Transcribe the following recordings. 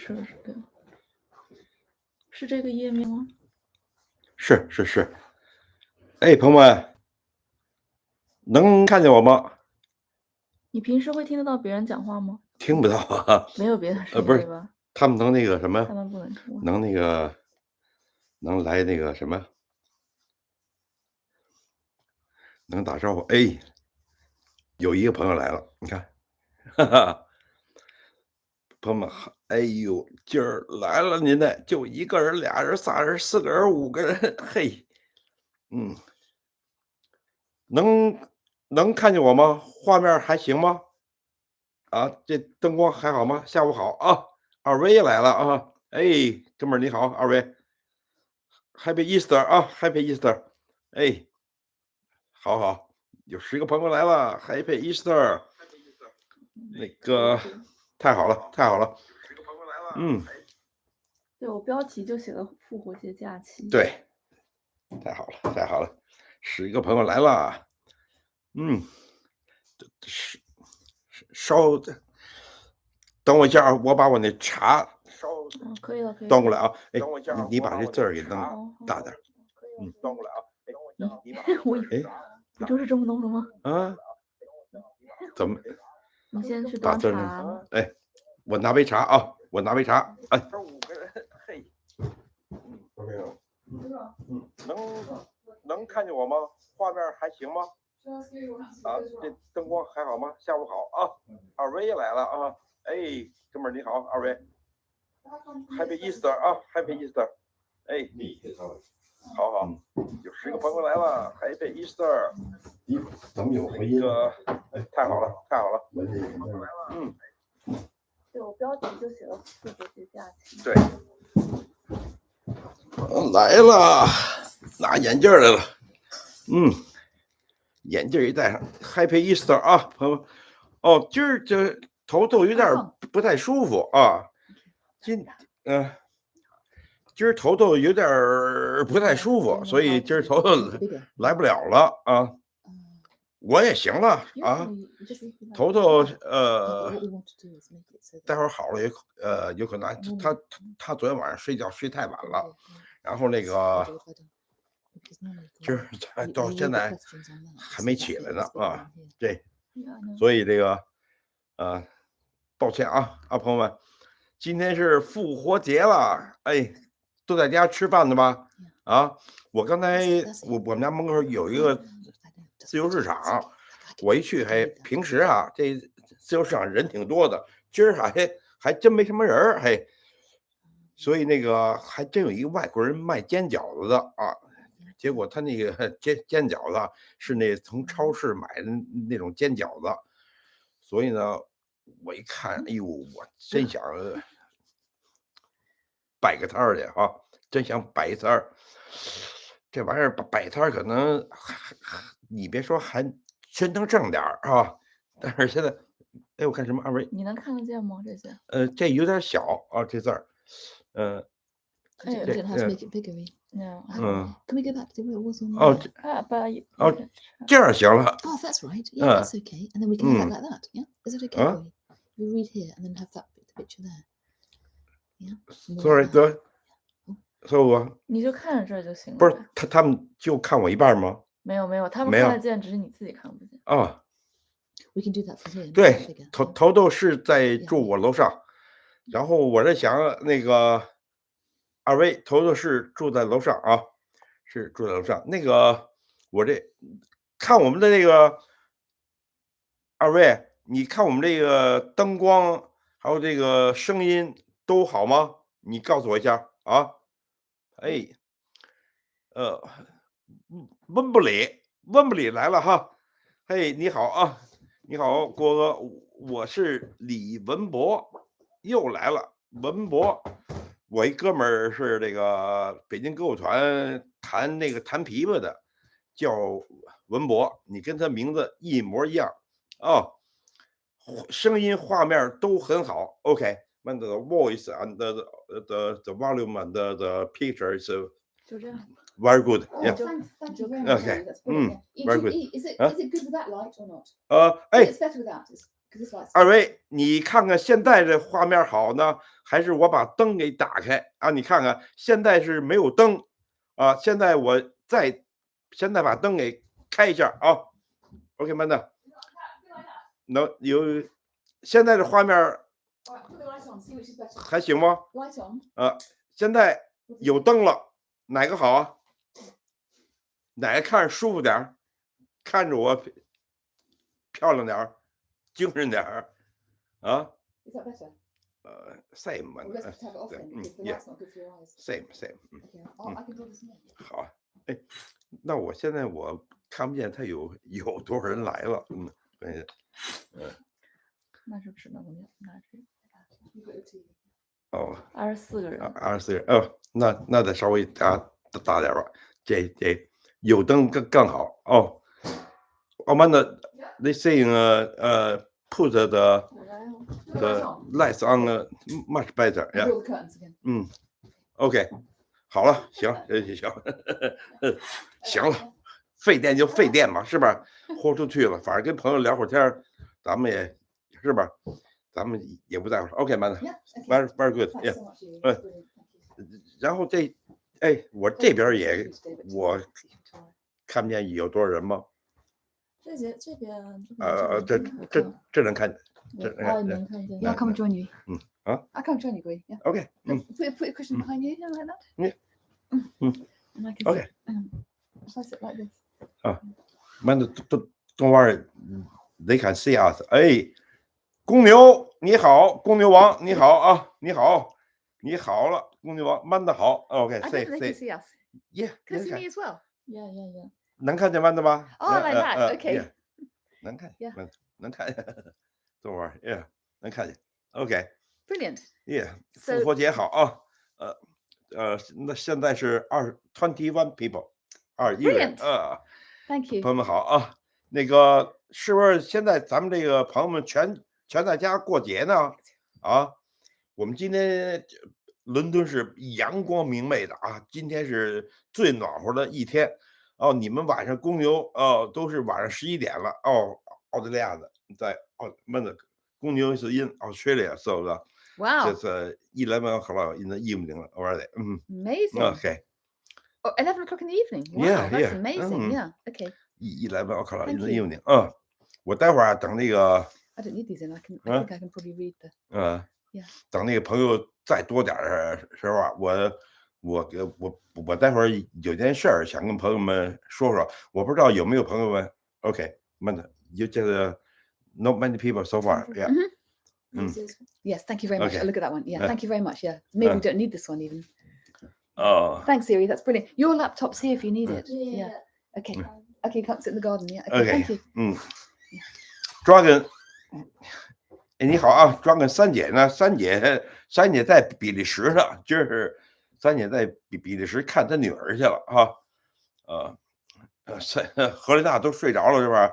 是对，是这个页面吗？是。哎，朋友们，能看见我吗？你平时会听得到别人讲话吗？听不到啊。没有别的声音，不是对吧？他们能那个什么？他们不能听。能那个，能来那个什么？能打招呼。哎，有一个朋友来了，你看，哈哈。朋友们，哎呦，今儿来了您呢，就一个人、俩人、仨人、四个人、5个人，嘿，能看见我吗？画面还行吗？啊，这灯光还好吗？下午好啊，二位也来了啊，哎，哥们儿你好，二位 ，Happy Easter 啊，Happy Easter，哎，好，有10个朋友来了，Happy Easter，那个太好了，对，我标题就写了复活节假期。对，太好了，10个朋友来了，稍等我一下啊，我把我那茶可以了，端过来啊，哎，你把这字儿给弄大点，端过来啊，我不就是这么弄的吗？啊，怎么？你先去端茶。哎，我拿杯茶啊，哎。嘿，能看见我吗？画面还行吗？啊，这灯光还好吗？下午好啊，二位也来了啊，哎，哥们儿你好，二位 ，Happy Easter 啊，Happy Easter，哎，好，有10个朋友来了 ，Happy Easter，怎么有回音？太好了，对，我标题就写了复活节假期。对，来了，拿眼镜来了，眼镜一戴上 ，Happy Easter 啊，朋友，哦，今儿这头有点不太舒服啊，今儿头有点不太舒服，所以今儿头来不了了啊。我也行了啊，头待会儿好了也有可能他昨天晚上睡觉睡太晚了，然后那个今儿到现在还没起来呢啊，对，所以这个抱歉啊朋友们，今天是复活节了，哎，都在家吃饭的吧？啊，我刚才我们家门口有一个自由市场，我一去，嘿，平时啊这自由市场人挺多的，今儿还真没什么人，嘿，所以那个还真有一个外国人卖煎饺子的啊，结果他那个煎饺子是那从超市买的那种煎饺子，所以呢，我一看，哎呦，我真想摆个摊儿去啊，真想摆一摊儿。这玩意儿摆摊儿可能你别说还真能挣点儿啊，但是现在，哎，我看什么二位？你能看得见吗？这些？这有点小啊，这字儿，Can we go back to where it was on? 这样行了。Oh, that's right. Yeah, that's okay. And then we can have that like that. Yeah, is it okay for you? You read here and then have that picture there. Yeah. Sorry，对，说我你就看着这就行了。不是他们就看我一半吗？没有，他们看得见，只是你自己看不见。啊。We can do that for here. 对，头是在住我楼上，然后我在想那个二位头是住在楼上啊，是住在楼上。那个我这看我们的这个二位，你看我们这个灯光还有这个声音都好吗？你告诉我一下啊。哎，温布里来了哈，嘿，你好啊。你好，郭哥，我是李文博，又来了。文博，我一哥们儿是这个北京歌舞团弹琵琶的，叫文博，你跟他名字一模一样啊，声音、画面都很好。OK，when the voice and the volume and the picture is 就这样。very good. Yeah. Thank you very much. Okay. That's brilliant. Very good. Is it good with that light or not? Hey. It's better without. 二位，你看看现在这画面好呢，还是我把灯给打开啊？你看看，现在是没有灯啊。现在我现在把灯给开一下啊。OK， 慢的，能有现在的画面还行吗？现在有灯了，哪个好啊？哪个看着舒服点，看着我漂亮点，精神点啊？Same one. Yeah. Same. 好，哎，那我现在我看不见他有多少人来了，那就只能拿这哦，24个人，24人，哦，那得稍微大点吧，这有灯更好哦。Amanda, they saying put the lights on much better. Yeah. OK， 好了，行，行了，费电就费电嘛，是吧？豁出去了，反正跟朋友聊会儿天，咱们也是吧？咱们也不在乎。OK， man， very good， yeah， 然后我这边我看不见有多少人吗？这边这能看见，能看见。Yeah, come join you. I come join you, Guo Yi. Yeah. OK， Put a cushion behind you, like that. Yeah. And I can OK， if I sit like this. 慢的don't worry， they can see us。哎，公牛你好，公牛王你好啊，你好了，公牛王，慢的好。OK，say they can see us. yeah， Can they see me as well? Yeah. 能看见慢的吗？ Oh, like that. Okay. 能看 Yeah. 能看见，don't worry，yeah， 能看见。OK。Brilliant. Yeah， 复活节好啊。那现在是21 people， 21人。Thank you。朋友们好啊。那个是不是现在咱们这个朋友们全在家过节呢？啊，我们今天伦敦是阳光明媚的啊，今天是最暖和的一天。哦，你们晚上公牛都是晚上11点了哦。澳大利亚的在公牛是 in Australia， so wow， just 11 o'clock in the evening already. Amazing. Okay. Oh, 11 o'clock in the evening. Wow, Yeah, that's yeah. amazing. Yeah. Okay. 11 o'clock in the Thank you. evening. 我待会儿等那个 I don't need these in. I think I can probably read the. Yeah. 等那个朋友再多点时候啊，我待会儿有件事儿想跟朋友们说，我不知道有没有朋友们。OK， 慢的，就这个 not many people so far. Yeah. Yes, thank you very much. Okay. I look at that one. Yeah, thank you very much. Yeah, maybe we don't need this one even. Oh. Thanks, Siri. That's brilliant. Your laptop's here if you need it. Yeah. Okay. Okay, come sit in the garden. Yeah. Okay. Thank you. Dragon， 你好啊 ，Dragon 三姐呢？三姐在比利时呢，就是三姐在比利时看她女儿去了啊。何丽娜都睡着了是吧？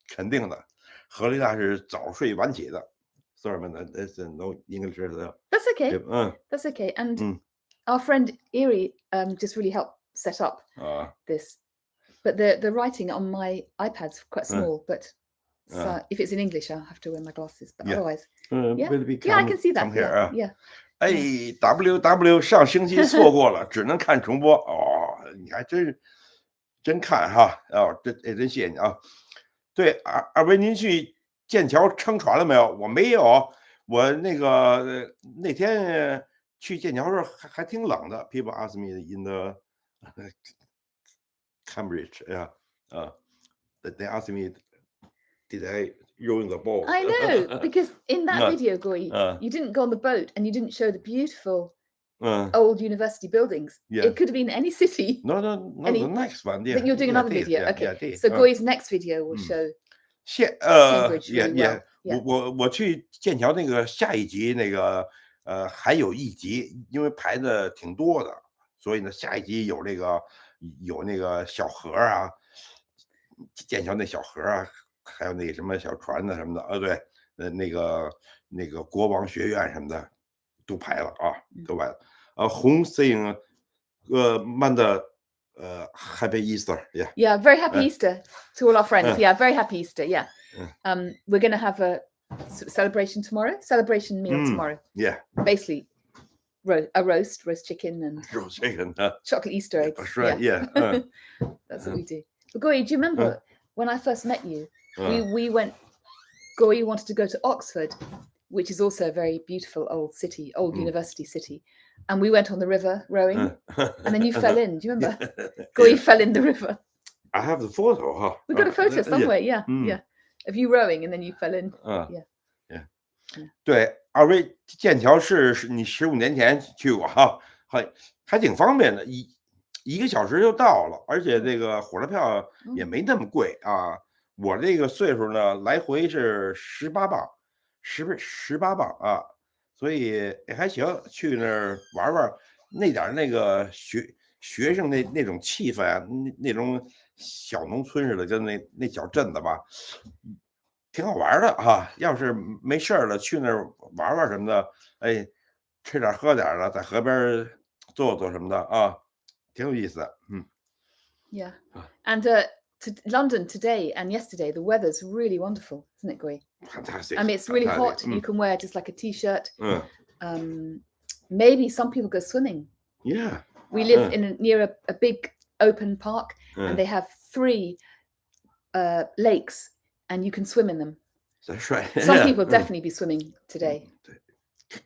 肯定的，何丽娜是早睡晚起的。Sorry, man, that's no English. That's okay. That's okay. And our friend Erie just really helped set up this. But the writing on my iPad's quite small. But if it's in English, I'll have to wear my glasses. But otherwise, yeah, I can see that. Yeah. 哎 ，WW 上星期错过了，只能看重播。你还真看哈。真谢谢你啊。对，二位您去剑桥撑船了没有？我没有，我那天去剑桥的时候还挺冷的。People ask me in the Cambridge, they ask me, did I row the boat? I know, because in that video, Guo Yi, you didn't go on the boat and you didn't show the beautiful old university buildings. It could have been any city. No, the next one. Yeah, you're doing another video. Okay, so Guo Yi's next video will show. Cambridge really well. 我去剑桥那个下一集还有一集，因为排的挺多的，所以呢下一集有那个小河啊，剑桥那小河啊，还有那什么小船的什么的。对，那个国王学院什么的都排了啊，都排了。红 saying 慢的Happy Easter. Yeah. Yeah, very happy Easter to all our friends. Yeah, very happy Easter. Yeah. We're going to have a celebration meal tomorrow. Yeah. Basically, a roast chicken and chocolate Easter eggs. That's right. Yeah. That's what we do. But Guo Yi, do you remember when I first met you? We went. Guo Yi wanted to go to Oxford, which is also a very beautiful old university city, and we went on the river rowing, and then you fell in. Do you remember? Guo Yi fell in the river. I have the photo, huh? We got a photo somewhere. Yeah. Of you rowing and then you fell in. Yeah. 对，二位剑桥是你15年前去过哈，还挺方便的，一个小时就到了，而且这个火车票也没那么贵啊。我这个岁数呢，来回是18磅，18磅啊，所以也还行，去那儿玩玩，那点那个学生那种气氛啊，那种小农村似的，跟那小镇子吧。挺好玩的哈，要是没事了，去那儿玩玩什么的，哎，吃点喝点的，在河边坐什么的啊，挺有意思的。Yeah, and to London today and yesterday, the weather's really wonderful, isn't it, Guo Yi? Fantastic. I mean, it's really hot. You can wear just like a t-shirt. Maybe some people go swimming. Yeah. We live near a big open park, and they have 3 lakes. And you can swim in them. That's right. Some people definitely be swimming today.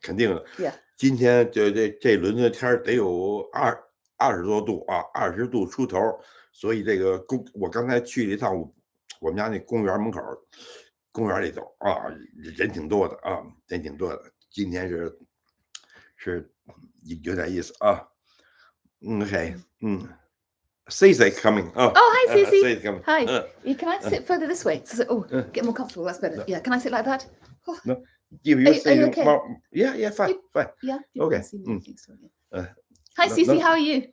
肯定的。Yeah. 今天这伦敦天得有20多度啊，20度出头，所以这个我刚才去了一趟我们家那公园门口，公园里头啊，人挺多的啊，人挺多的。今天是有点意思啊。OK，Cece coming. Oh, hi, Cece. Cece coming. Hi. Can I sit further this way? Get more comfortable. That's better. Yeah. Can I sit like that? No. Give you okay? Yeah, fine. Yeah. Okay. Hi, Cece. How are you?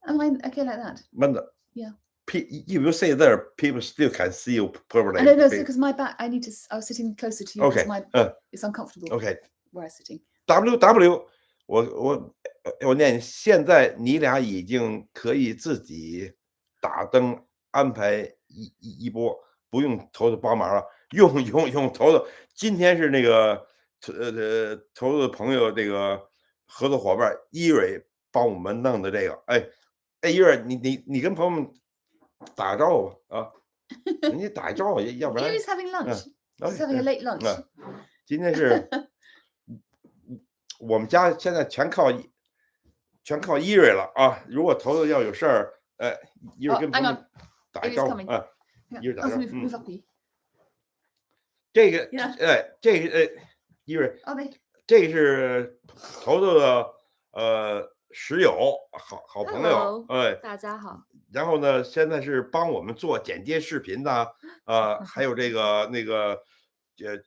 Am I okay like that? Yeah. You will say there, people still can see you properly. No, it's because my back. I was sitting closer to you because it's uncomfortable. Okay. Where I'm sitting. WW， 我念，现在你俩已经可以自己打灯安排一波，不用头头帮忙了，用头头。今天是那个头头的朋友这个合作伙伴伊蕊帮我们弄的这个，哎，伊蕊，你跟朋友们打个招呼啊，你打一招呼，要不然。He's having lunch. He's having a late lunch. 今天是。我们家现在全靠伊蕊了啊！如果头头要有事儿，伊蕊跟朋友打一招呼啊，伊蕊打招呼。这个伊蕊，这个是头头的室友，好朋友，大家好。然后呢，现在是帮我们做剪接视频的，还有这个那个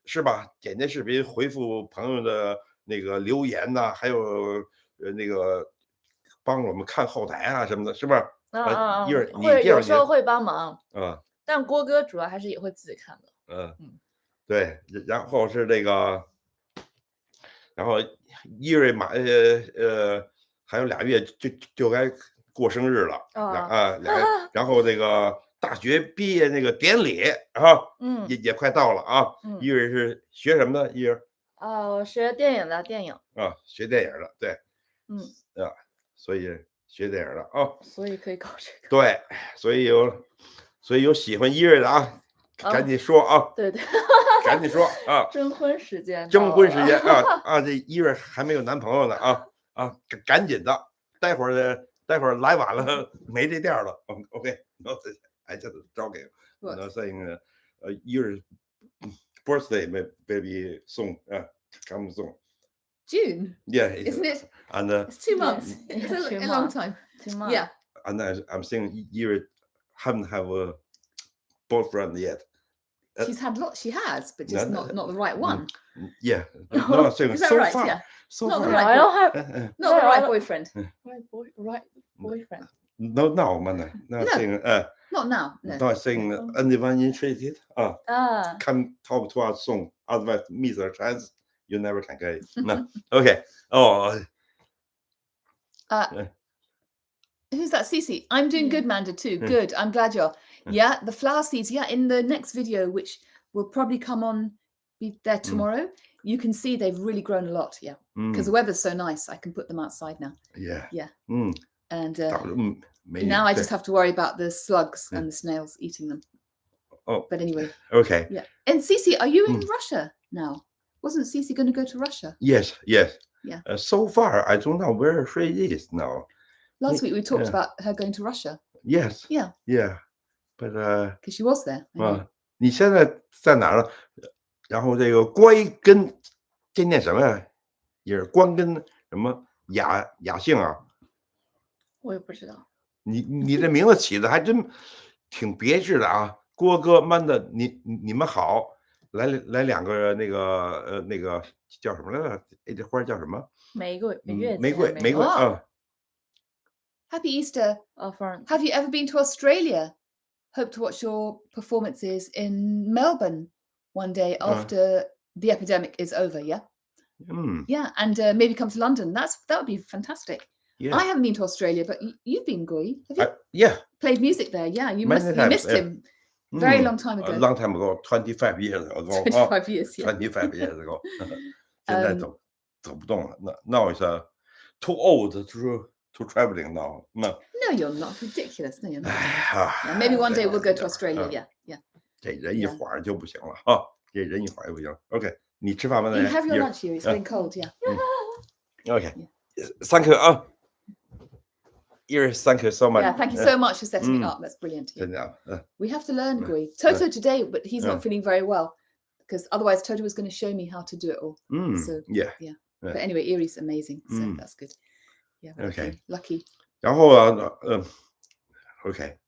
是吧？剪接视频回复朋友的。那个留言呐，还有那个帮我们看后台啊什么的，是不是？会有时候会帮忙，但郭哥主要还是也会自己看的。对，然后是这个，然后伊瑞还有2月就该过生日了2月，然后这个大学毕业那个典礼啊，也快到了啊。伊瑞是学什么的？伊瑞？我学电影的，学电影的，对，所以学电影的啊，所以可以搞这个，对，所以有喜欢伊瑞的啊，赶紧说啊，对，赶紧说啊，征婚时间啊，这伊瑞还没有男朋友呢啊，赶紧的，待会儿来晚了没这店了 ，OK，no， I just joking， no saying伊瑞。Birthday maybe soon, come soon. June. Yeah, isn't it? And it's 2 months. It's a long time. 2 months. Yeah. And I'm saying you haven't have a boyfriend yet. She's had lots. She has, but just not the right one. Yeah. No, saying Is that so right? far. Yeah. So not far. the right. I don't have. Not the right boyfriend. Right boyfriend. No, man. No, saying not now. No, saying anyone interested? Come talk to us soon. Otherwise, miss a chance. You never can get it. No. Okay. Who's that? Cece. I'm doing good, Manda, too. Good. I'm glad you're. Yeah, the flower seeds. Yeah, in the next video, which will probably be there tomorrow. You can see they've really grown a lot, because the weather's so nice. I can put them outside now. Yeah. And now I just have to worry about the slugs and the snails eating them. Oh, but anyway. Okay. Yeah. And Cece, are you in Russia now? Wasn't Cece going to go to Russia? Yes. Yeah. So far, I don't know where she is now. Last week we talked about her going to Russia. Yes. Yeah. But because she was there. 你现在在哪儿了？然后这个关跟这念什么呀？也是关跟什么雅兴啊？我也不知道。你这名字起的还真挺别致的啊！郭哥man的，你们好，来两个那个叫什么来着？哎，这花叫什么？玫瑰啊！ Happy Easter. Have you ever been to Australia? Hope to watch your performances in Melbourne one day after the epidemic is over. Yeah. Yeah, and maybe come to London. That would be fantastic. Yeah. I haven't been to Australia, but you've been, Guo Yi. Have you? Yeah. Played music there. Yeah, you missed him. Very long time ago. A long time ago, 25 years ago. 25 years, yeah. 25 years ago. 现在走不动了。Now it's too old to traveling now. No, you're not. Ridiculous. No, you're not. Yeah, maybe one day we'll go to Australia. Yeah. 这人一会儿就不行了啊！这人一会儿就不行。OK， 你吃饭吧。You have your lunch here. It's getting cold. Yeah. OK. Thank you. Iris, thank you so much. Yeah, thank you so much for setting it up. That's brilliant. We have to learn, Guo Yi. Toto today, but he's not feeling very well because otherwise Toto was going to show me how to do it all. So yeah. But anyway, Iris amazing. So that's good. Yeah. Okay. Lucky. 然后OK.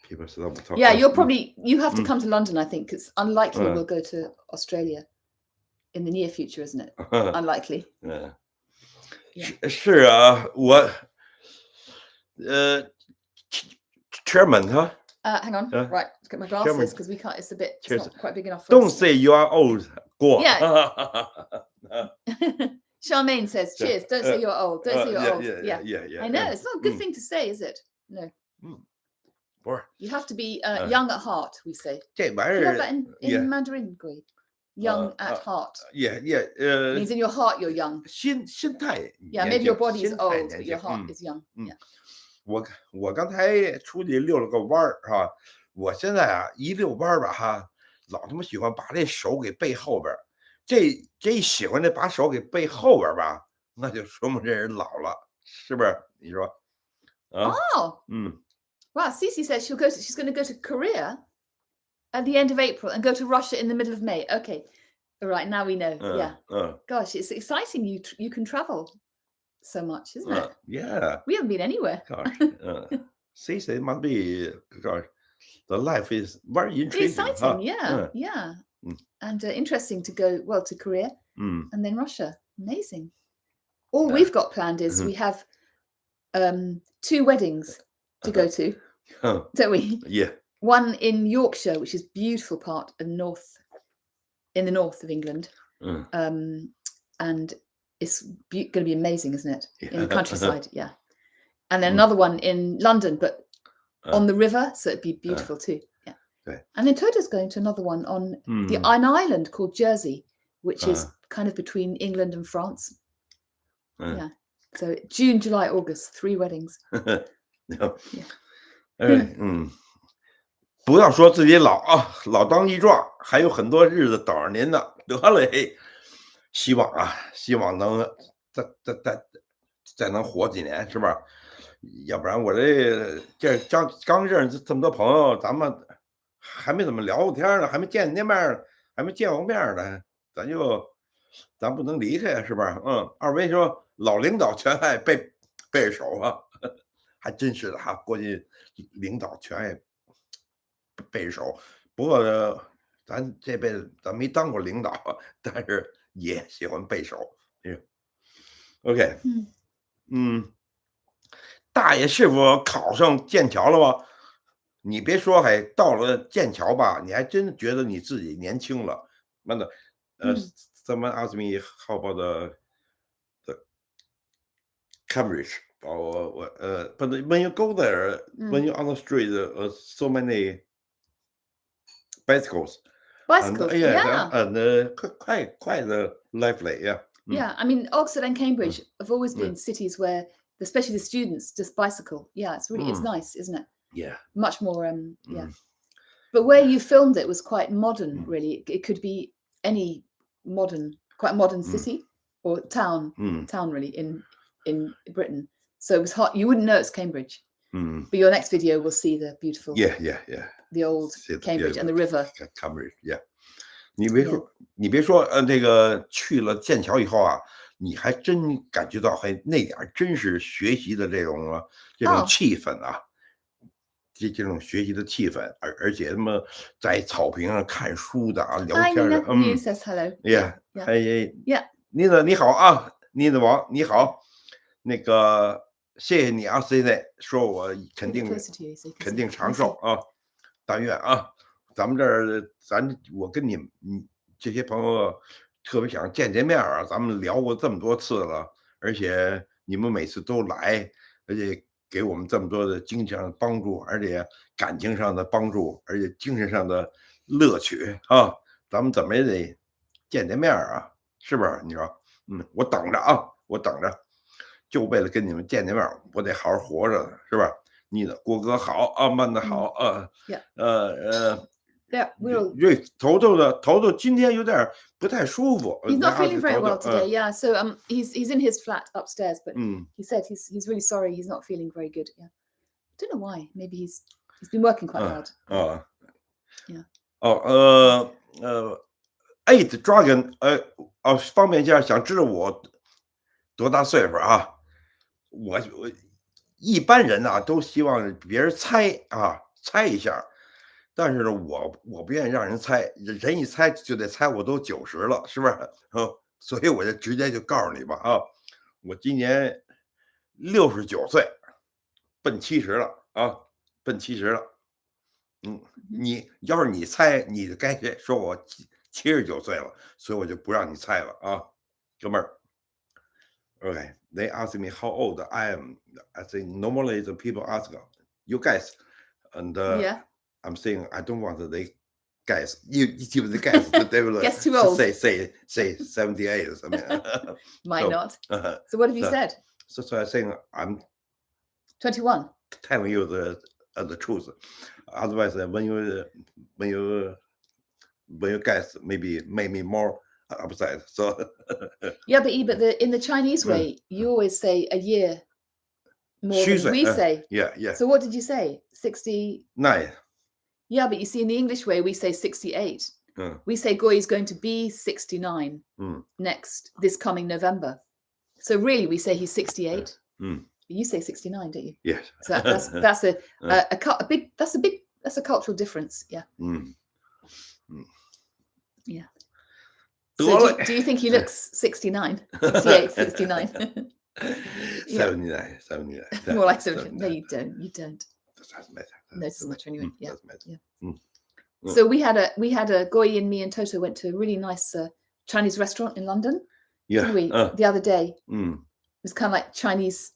People still talk. Yeah, you have to come to London. I think it's unlikely we'll go to Australia in the near future, isn't it? Unlikely. 是啊，我Chairman, huh? Hang on. Right, let's get my glasses because we can't. It's not quite big enough. Don't say you are old. Go. Yeah. Charmaine says, "Cheers." Don't say you're old. Don't say you're old. Yeah. I know it's not a good thing to say, is it? No. You have to be young at heart. We say. 这玩意儿 in Mandarin, Guo Yi. Young at heart. Yeah. Means in your heart you're young. 心态。Yeah, maybe your body is old, but your heart is young. Yeah. 我刚才出去溜了个弯儿，是吧？我现在啊，一溜弯儿吧，哈，老他妈喜欢把这手给背后边儿。这喜欢这把手给背后边儿吧，那就说明这人老了，是不是？你说？啊？ Oh. Wow. Cece says she's going to go to Korea at the end of April and go to Russia in the middle of May. Okay. All right. Now we know. Gosh, it's exciting. You can travel so much, isn't it? Yeah. We haven't been anywhere. Gosh. Cece must be. Gosh, the life is very intriguing. Exciting. Yeah. And interesting to go to Korea and then Russia. Amazing. All we've got planned is we have 2 weddings to go to, don't we? Yeah. One in Yorkshire, which is a beautiful part of in the north of England, and it's going to be amazing, isn't it? In the countryside, yeah. And then another one in London, but on the river, so it'd be beautiful too. Yeah. Okay. And then Toto's going to another one on an island called Jersey, which is kind of between England and France. Yeah. So June, July, August, 3 weddings. No. Yeah. 不要说自己老啊，老当益壮，还有很多日子等着您呢。得嘞，希望能再能活几年，是吧？要不然我这刚认识这么多朋友，咱们还没怎么聊过天呢，还没见过面呢，咱不能离开，是吧？二位说老领导全爱背手啊，还真是的哈，过去领导全爱背手。不过咱这辈子咱没当过领导，但是也喜欢背手。OK， 大爷是否考上剑桥了吗？你别说，还到了剑桥吧，你还真觉得你自己年轻了。那个someone asked me how about the Cambridge. But when you go there, when you're on the street, so many bicycles, Bicycles, and quite lively, yeah. Yeah, I mean, Oxford and Cambridge have always been cities where, especially the students, just bicycle. Yeah, it's nice, isn't it? Yeah. Much more, But where you filmed it was quite modern, really. It could be any quite modern city or town, really, in Britain. So it was hot. You wouldn't know it's Cambridge. But your next video will see the beautiful, the old Cambridge and the river. Cambridge, yeah. 你别说，那个去了剑桥以后啊，你还真感觉到那点真是学习的这种气氛啊，这种学习的气氛，而且他们在草坪上看书的啊，聊天的。Nina says hello. Yeah. 妮子你好啊，妮子王你好，那个谢谢你啊 ，Cindy 说我肯定长寿啊，但愿啊。咱们这儿，我跟你这些朋友特别想见面啊！咱们聊过这么多次了，而且你们每次都来，而且给我们这么多的经济上的帮助，而且感情上的帮助，而且精神上的乐趣啊！咱们怎么也得见面啊，是不是？你说，我等着啊，我等着，就为了跟你们见面，我得好好活着，是吧？你的郭哥好啊，曼的好啊，Yeah,头今天有点不太舒服。He's not feeling very well today. Yeah, so he's in his flat upstairs, but he said he's really sorry. He's not feeling very good. Yeah, I don't know why. Maybe he's been working quite hard. Yeah. Eight Dragon. 方便一下，想知道我多大岁数啊？我一般人啊都希望别人猜一下。但是呢，我不愿意让人猜，人一猜就得猜我都90了，是不是？所以我就直接就告诉你吧啊，我今年69岁，奔70了啊，奔70了。你要是你猜，你就该说我79岁了，所以我就不让你猜了啊，哥们儿。Okay, they ask me how old I am. I think normally the people ask you guys, and I'm saying I don't want the guys. You give the guys, they will guess too old. Say 78 or something. Might not. So what have you said? So I'm saying I'm 21. Telling you the truth. Otherwise, when you guys maybe make me more upset. So yeah, but in the Chinese way, you always say a year more than we say. Yeah. So what did you say? 69. Yeah, but you see, in the English way, we say 68. We say Guo Yi is going to be 69 this coming November. So really, we say he's 68. You say 69, don't you? Yes. So that's a cultural difference. Yeah. Yeah. So do you think he looks 69? 68, 69? 79. More like 79. No, you don't. You don't. Doesn't matter. No, so much anyway. Yeah. Doesn't matter. Yeah. So we had a Guo Yi and me and Toto went to a really nice Chinese restaurant in London. Yeah. Didn't we? The other day. It was kind of like Chinese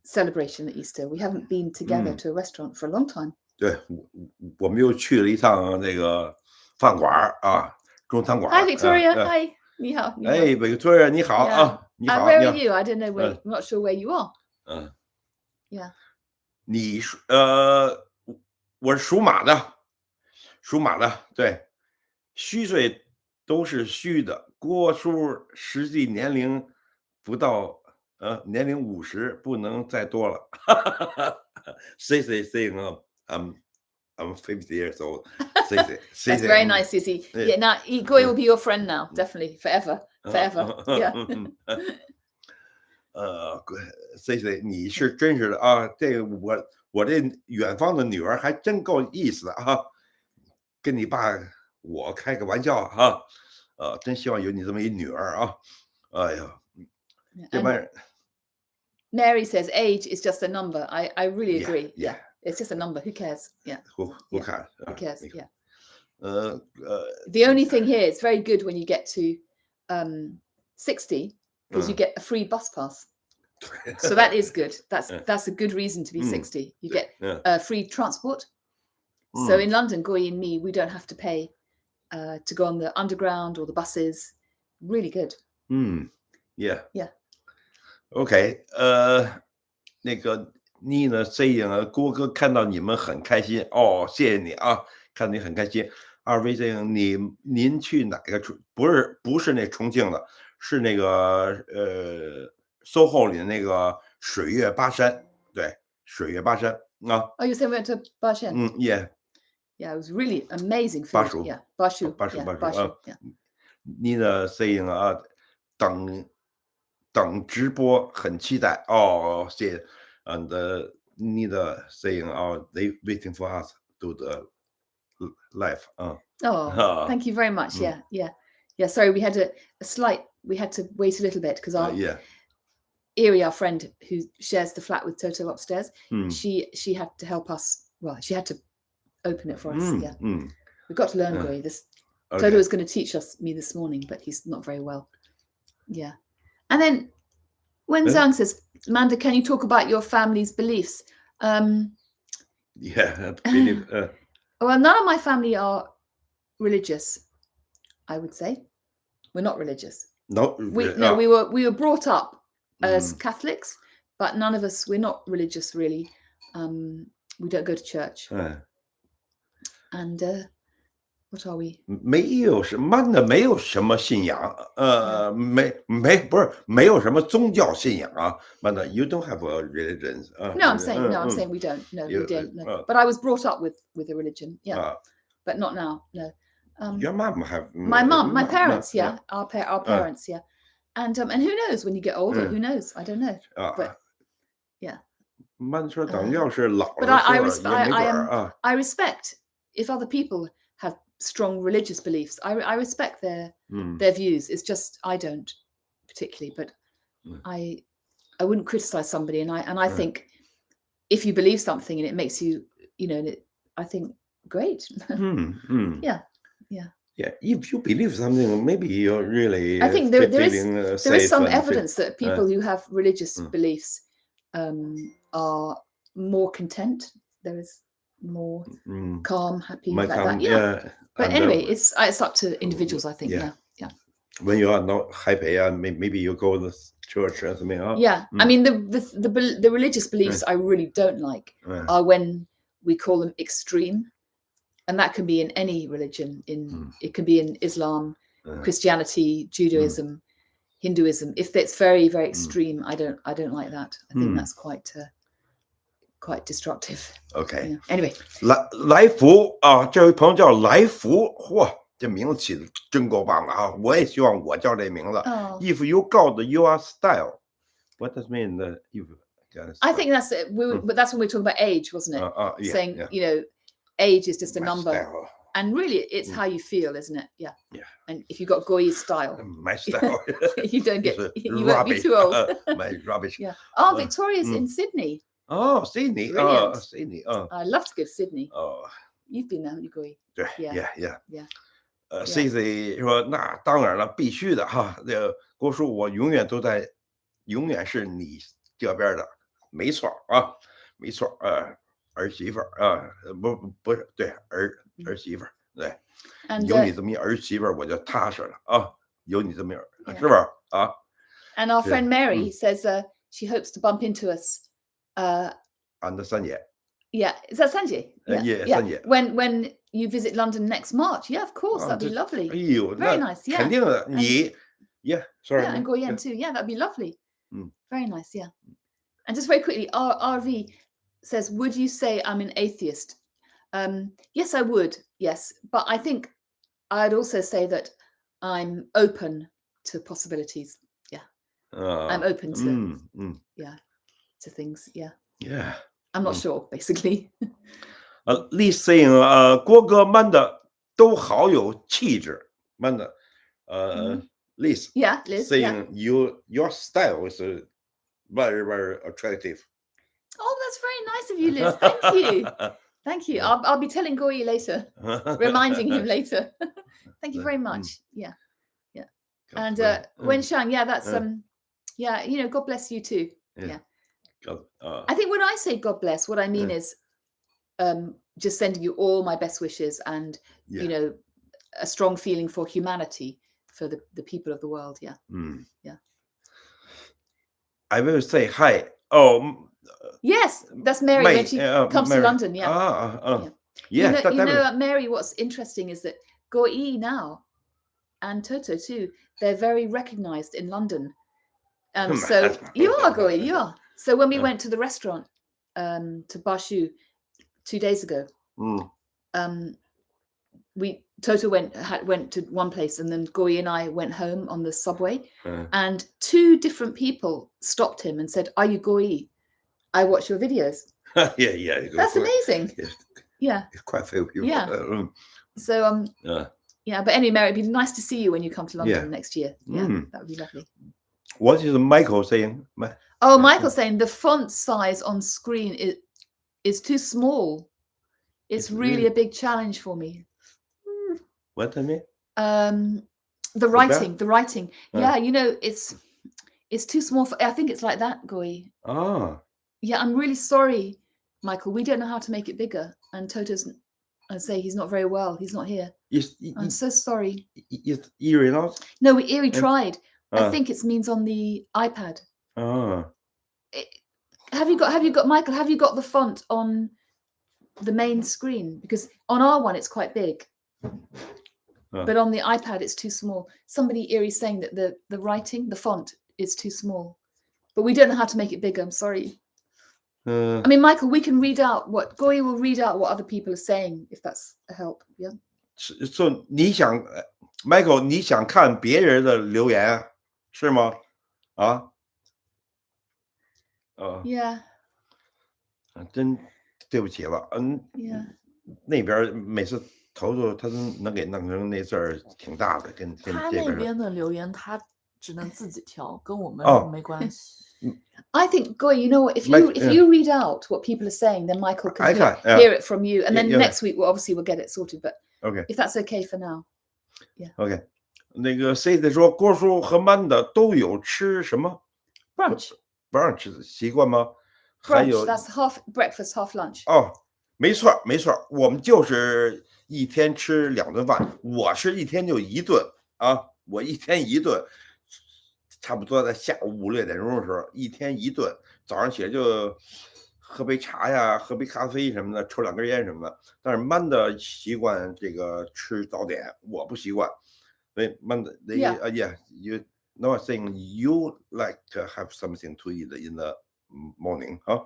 celebration at Easter. We haven't been together to a restaurant for a long time. 对，我们又去了一趟那个饭馆啊，中餐馆。Hi Victoria. Hi. 你好。哎 Victoria 你好啊，你好。Where are you? I don't know where. I'm not sure where you are. Yeah. 你我是属马的，对，虚岁都是虚的。郭叔实际年龄不到，年龄50，不能再多了。saying I'm 50 years old. That's very nice, Sissy. Yeah, now Guo will be your friend now, definitely, forever. Yeah. Cici 你是真是的啊，这个我这远方的女儿还真够意思的啊，跟你爸我开个玩笑哈，真希望有你这么一女儿啊，哎呀，这帮人。Mary says age is just a number. I really agree. Yeah. It's just a number. Who cares? Yeah. Who cares? Who cares? Yeah. The only thing here, it's very good when you get to 60 because you get a free bus pass. So that is good. That's a good reason to be 60. You get free transport. So in London, Guo Yi and me, we don't have to pay to go on the underground or the buses. Really good. Yeah. Okay. OK. 那个你呢 saying 郭哥看到你们很开心哦，谢谢你啊，看到你很开心。二位 saying 您去哪个不是那重庆的，是那个SOHO 里的那个水月巴山，对，水月巴山啊。Oh, you said we went to Bashan? Yeah. Yeah, it was really amazing food. 巴蜀 Yeah, Bashu. 巴蜀 Yeah, 巴蜀 Bashu. Yeah. 你的 saying 啊，等直播很期待哦，谢谢。And 你的 saying 啊 they waiting for us to the live 啊。Oh, thank you very much. Yeah. Sorry, we had we had to wait a little bit because our Erie, our friend who shares the flat with Toto upstairs, she had to help us. Well, she had to open it for us. Yeah. We've got to learn, Guo Yi. Toto was going to teach me this morning, but he's not very well. Yeah. And then when Zhang says, Amanda, can you talk about your family's beliefs? Yeah. Well, none of my family are religious, I would say. We're not religious. No. We were brought up as Catholics, but none of us, we're not religious really. We don't go to church. And what are we? 没有什么信仰，没有什么宗教信仰啊。Amanda, you don't have a religion. No, I'm saying we don't. No, we don't. No. But I was brought up with a religion. Yeah, but not now. No. Your mom have. My parents. Yeah, our parents. Yeah, and who knows when you get older? Who knows? I don't know. But yeah. 慢说，等要是老了 But I respect if other people have strong religious beliefs. I respect their views. It's just I don't particularly, but I wouldn't criticize somebody, and I think if you believe something and it makes you, I think great. Yeah. Yeah, if you believe something, maybe you're really. I think there is some evidence that people who have religious beliefs are more content. There is more calm, happy, like that. Yeah. But anyway, it's up to individuals, I think. Yeah. When you are not happy, maybe you go to church or something. Yeah, I mean the religious beliefs I really don't like are when we call them extreme, and that can be in any religion. It can be in Islam, Christianity, Judaism, Hinduism. If it's very, very extreme, I don't like that. I think that's quite destructive. Okay. Anyway. 来福啊，这位朋友叫来福，嚯，这名字起的真够棒的啊！我也希望我叫这名字。If you got your style, what does mean? I think that's it. But that's when we were talking about age, wasn't it? Saying age is just a number. Style. And really, it's how you feel, isn't it? Yeah. And if you got Guo Yi's style, my style, you won't be too old. My rubbish. Yeah. Oh, Victoria's in Sydney. Oh, Sydney. Brilliant. Sydney. I love to go to Sydney. Oh. You've been there, haven't you, Guo Yi? 对 Yeah. Cici 说那当然了，必须的哈。这个郭叔，我永远是你这边的，没错啊，没错。儿媳妇啊，不是对儿媳妇，对，有你这么一儿媳妇，我就踏实了啊。有你这么一，是不是啊？ And our friend Mary says she hopes to bump into us. On the 三姐。Yeah, is that Sanjay? Yeah. Sanjay. When you visit London next March, yeah, of course, that'd be lovely. Very nice, yeah. 肯定的，你 sorry. Yeah, and Guo Yi too. Yeah, that'd be lovely. Very nice, yeah. And just very quickly, RV says, would you say I'm an atheist? Yes, I would. Yes, but I think I'd also say that I'm open to possibilities. Yeah, I'm open to to things. Yeah. I'm not sure, basically. Liz saying 郭哥man的都好有气质 man 的Liz. Yeah, Liz. Saying your style is very, very attractive. Oh, that's very nice of you, Liz. Thank you. Thank you. I'll be telling Guo Yi later, reminding him later. Thank you very much. Yeah. And Wen Shang, that's God bless you too. Yeah. I think when I say God bless, what I mean is just sending you all my best wishes and a strong feeling for humanity, for the people of the world. Yeah. Yeah. I will say hi. Oh. Yes, that's Mary when she comes Mary. to London. Yeah. Yeah. You know, Mary, what's interesting is that Guo Yi now and Toto too, they're very recognized in London. So you are Guo Yi, you are. So when we went to the restaurant to Bashu 2 days ago, Toto went to one place, and then Guo Yi and I went home on the subway, and 2 different people stopped him and said, "Are you Guo Yi? I watch your videos." Yeah. That's amazing. Yeah. It's quite a few people. Yeah. So yeah, but anyway, Mary, it'd be nice to see you when you come to London next year. Yeah, that would be lovely. What is Michael saying? Oh, Michael's saying the font size on screen is too small. It's really a big challenge for me. What do you mean? The writing. Yeah, you know, it's too small for. I think it's like that, Guo Yi. Oh. Yeah, I'm really sorry, Michael. We don't know how to make it bigger. And Toto's, I say he's not very well. He's not here. I'm so sorry. Is Erie not? No, Erie tried. I think it means on the iPad. Oh. Have you got Michael? Have you got the font on the main screen? Because on our one it's quite big, but on the iPad it's too small. Somebody Erie's saying that the writing, the font is too small, but we don't know how to make it bigger. I'm sorry. I mean, Michael, we can read out what Guo Yi will read out what other people are saying if that's a help. Yeah. So 你想 Michael 你想看别人的留言是吗？啊？Yeah. 真对不起了，Yeah. 那边每次投诉他能给弄成那字儿挺大的，跟他那边的留言他只能自己调，跟我们没关系。I think, Guo Yi, you know what? If you read out what people are saying, then Michael can hear it from you, and then next week we'll get it sorted. But if that's okay for now, yeah. Okay. 那个 C 说郭叔和Manda都有吃什么 brunch 的习惯吗？还有 that's half breakfast, half lunch. 哦，没错，我们就是一天吃2顿饭，我是一天就1顿啊，我一天1顿。差不多在下午5、6点钟的时候，一天1顿，早上起来就喝杯茶呀，喝杯咖啡什么的，抽2根烟什么的。但是Manda习惯这个吃早点，我不习惯。所以Manda, you know, I think you like to have something to eat in the morning, huh?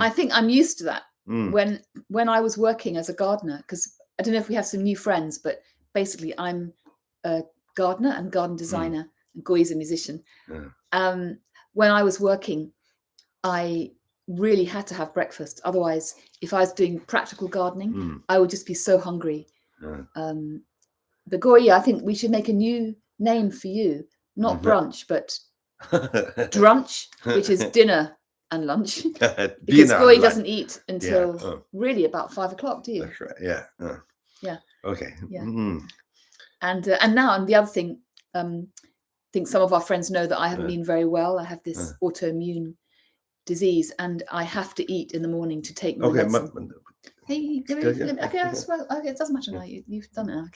I think I'm used to that. When I was working as a gardener, because I don't know if we have some new friends, but basically I'm a gardener and garden designer. Guo Yi's a musician. When I was working, I really had to have breakfast. Otherwise, if I was doing practical gardening, I would just be so hungry. But Guo Yi, I think we should make a new name for you. Not brunch, but drunch, which is dinner and lunch. Because Guo Yi doesn't eat until really about 5 o'clock, do you? That's right. Yeah. Yeah. Okay. Yeah. And the other thing, I think some of our friends know that I haven't been very well. I have this autoimmune disease, and I have to eat in the morning to take my medicine. Hey, okay, it doesn't matter now. You've done it now.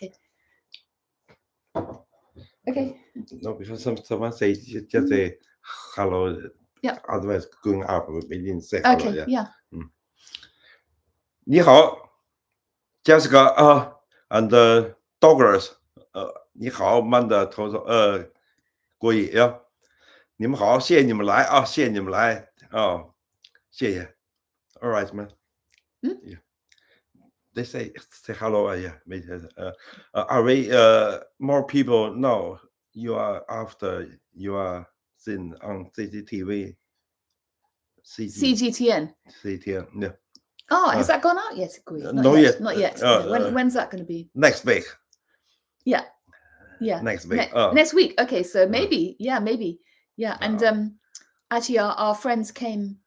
Okay. No, because someone say just say hello. Yeah. Otherwise, going up, we didn't say hello. Okay. Yeah. 你好 ，Jessica and Douglas 你好 ，Manda 头郭毅呀，你们好，谢谢你们来啊，谢谢你们来啊，谢谢。All right, man. Yeah. They say hello. Yeah. Are we more people now? You are after you are seen on CCTV. CGTN. CGTN. Yeah. Oh, has that gone out yet? Not yet. Not yet. When's that going to be? Next week. Yeah. Yeah. Next week. Next week. Okay, so maybe. Yeah. And actually our friends came.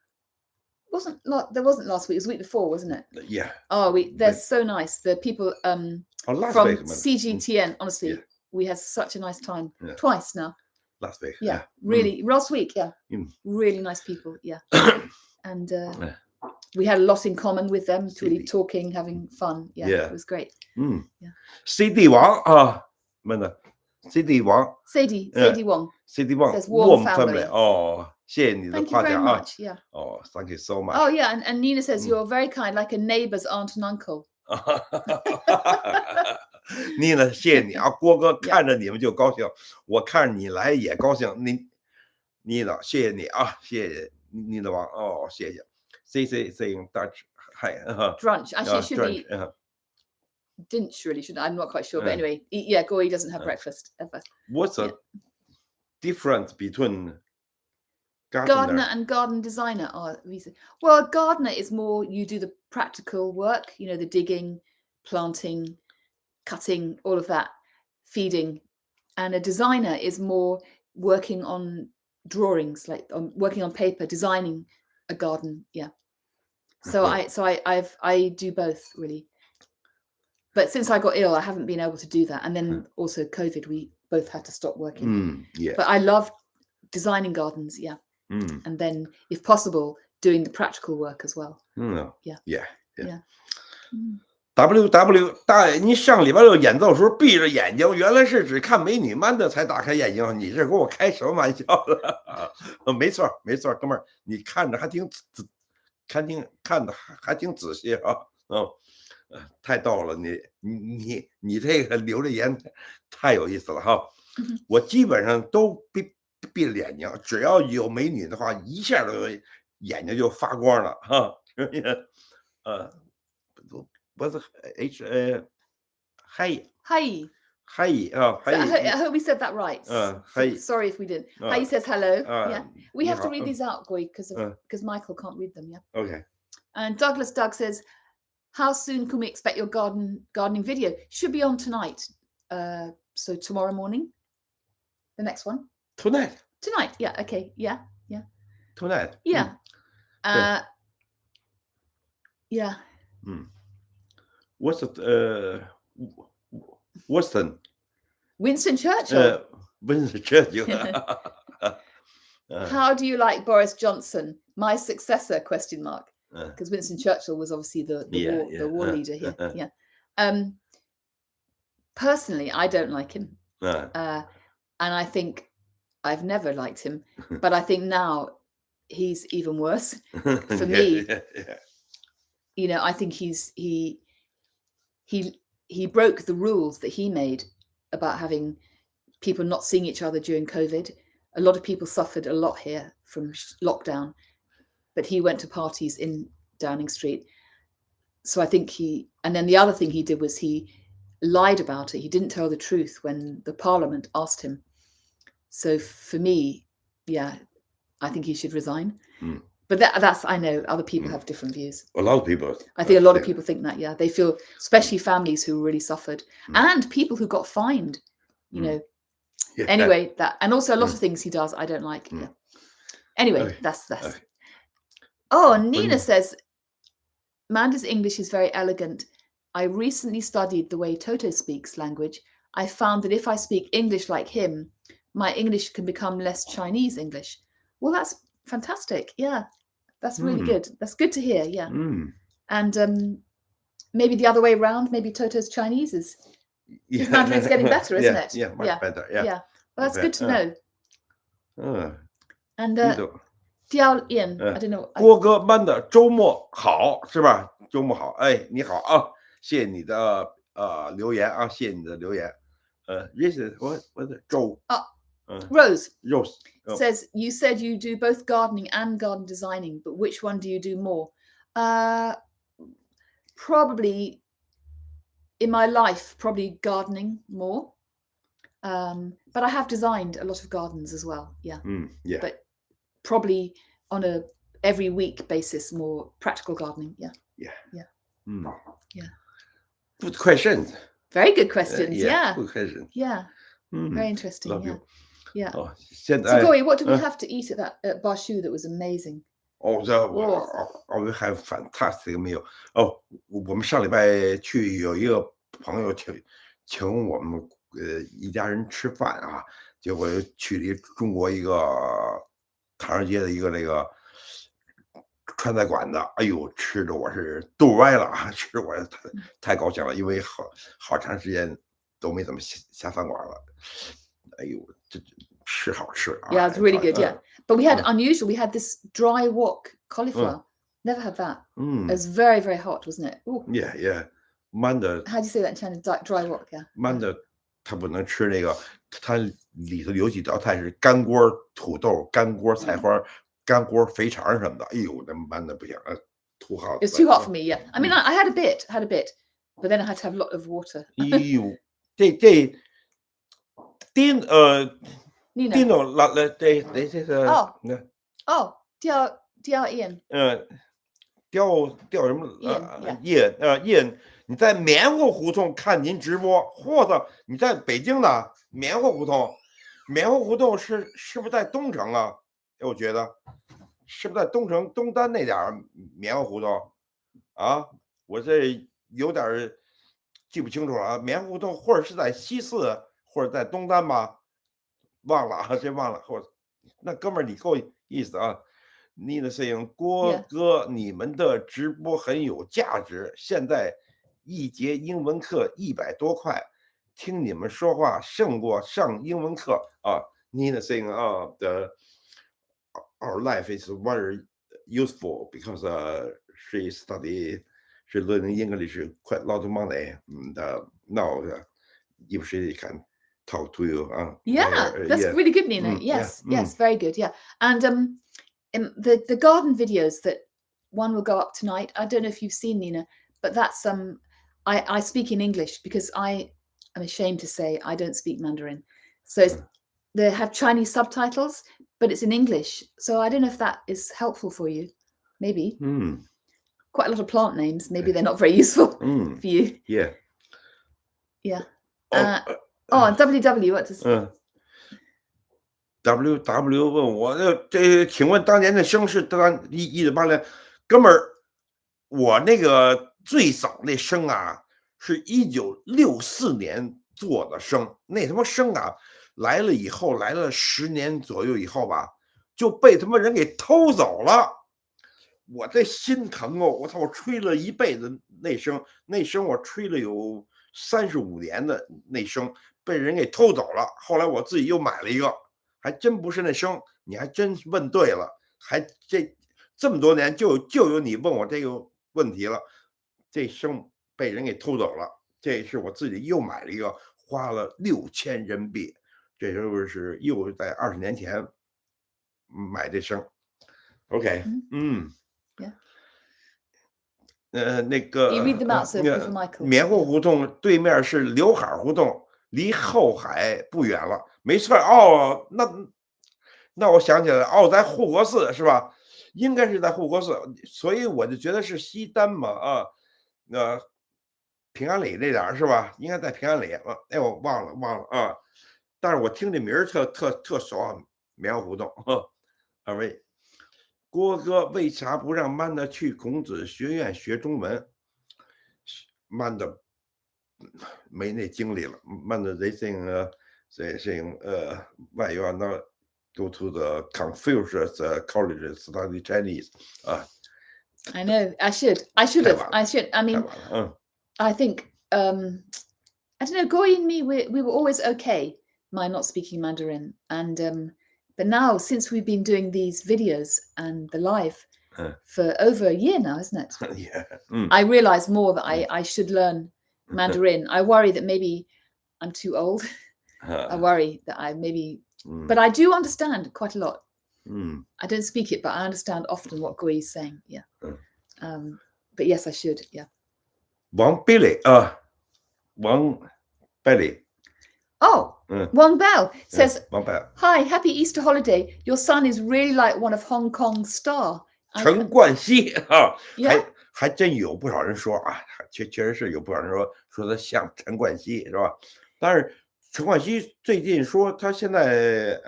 There wasn't last week. It was the week before, wasn't it? Yeah. Oh, they're so nice. The people from CGTN. Honestly, we had such a nice time. Yeah. Twice now. Last week. Yeah. Really. Last week. Yeah. Really nice people. Yeah. And we had a lot in common with them, really talking, having fun. Yeah, it was great. CD 王啊，问的 CD 王 Sadie Wong. CD Wong says warm family. 哦，谢谢你的 Thank you 夸 very 奖啊。 much. Yeah. Oh, thank you so much. Oh yeah, and Nina says you're very kind, like a neighbor's aunt and uncle. 妮呢，谢谢你啊，郭哥看着你们就高兴，我看着你来也高兴。妮呢，谢谢你啊，谢谢妮的王哦，谢谢。saying Dutch hi. Drunch. Actually, it should be. Didn't really, should I'm not quite sure, but anyway, yeah, Guo Yi doesn't have breakfast ever. What's the difference between gardener and garden designer? Well, gardener is more you do the practical work, you know, the digging, planting, cutting, all of that, feeding, and a designer is more working on drawings, like working on paper, designing a garden. Yeah. So I do both really. But since I got ill, I haven't been able to do that. And then also COVID, we both had to stop working. But I love designing gardens, yeah. And then, if possible, doing the practical work as well. Yeah. WW 大爷，你上礼拜六演奏时候闭着眼睛，原来是只看美女man的才打开眼睛，你这给我开什么玩笑了？没错，哥们儿，你看着还挺看的还挺仔细啊。太逗了，你这个留着言太有意思了哈。我基本上都闭着眼睛，只要有美女的话，一下都眼睛就发光了哈。What's hi Hi. Hi. I hope we said that right. Hi. Sorry if we didn't. Hi says hello. Yeah. We have to read these out, Guo, because Michael can't read them. Yeah. Okay. And Douglas Doug says, how soon can we expect your gardening video? Should be on tonight. So tomorrow morning. The next one. Tonight. Yeah. Okay. Yeah. Tonight. Yeah. Yeah. What's it? Winston Churchill. Winston Churchill. How do you like Boris Johnson, my successor? Question mark. Because Winston Churchill was obviously the war leader here. Yeah. Personally, I don't like him, and I think I've never liked him. But I think now he's even worse for me. You know, I think he broke the rules that he made about having people not seeing each other during COVID. A lot of people suffered a lot here from lockdown, but he went to parties in Downing Street. So I think and then the other thing he did was he lied about it. He didn't tell the truth when the Parliament asked him. So for me, yeah, I think he should resign. But that's, I know other people have different views. A lot of people. I think a lot of people think that, yeah. They feel, especially families who really suffered and people who got fined, you know. Yeah. Anyway, that, and also a lot of things he does I don't like. Yeah. Anyway, that's. Oh, Nina says, Manda's English is very elegant. I recently studied the way Toto speaks language. I found that if I speak English like him, my English can become less Chinese English. Well, that's fantastic. Yeah, that's really good. That's good to hear. Yeah. And maybe the other way around, maybe Toto's Chinese is his Mandarin's getting better, isn't it? Yeah, much better. Yeah. Well, that's good to know. And Diao Yan, I don't know. 郭哥们的周末好是吧？周末好，哎，你好啊，谢谢你的留言啊，谢谢你的留言。This is what Joe. Rose says, you said you do both gardening and garden designing, but which one do you do more? Probably in my life, probably gardening more. But I have designed a lot of gardens as well. Yeah. Yeah. But probably on a every week basis, more practical gardening. Yeah. Yeah. Good questions. Very good questions. Yeah. Good questions. Yeah. Very interesting. Love you. Yeah. So Goy, what did we have to eat at Bashu that was amazing? We have fantastic meal. 我们上礼拜去有一个朋友请我们一家人吃饭啊，结果去了中国一个唐人街的一个那个川菜馆子，哎呦，吃的我是肚歪了啊！吃我太高兴了，因为好长时间都没怎么下饭馆了。哎呦，这是好吃啊 Yeah, it's really good. Yeah, but we had unusual. We had this dry wok cauliflower. Never had that. It was very, very hot, wasn't it? Ooh. Yeah, yeah. 慢的。How do you say that in Chinese? Dry wok. Yeah. 慢的，他不能吃那个，它里头有几道菜是干锅土豆、干锅菜花、干锅肥肠什么的。哎呦，那慢的不行，too hot. It's too hot for me. Yeah. I mean, I had a bit, but then I had to have a lot of water. 哎呦，这丁这是掉燕。掉什么燕？你在棉花胡同看您直播，或者你在北京呢？棉花胡同是不是在东城啊？我觉得是不是在东城东单那点棉花胡同啊？我这有点记不清楚了啊。棉花胡同或者是在西四，或者在东单吧，忘了啊，真忘了。那哥们儿，你够意思啊！你的摄影郭哥，你们的直播很有价值。现在一节英文课100多块，听你们说话胜过上英文课啊！你的摄影啊，our life is very useful because she learning English quite a lot of money. And now if she can talk to you, that's really good, Nina. Yes, very good. Yeah, and the garden videos that one will go up tonight. I don't know if you've seen, Nina, but that's I speak in English because I am ashamed to say I don't speak Mandarin. So they have Chinese subtitles, but it's in English. So I don't know if that is helpful for you. Maybe. Quite a lot of plant names. Maybe they're not very useful for you. Yeah. WW, what does WW 问我这请问当年的声是1.8哥们儿，我那个最早那声啊是1964年做的声，那他妈声啊来了10年左右以后吧，就被他妈人给偷走了。我这心疼哦！我操，我吹了一辈子那声我吹了有35年的那声被人给偷走了。后来我自己又买了一个。还真不是那声，你还真问对了，还这么多年就有你问我这个问题了，这声被人给偷走了，这是我自己又买了一个，花了6000人民币，这时候是又在20年前买这声 ，OK， 那个棉花胡同对面是刘海胡同。离后海不远了，没错哦。那我想起来了，在护国寺是吧？应该是在护国寺，所以我就觉得是西单嘛啊，平安里那点是吧？应该在平安里。哎，我忘了啊。但是我听这名儿特熟啊，棉花胡同。二位，郭哥为啥不让曼的去孔子学院学中文？曼的。没那精力了。慢的 they saying why you are not go to the Confucius college study Chinese. I know. I should have. I mean, I think I don't know. Guo Yi and me, we were always okay. My not speaking Mandarin, and but now since we've been doing these videos and the live for over a year now, isn't it? Yeah. I realize more that I should learn Mandarin. I worry that maybe I'm too old. I worry that I maybe, but I do understand quite a lot. I don't speak it, but I understand often what Guo is saying. Yeah. But yes, I should. Yeah. Wang Billy. Oh, Wang Bell says, Wang Bell. Hi, happy Easter holiday. Your son is really like one of Hong Kong's star. 陈冠希啊，还真有不少人说啊，确实是有不少人说他像陈冠希是吧？但是陈冠希最近说他现在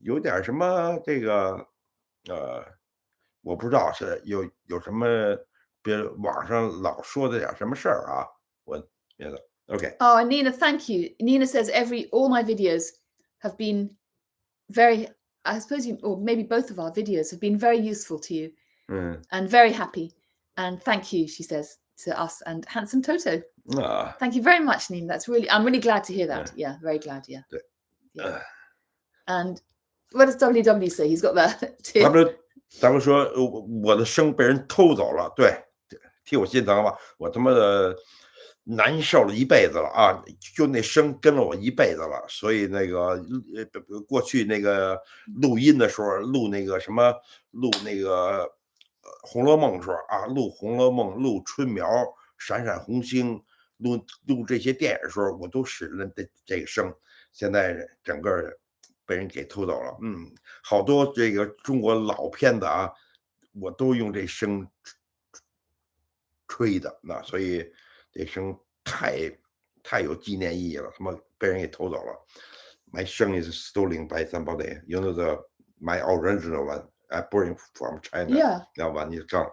有点什么这个我不知道是有什么，别网上老说的点什么事儿啊，我觉得 OK。Oh, and Nina, thank you. Nina says all my videos have been very. I suppose or maybe both of our videos have been very useful to you. and very happy. And thank you, she says to us and handsome Toto. Thank you very much, Nina. I'm really glad to hear that. Yeah, very glad. Yeah. And what does WW say? He's got that too. 他们说我的声被人偷走了，对，替我心疼吧，我他妈的难受了一辈子了啊！就那声跟了我一辈子了，所以那个过去那个录音的时候，录那个《红楼梦》的时候啊，录《红楼梦》、录《春苗》、《闪闪红星》、录这些电影的时候，我都使了这个声，现在整个被人给偷走了。好多这个中国老片子啊，我都用这声吹的，那所以这声太有纪念意义了，他妈被人给偷走了。My 声 is stolen by somebody. You know my original one I bring from China. Yeah. 知道吧？你刚。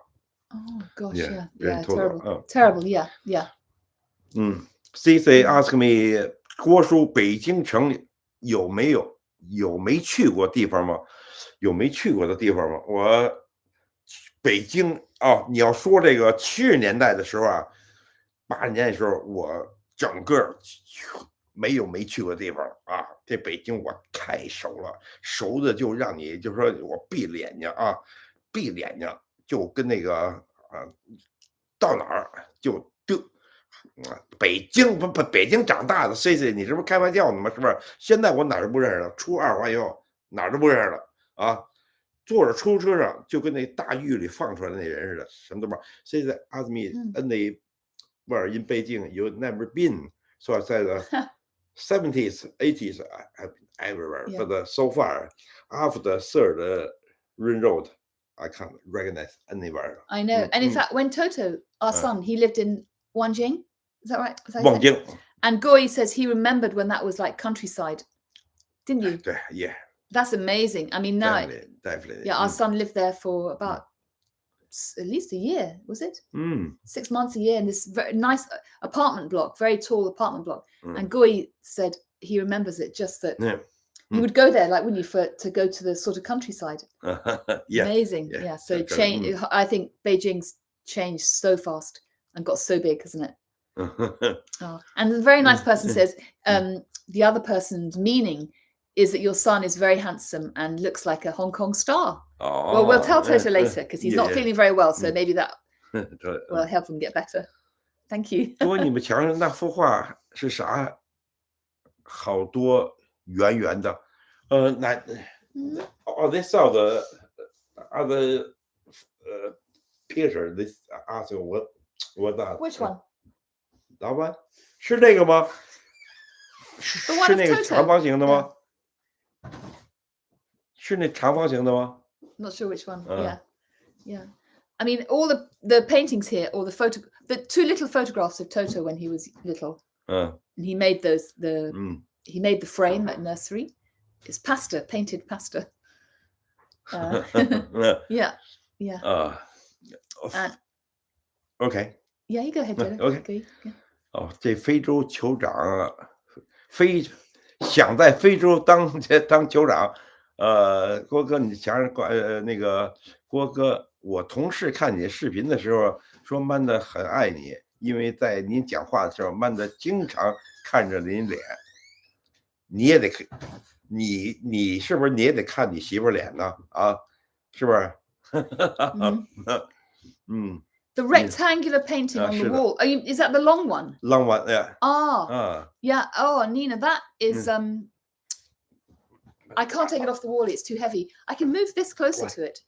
Oh gosh, yeah. Terrible. Terrible, yeah. CC ask me 郭叔北京城里有没去过地方吗？有没去过的地方吗？我北京你要说这个70年代的时候啊，80年的时候，我整个没去过地方啊。这北京我太熟了，熟的就让你就说我闭着眼睛就跟那个到哪儿就北京长大的 CC， 你是不是开玩笑呢吗？是不是？现在我哪儿都不认识了，出二环以后哪儿都不认识了啊！坐着出租车上就跟那大狱里放出来的那人似的，什么都不知道。CC asked me and they were in Beijing, you never been. So I said 70s, 80s, I've been everywhere. Yeah. But so far, after the third ring road, I can't recognize anywhere. I know. And in fact, when Toto, our son, he lived in Wanjing. Is that right? Wanjing. And Guo Yi says he remembered when that was like countryside. Didn't you? Yeah. That's amazing. I mean, now, definitely. Yeah, our son lived there for about at least a year, was it? 6 months, a year, in this very nice apartment block, very tall apartment block. And Guo Yi said he remembers it, just that you would go there, like, wouldn't you, to go to the sort of countryside? Yeah. Amazing. Yeah. So change. I think Beijing's changed so fast and got so big, hasn't it? And the very nice person says the other person's meaning is that your son is very handsome and looks like a Hong Kong star. Well, we'll tell Toto later because he's not feeling very well, so maybe that will help him get better. Thank you. 说你们墙上那幅画是啥？好多圆圆的。They saw the other picture. They asked what that? Which one? 老板是这个吗？是那个长方形的吗？是那长方形的吗？ Not sure which one. Yeah. I mean, all the paintings here, or the two little photographs of Toto when he was little, and he made those. He made the frame at nursery. It's pasta, painted pasta. Yeah. Okay. Yeah, you go ahead, Toto. Okay. 这非洲酋长想在非洲当酋长。郭哥，你想那个郭哥，我同事看你视频的时候说曼德很爱你，因为在您讲话的时候，曼德经常看着您脸。你也得，你是不是你也得看你媳妇脸呢？啊，是不是？The rectangular painting on the wall. Is that the long one? Long one, yeah. Yeah. Oh, Nina, that is I can't take it off the wall. It's too heavy. I can move this closer to it.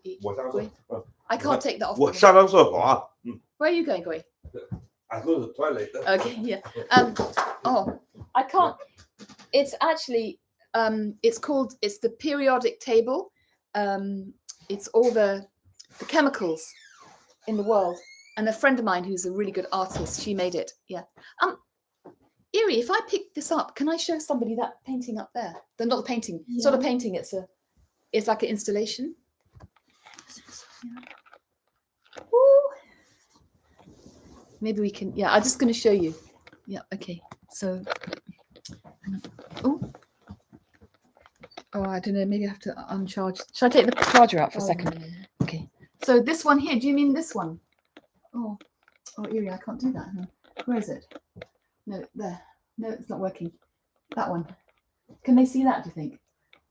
I can't take that off. 我上趟厕所啊。Where are you going, Guo Yi? I go to the toilet. Okay, yeah. I can't. It's actually it's the periodic table. It's all the chemicals in the world. And a friend of mine who's a really good artist, she made it. Yeah. Erie, if I pick this up, can I show somebody that painting up there? Not the painting. It's not a painting. It's like an installation. Maybe we can. Yeah, I'm just going to show you. Yeah. Okay. So. Oh, I don't know. Maybe I have to uncharge. Should I take the charger out for a second? Okay. So this one here, do you mean this one? Oh, Erie, I can't do that. Huh? Where is it? No, there. No, it's not working. That one. Can they see that, do you think?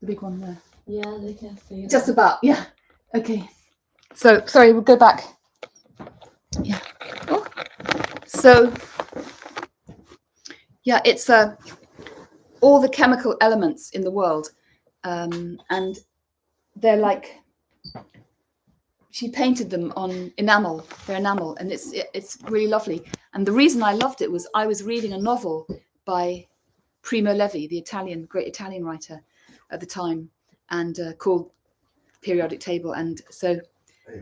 The big one there. Yeah, they can see Just about, yeah. Okay. So, sorry, we'll go back. Yeah. Oh. So, yeah, it's all the chemical elements in the world. And they're like, she painted them on enamel, their enamel, and it's really lovely. And the reason I loved it was I was reading a novel by Primo Levi, the great Italian writer at the time, and called Periodic Table. And so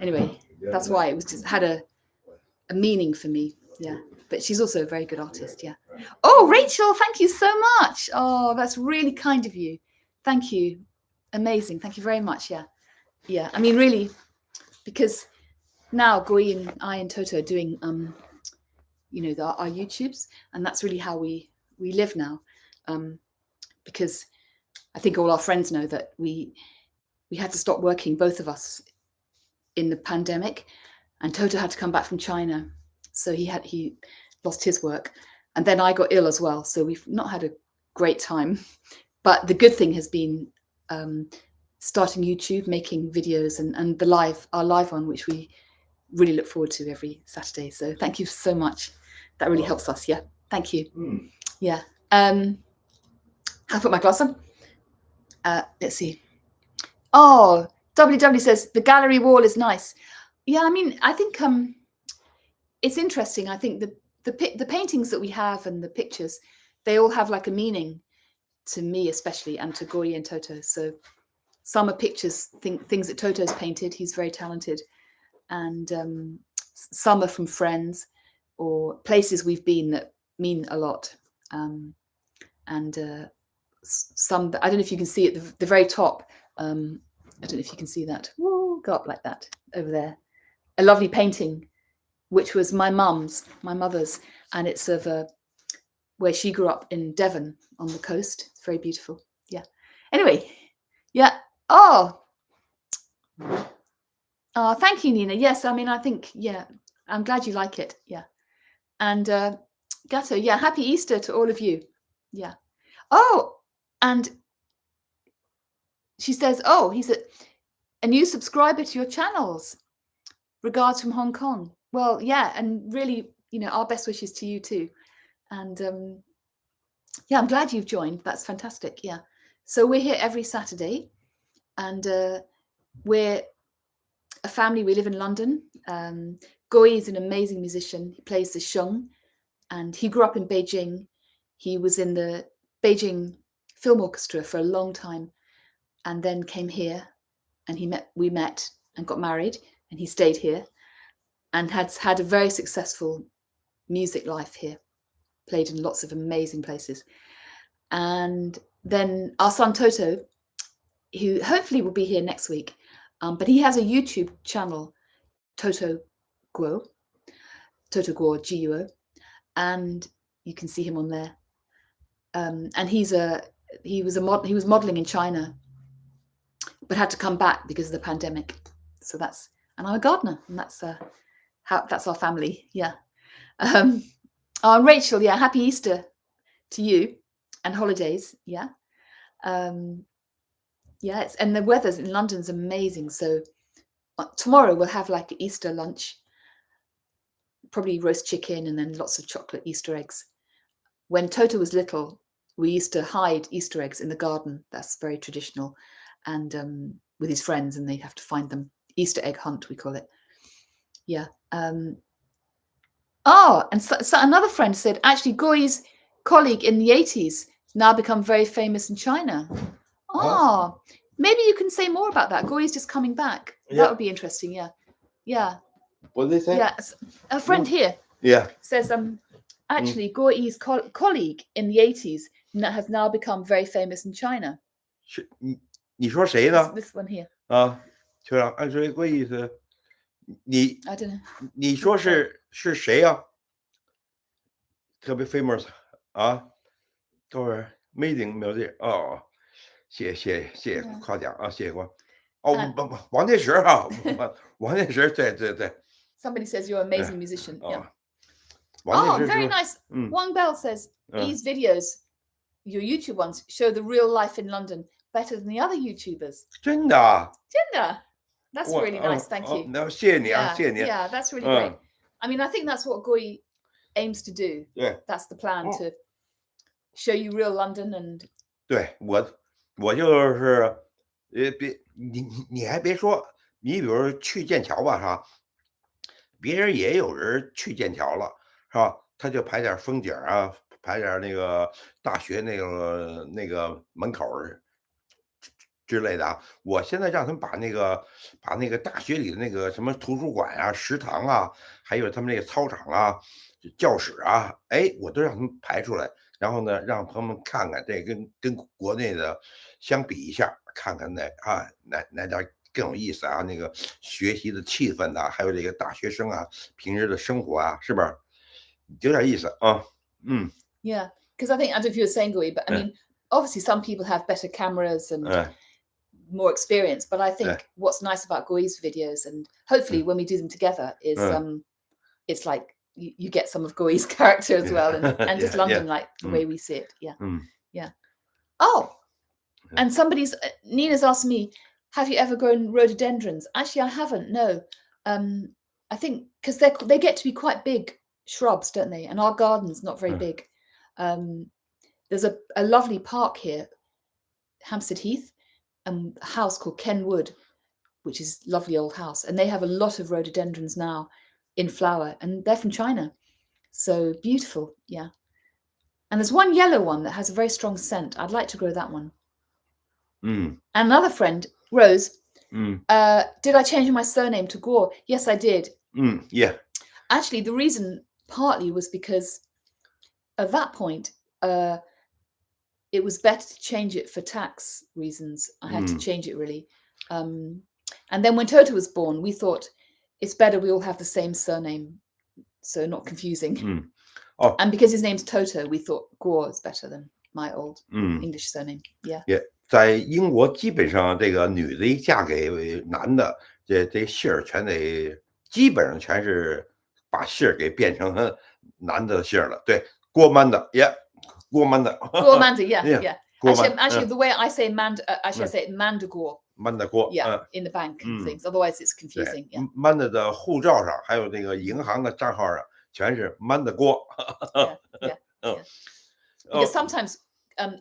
anyway, that's why it was just had a meaning for me. Yeah. But she's also a very good artist. Yeah. Oh, Rachel, thank you so much. Oh, that's really kind of you. Thank you. Amazing. Thank you very much. Yeah. Yeah. I mean, really, because now Guo Yi and I and Toto are doing, you know, our YouTubes, and that's really how we live now. Because I think all our friends know that we had to stop working, both of us, in the pandemic, and Toto had to come back from China, so he lost his work, and then I got ill as well, so we've not had a great time. But the good thing has been starting YouTube, making videos, and our live one, which we really look forward to every Saturday. So thank you so much. That really helps us. Yeah, thank you. Yeah. I'll put my glass on. Let's see. Oh, WW says the gallery wall is nice. Yeah, I mean, I think it's interesting. I think the paintings that we have and the pictures, they all have like a meaning to me, especially, and to Guo Yi and Toto. So some are pictures, things that Toto's painted. He's very talented, and some are from friends or places we've been that mean a lot. And some, I don't know if you can see at the very top. I don't know if you can see that. Woo, go up like that over there. A lovely painting, which was my mother's, and it's of where she grew up in Devon on the coast. It's very beautiful. Yeah. Anyway, yeah. Oh, thank you, Nina. Yes, I mean, I think, yeah, I'm glad you like it. Yeah. And Gato, yeah, happy Easter to all of you. Yeah. Oh, and she says, oh, he's a new subscriber to your channels. Regards from Hong Kong. Well, yeah, and really, you know, our best wishes to you too. And yeah, I'm glad you've joined. That's fantastic. Yeah. So we're here every Saturday, and we're a family. We live in London. Guo Yi is an amazing musician. He plays the sheng, and he grew up in Beijing. He was in the Beijing Film Orchestra for a long time, and then came here, and we met and got married, and he stayed here, and has had a very successful music life here. Played in lots of amazing places. And then our son Toto, who hopefully will be here next week, but he has a YouTube channel, Toto Guo, Guo, and you can see him on there. And he was modeling in China, but had to come back because of the pandemic. So and I'm a gardener, and that's our family. Yeah. Rachel, yeah, happy Easter to you and holidays. Yeah. Yeah, and the weather in London's amazing. So tomorrow we'll have like an Easter lunch, probably roast chicken and then lots of chocolate Easter eggs. When Toto was little, we used to hide Easter eggs in the garden. That's very traditional, and with his friends, and they'd have to find them. Easter egg hunt, we call it. Yeah. And so another friend said, actually, Guo Yi's colleague in the 80s now become very famous in China. Oh, maybe you can say more about that. Guo Yi's just coming back. Yeah. That would be interesting. Yeah. Yeah. What did they say? Yeah. A friend here says, actually, Guo Yi's colleague in the 80s has now become very famous in China. 你说谁呢？ This one here. 就让按说个意思，你 I don't know. 你说是谁呀？特别 famous 啊，都是 amazing music 哦，谢谢夸奖啊，谢谢光。王建石哈，王建石，对。Somebody says you're an amazing musician. Yeah. Very nice. Wang Bell says these videos, your YouTube ones, show the real life in London better than the other YouTubers. 真的。That's really nice. Thank you. 那谢谢你啊，谢谢你。Yeah, that's really great. I mean, I think that's what Guo Yi aims to do. Yeah. That's the plan to show you real London and. 对我就是你还别说，你比如说去剑桥吧，是吧？别人也有人去剑桥了，是吧？他就拍点风景啊，拍点那个大学那个门口之类的啊。我现在让他们把那个大学里的那个什么图书馆啊、食堂啊，还有他们那个操场啊、教室啊，我都让他们排出来，然后呢，让他们看看这跟国内的相比一下，看看哪点更有意思啊，那个学习的气氛呐，还有这个大学生啊平时的生活啊，是不是有点意思啊？Yeah, because I don't know if you were saying, Guo Yi, but I mean, obviously some people have better cameras and more experience, but I think what's nice about Guo Yi's videos, and hopefully when we do them together, is it's like you get some of Guo Yi's character as well, and just London like the way we see it. Yeah. Oh, and Nina's asked me, have you ever grown rhododendrons? Actually, I haven't. No. I think because they get to be quite big shrubs, don't they? And our garden's not very big. There's a lovely park here, Hampstead Heath, a house called Kenwood, which is a lovely old house, and they have a lot of rhododendrons now in flower, and they're from China, so beautiful. Yeah. And there's one yellow one that has a very strong scent. I'd like to grow that one. And another friend, Rose, did I change my surname to Guo? Yes, I did. Yeah. Actually, the reason partly was because at that point, it was better to change it for tax reasons. I had to change it really. And then when Toto was born, we thought it's better we all have the same surname, so not confusing. And because his name's Toto, we thought Guo is better than my old English surname. Yeah. 在英国基本上这个女的一嫁给男的，这姓儿全得基本上全是把姓儿给变成男的姓了。对，郭曼的 ，yeah， 郭曼的。郭曼的 ，yeah。Actually, the way I say Manda, actually I say Manda Guo. Manda Guo. Yeah, in the bank and things. Otherwise, it's confusing. Yeah. Manda 的护照上还有那个银行的账号上全是 Manda Guo. Yeah. Because sometimes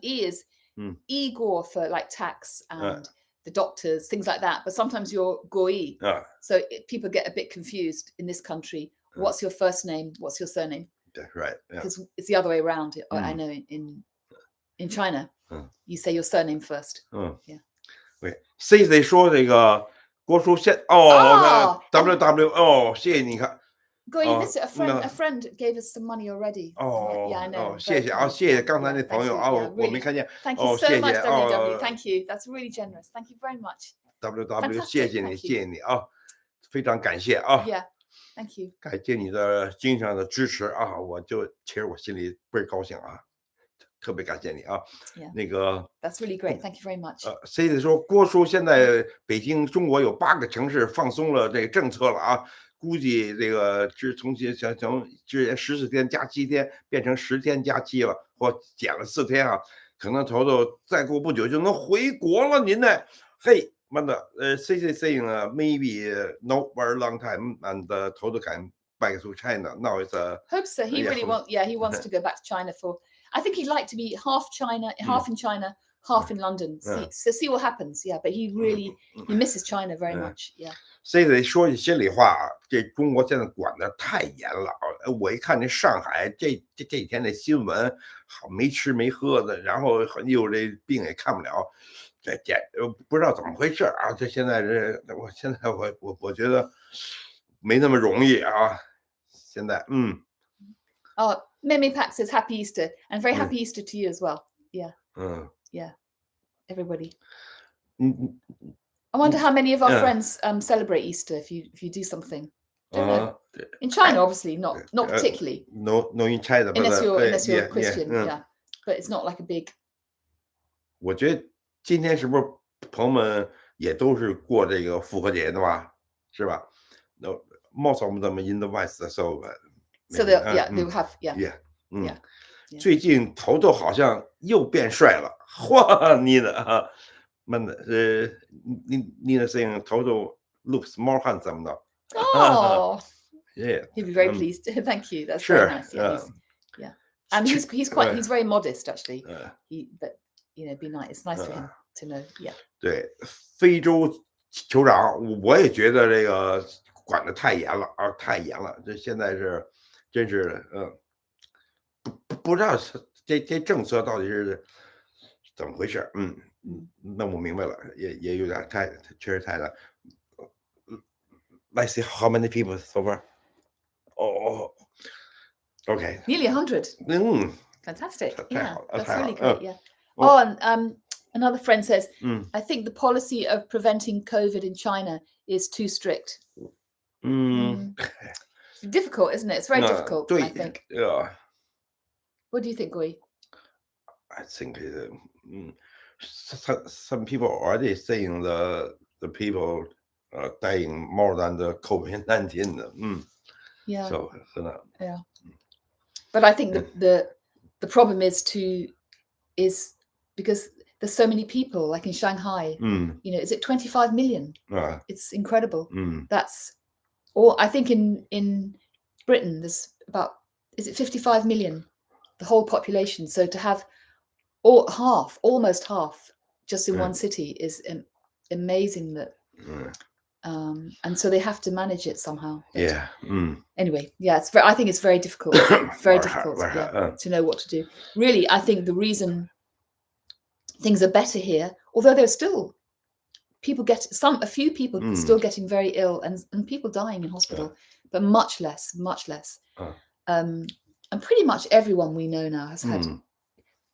E is Igor for like tax and the doctors, things like that. But sometimes you're Guo Yi. So people get a bit confused in this country. What's your first name? What's your surname? That's right. Because it's the other way around. I know in China, you say your surname first. Yeah. 对 ，CC 说这个郭叔现WW 谢谢你看。Guo Yi, a friend gave us some money already. Yeah, I know. 谢谢啊，谢谢刚才那朋友啊，我没看见。 Thank you so much, WW. Thank you. That's really generous. Thank you very much. WW， 谢谢你啊，非常感谢啊。Yeah, thank you. 感谢你的精神上的支持啊，其实我心里倍儿高兴啊，特别感谢你啊。那个 That's really great. Thank you very much. CC 说郭叔现在北京中国有8个城市放松了这个政策了啊。估计这个从之前14天加7天变成10天加7了，或减了4天啊，可能头再过不久就能回国了。您呢？嘿，妈的，CC saying maybe not very long time and Toto can back to China. Now it's hope so. He really he wants to go back to China for. I think he'd like to be half China, half in China, half in London. See what happens. Yeah, but he misses China very much. Yeah. 这得说句心里话啊，这中国现在管得太严了。我一看这上海这几天的新闻，好没吃没喝的，然后又这病也看不了，不知道怎么回事啊。这现在我觉得没那么容易啊。现在Mimi Pack says Happy Easter and very happy Easter to you as well. Yeah. Yeah. Everybody. I wonder how many of our friends celebrate Easter if you do something. Don't know. In China, obviously, not particularly. No in China. Unless you're Christian, yeah. But it's not like a big. 我觉得今天是不是朋友们也都是过这个复活节的吧，是吧？No, most of them in the West, so they will have yeah. 最近头头好像又变帅了，嚯，你的啊，man, 你的saying 头头 looks more handsome now. Oh, yeah. He'd be very pleased. Thank you. That's very nice. Yeah, and he's very modest actually. But be nice. It's nice for him to know. Yeah. 对，非洲酋长，我也觉得这个管得太严了啊，太严了。这现在是，真是不知道这政策到底是怎么回事。弄不明白了，也有点确实太难。Let's see how many people so far. Oh, okay. Nearly 100. Fantastic. Yeah, that's really great. Yeah. And another friend says, I think the policy of preventing COVID in China is too strict. Difficult, isn't it? It's very difficult, I think. Yeah. What do you think, Guo Yi? I think some people are already saying the people dying more than the COVID-19. Yeah. So, yeah. But I think the problem is because there's so many people, like in Shanghai, is it 25 million? It's incredible. That's, or I think in Britain, there's about, is it 55 million? The whole population. So to have almost half, just in one city is amazing that, and so they have to manage it somehow. Yeah. Anyway, yeah, I think it's very difficult, to know what to do. Really, I think the reason things are better here, although there's still a few people still getting very ill and people dying in hospital, but much less. And pretty much everyone we know now has had,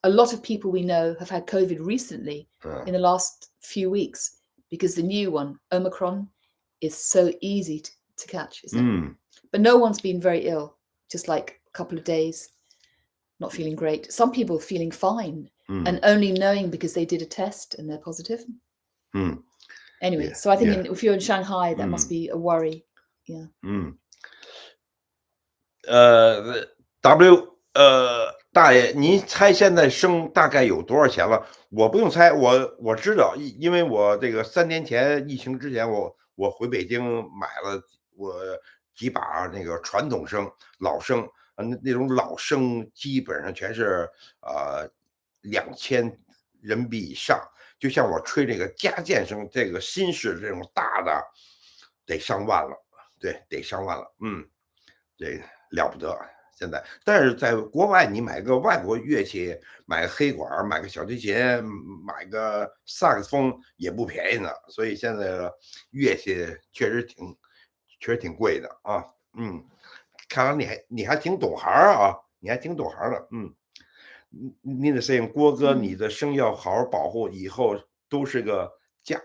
a lot of people we know have had COVID recently in the last few weeks, because the new one, Omicron, is so easy to catch, isn't it? But no one's been very ill, just like a couple of days, not feeling great. Some people feeling fine and only knowing because they did a test and they're positive. Anyway, so I think if you're in Shanghai, that must be a worry. Yeah.大爷，您猜现在生大概有多少钱了？我不用猜，我知道，因为我这个3年前疫情之前，我回北京买了我几把那个传统生老生，那种老生基本上全是2000人民币以上，就像我吹这个加建生这个新式这种大的，得上万了，对，得上万了，这了不得。现在，但是在国外，你买个外国乐器，买个黑管，买个小提琴，买个萨克斯风也不便宜呢。所以现在的乐器确实挺贵的啊。看来你还挺懂行啊，你还挺懂行的。你得saying郭哥，你的声要好好保护，以后都是个价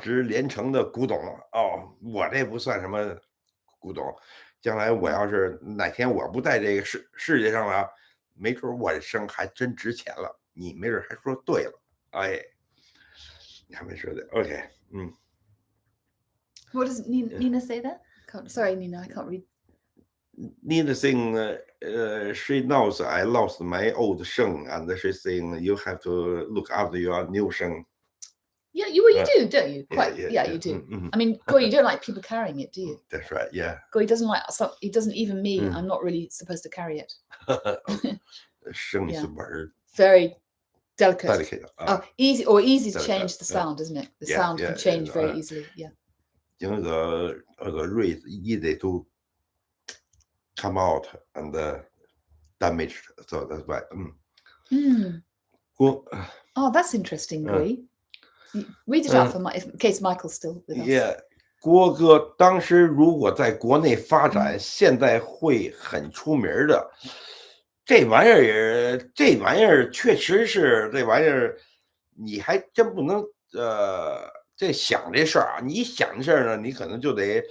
值连城的古董哦。我这不算什么古董。将来我要是哪天我不在这个世界上了，没准我的声还真值钱了。你没准还说对了，哎，你还没说对 ，OK， What does Nina say there? Sorry, Nina, I can't read. Nina saying, she knows I lost my old sheng, and she's saying you have to look after your new sheng. Yeah, you do, don't you? Quite, yeah, you do. I mean, Guo, you don't like people carrying it, do you? That's right, yeah. Guo, doesn't like. He doesn't even me. I'm not really supposed to carry it. Very delicate. Easy to change the sound, isn't it? The sound can change very easily. Yeah. The rays easy to come out and damaged, so that's why. Cool. Oh, that's interesting, Guo. Read it out in case Michael's still with us. Yeah, 郭哥当时如果在国内发展，现在会很出名的。这玩意儿确实是这玩意儿，你还真不能这想这事儿啊！你想这事儿呢，你可能就得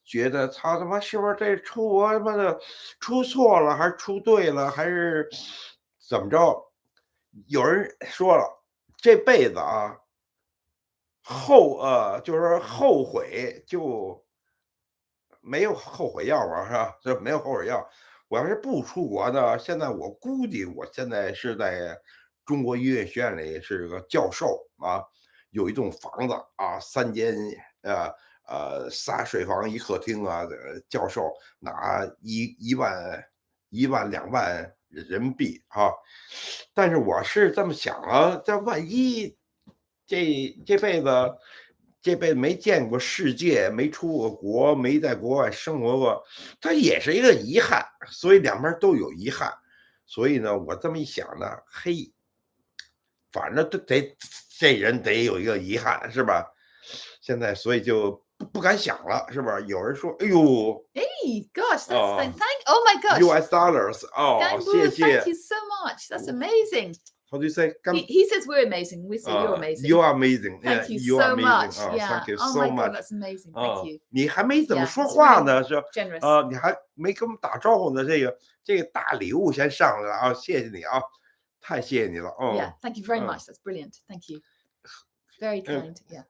觉得他妈是不是这我他妈的出错了，还是出对了，还是怎么着？有人说了，这辈子啊。就是说后悔就没有后悔药啊，是吧？就没有后悔药。我要是不出国呢，现在我估计我现在是在中国音乐学院里是个教授啊，有一栋房子啊，3间仨睡房1客厅啊，教授拿1万2万人民币啊。但是我是这么想啊，这万一这辈子没见过世界，没出过国，没在国外生活过，它也是一个遗憾，所以两边都有遗憾。所以呢，我这么一想呢，嘿，反正这人得有一个遗憾，是吧？现在所以就不敢想了，是吧？有人说，哎呦 Hey, gosh, that's oh my gosh. US dollars. 谢谢 Thank you so much. That's amazing. How do you say? He says we're amazing. We say you're amazing. You are amazing. Thank you you are so much. amazing. Yeah. Thank you Oh so my much. God, that's amazing. Thank you. 你还没怎么 Yeah, 说 it's 话 really 呢，是 generous. 你还没跟我们打招呼呢。这个大礼物先上来了啊，谢谢你啊，太谢谢你了。Yeah, thank you very much. That's brilliant. Thank you. Very kind. Yeah.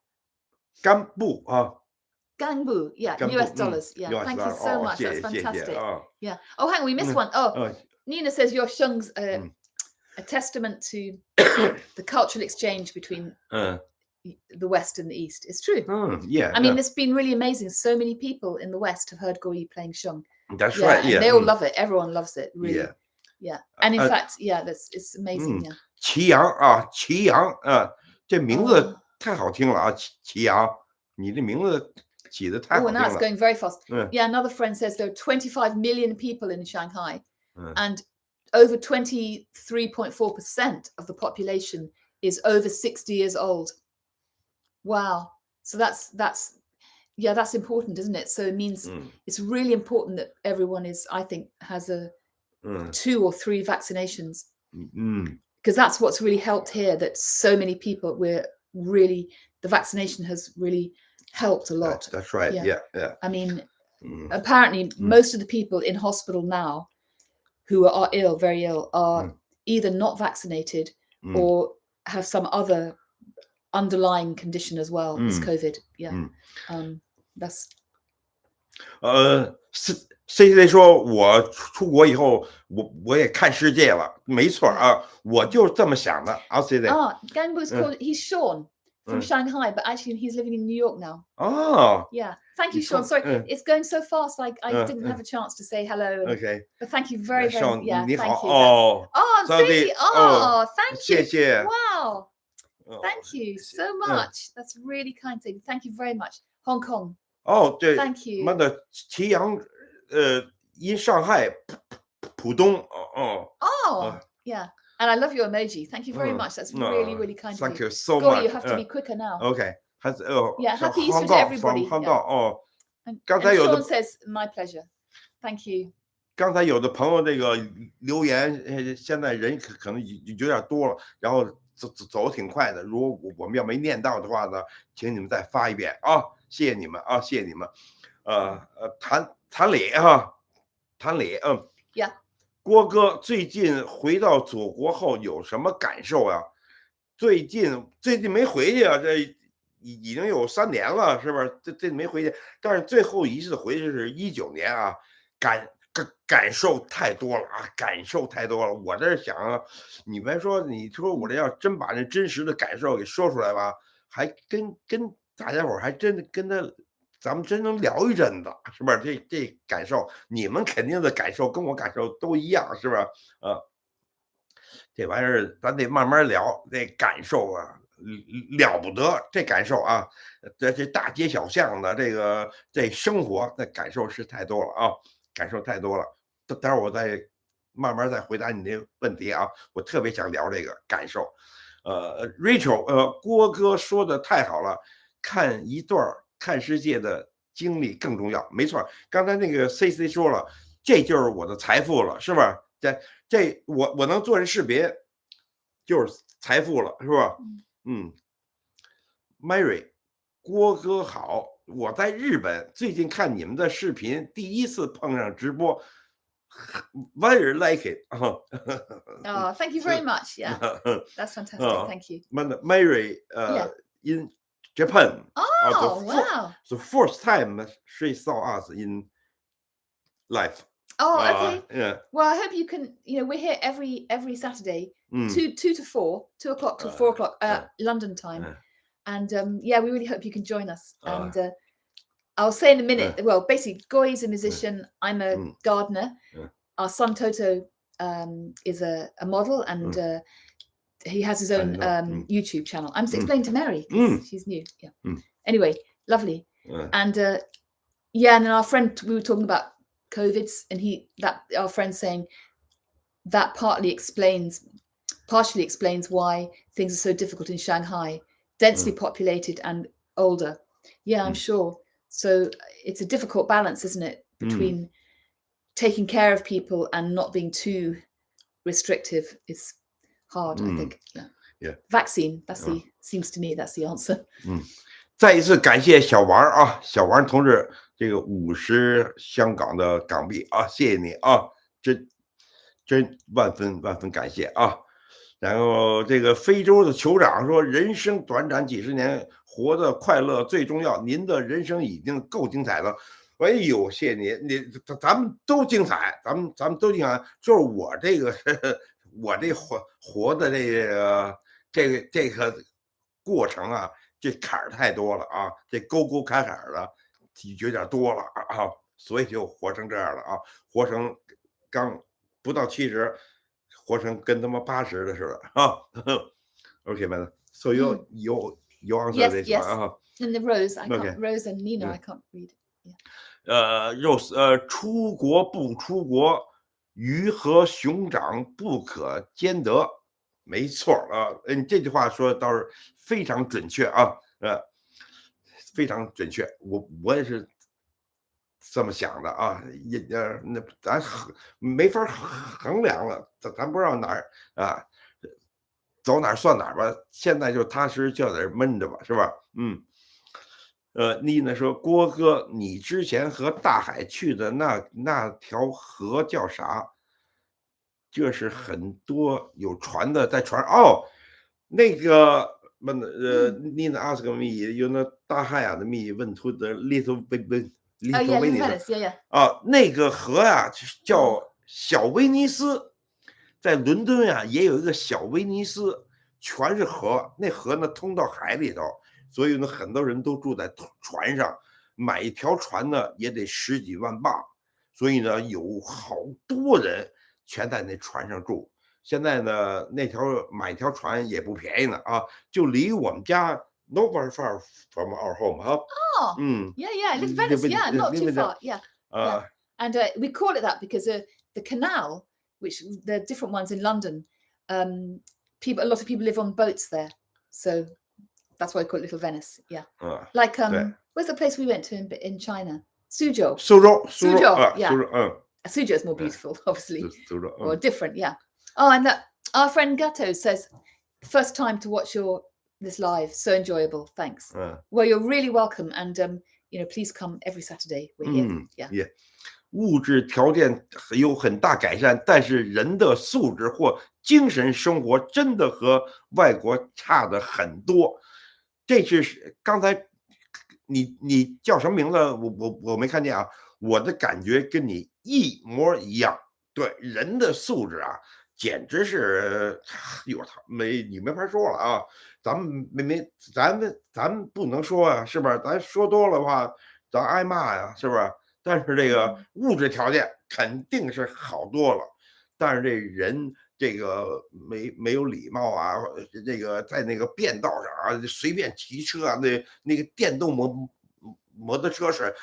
干布啊。Gangbu, yeah, US dollars. Yeah, thank you so much. That's fantastic. Yeah. Oh, hang on, we missed one. Oh, Nina says your shung's a testament to the cultural exchange between the West and the East. It's true. Yeah. I mean, it's been really amazing. So many people in the West have heard Guo Yi playing shung. That's right. And Yeah. they all love it. Everyone loves it. Really. Yeah. Yeah. And in fact, yeah, it's amazing. Yeah. 祁阳啊，祁阳啊，这名字太好听了啊，祁阳，你这名字起得太好听了。Oh, now it's going very fast. Yeah, another friend says there are 25 million people in Shanghai, and over 23.4% of the population is over 60 years old. Wow. So that's important, isn't it? So it means it's really important that everyone I think, has 2 or 3 vaccinations. Because that's what's really helped here, that so many people the vaccination has really helped a lot. That's right. Yeah. I mean, apparently most of the people in hospital now who are ill, very ill, are either not vaccinated or have some other underlying condition as well as COVID. Yeah. That's. CC 说，我出国以后，我也看世界了，没错啊，我就是这么想的。I'll say that. Gangbu's called. He's Sean from Shanghai, but actually he's living in New York now. Oh. Yeah. Thank you, Sean. Sorry, it's going so fast. I didn't have a chance to say hello. Okay. But thank you very, very much. Yeah. Thank you. Oh, Sadie. Thank you. 谢谢. Wow. Thank you so much. That's really kind, Sadie. Thank you very much. Hong Kong. 对 Thank you. 妈的，祁阳因上海浦东 Yeah. And I love your emoji. Thank you very much. That's really, really kind of you. Thank you so Go, much. you have to be quicker now. Okay. Happy Easter to everybody. And Sean says, my pleasure. Thank you. 刚才有的朋友这个留言，现在人可能有点多了，然后走挺快的。如果我们要没念到的话呢，请你们再发一遍啊！谢谢你们啊，谢谢你们。谭磊啊，谭磊Yeah. 郭哥最近回到祖国后有什么感受啊？最近没回去啊，这已经有3年了，是不是？这没回去，但是最后一次回去是19年啊，感受太多了啊，感受太多了。我这想啊，你说我这要真把那真实的感受给说出来吧，还跟大家伙还真跟咱们真能聊一阵子，是不是？这感受，你们肯定的感受跟我感受都一样，是不是？这玩意儿咱得慢慢聊，这感受啊了不得，这感受啊，这大街小巷的这生活的感受是太多了啊，感受太多了。待会儿我再慢慢再回答你这问题啊，我特别想聊这个感受。Rachel，郭哥说的太好了，看一段看世界的经历更重要，没错。刚才那个 CC 说了，这就是我的财富了，是吧？这我能做这视频，就是财富了，是吧？Mary， 郭哥好，我在日本，最近看你们的视频，第一次碰上直播。Very like it. Thank you very much. Yeah, that's fantastic. Thank you. Mary, in Japan. Oh, wow. The first time she saw us in life. Oh, okay. Yeah. Well, I hope you can. We're here every Saturday, 2 to 4, 2 o'clock to 4 o'clock London time, and we really hope you can join us. And I'll say in a minute. Well, basically, Guo Yi's a musician. I'm a gardener. Our son Toto is a model, and he has his own YouTube channel. I'm just explaining to Mary because she's new. Yeah. Anyway, lovely. And and then our friend, we were talking about COVIDs, and our friend saying that partially explains why things are so difficult in Shanghai, densely populated and older. Yeah, I'm sure. So it's a difficult balance, isn't it, between taking care of people and not being too restrictive. It's hard, I think. Yeah. Vaccine. Seems to me that's the answer. 再一次感谢小王啊，小王同志，这个50香港的港币啊，谢谢你啊，真万分感谢啊。然后这个非洲的酋长说：“人生短暂几十年，活得快乐最重要。您的人生已经够精彩了。”哎呦，谢谢你，咱们都精彩，咱们都精彩。就是我这个活的这个过程啊，这坎儿太多了啊，这沟坎的有点多了啊，所以就活成这样了啊，活成刚不到70，活成跟他妈80的似的啊。Okay, man. So you answer this one. And the Rose, Rose and Nina, I can't read. Rose, 出国不出国，鱼和熊掌不可兼得。没错啊，这句话说的倒是非常准确啊，非常准确，我也是这么想的啊，那咱没法衡量了，咱不知道哪儿啊，走哪儿算哪儿吧，现在就踏实就在这闷着吧，是吧？妮呢说，郭哥，你之前和大海去的那条河叫啥？这是很多有船的在船那个Nina asked me, you know, 大海啊的 me went to the little Venice. 那个河呀叫小威尼斯，在伦敦啊也有一个小威尼斯，全是河，那河呢通到海里头，所以呢很多人都住在船上，买一条船呢也得10几万镑，所以呢有好多人全在那船上住。现在呢，买一条船也不便宜呢啊，就离我们家 not very far from our home 哈。Yeah, little Venice, yeah, not too far, yeah. And we call it that because the canal, which the different ones in London, a lot of people live on boats there, so that's why I call it Little Venice. Yeah, like where's the place we went to in China? Suzhou. Yeah. Suzhou is more beautiful, obviously, or different, yeah. Oh, and our friend Gatto says, first time to watch this live, so enjoyable. Thanks. Well, you're really welcome, and please come every Saturday. We're here. Yeah. 物质条件有很大改善，但是人的素质或精神生活真的和外国差的很多。这是刚才你叫什么名字？我没看见啊。我的感觉跟你一模一样。对，人的素质啊。简直是你没法说了啊！咱们不能说啊，是不是？咱说多了的话，咱挨骂呀，是不是？但是这个物质条件肯定是好多了，但是这人这个没有礼貌啊，这个在那个便道上啊，随便骑车啊，那个电动摩托车是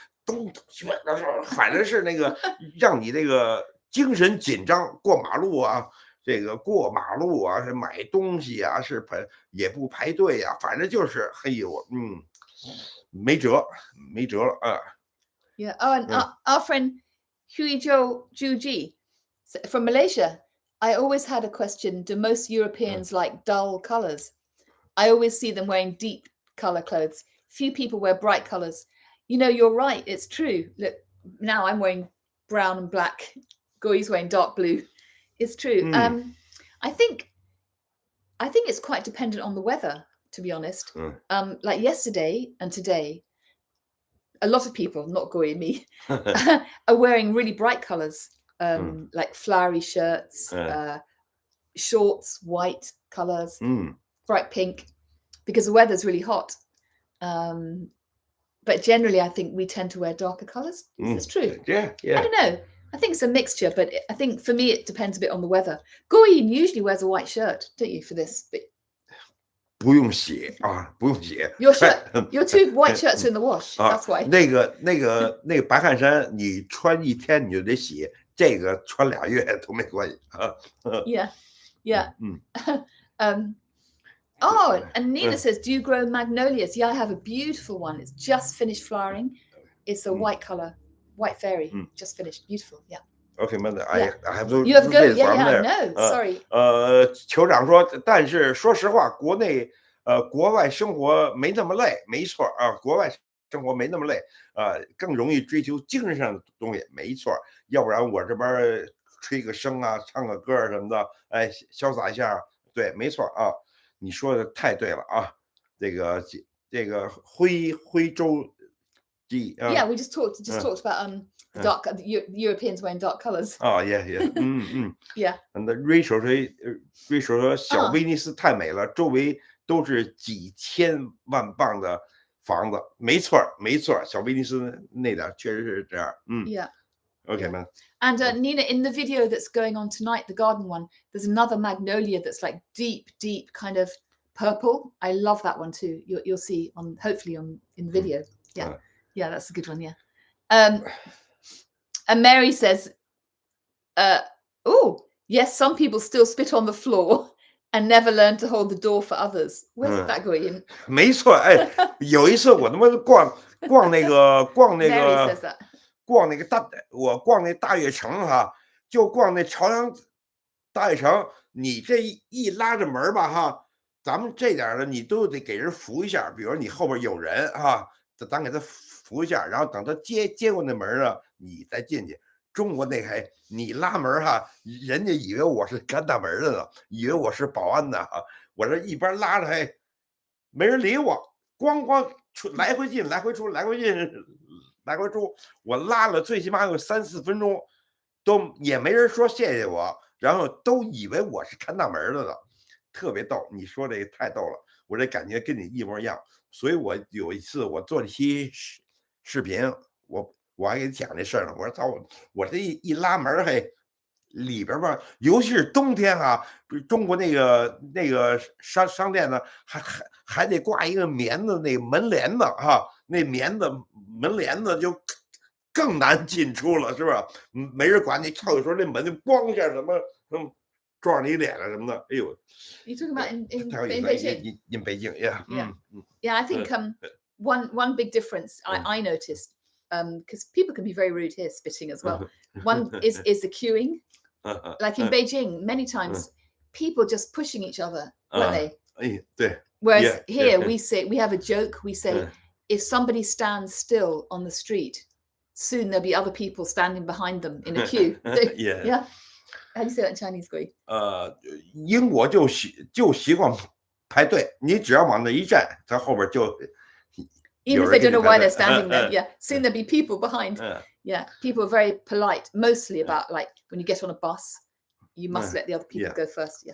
反正是那个让你这个精神紧张，过马路啊。这个过马路啊，是买东西啊，也不排队啊，反正就是没辙了啊。Yeah. Oh, and our friend Huijo Juji from Malaysia. I always had a question: do most Europeans like dull colors? I always see them wearing deep color clothes. Few people wear bright colors. You're right. It's true. Look, now I'm wearing brown and black. Guo Yi's wearing dark blue. It's true. I think it's quite dependent on the weather, to be honest. Like yesterday and today, a lot of people, not Guo Yi, me, are wearing really bright colors, like flowery shirts, shorts, white colors, bright pink, because the weather's really hot. But generally, I think we tend to wear darker colors. It's true. Yeah. I don't know. I think it's a mixture, but I think for me, it depends a bit on the weather. Guo Yi usually wears a white shirt, don't you, for this? But 不用洗啊，不用洗。Your two white shirts are in the wash. That's why. 那个白汗衫，你穿1天你就得洗，这个穿2月都没关系啊。Yeah. Oh, and Nina says, do you grow magnolias? Yeah, I have a beautiful one. It's just finished flowering. It's a white color, white fairy, just finished. Beautiful. Yeah. Okay, man, I have to. You have to go. Yeah. No, sorry. 酋长说，但是说实话，国外生活没那么累，没错啊，国外生活没那么累，更容易追求精神上的东西，没错。要不然我这边吹个声啊，唱个歌什么的，哎，潇洒一下，对，没错啊，你说的太对了啊，这个徽州记Yeah, we just talked about dark Europeans wearing dark colors. Oh, yeah. Yeah. And Rachel 说小威尼斯太美了，周围都是几千万镑的房子，没错，小威尼斯那点确实是这样。Yeah. Okay, man. And Nina, in the video that's going on tonight, the garden one, there's another magnolia that's like deep kind of purple. I love that one too. You'll see hopefully in the video. Yeah, that's a good one. Yeah. And Mary says, oh, yes, some people still spit on the floor and never learn to hold the door for others. Where's that going? 没错，哎，有一次我他妈逛那个 Mary says that. 逛那大悦城哈，就逛那朝阳大悦城，你这一拉着门吧哈，咱们这点的你都得给人扶一下，比如你后边有人哈，咱给他扶一下，然后等他接过那门呢，你再进去。中国那还你拉门哈，人家以为我是看大门的呢，以为我是保安的哈，我这一边拉着还没人理我，咣来回进来回出来回进来回出，我拉了最起码有3-4分钟，都也没人说谢谢我，然后都以为我是看大门的呢，特别逗。你说这个太逗了，我这感觉跟你一模一样。所以我有一次我做了一期视频，我还给你讲这事儿呢。我说操，我这一拉门还里边吧，尤其是冬天啊，中国那个商店呢，还得挂一个棉的那个门帘子哈，那棉的门帘子就更难进出了，是吧？没人管你，操，有时候那门就咣一下什么撞你脸了什么的，哎呦。You talking about in Beijing? In Beijing, yeah. Yeah, I think one big difference I noticed, because people can be very rude here, spitting as well. One is the queuing. Like in Beijing, many times people just pushing each other, weren't they? Whereas here we have a joke. We say, if somebody stands still on the street, soon there'll be other people standing behind them in a queue. Yeah. How do you say that in Chinese, Guo Yi? 英国就习惯排队，你只要往那一站，他后边就。Even if they don't know why they're standing there, soon there'll be people behind. People are very polite, mostly about like when you get on a bus, you must let the other people go first.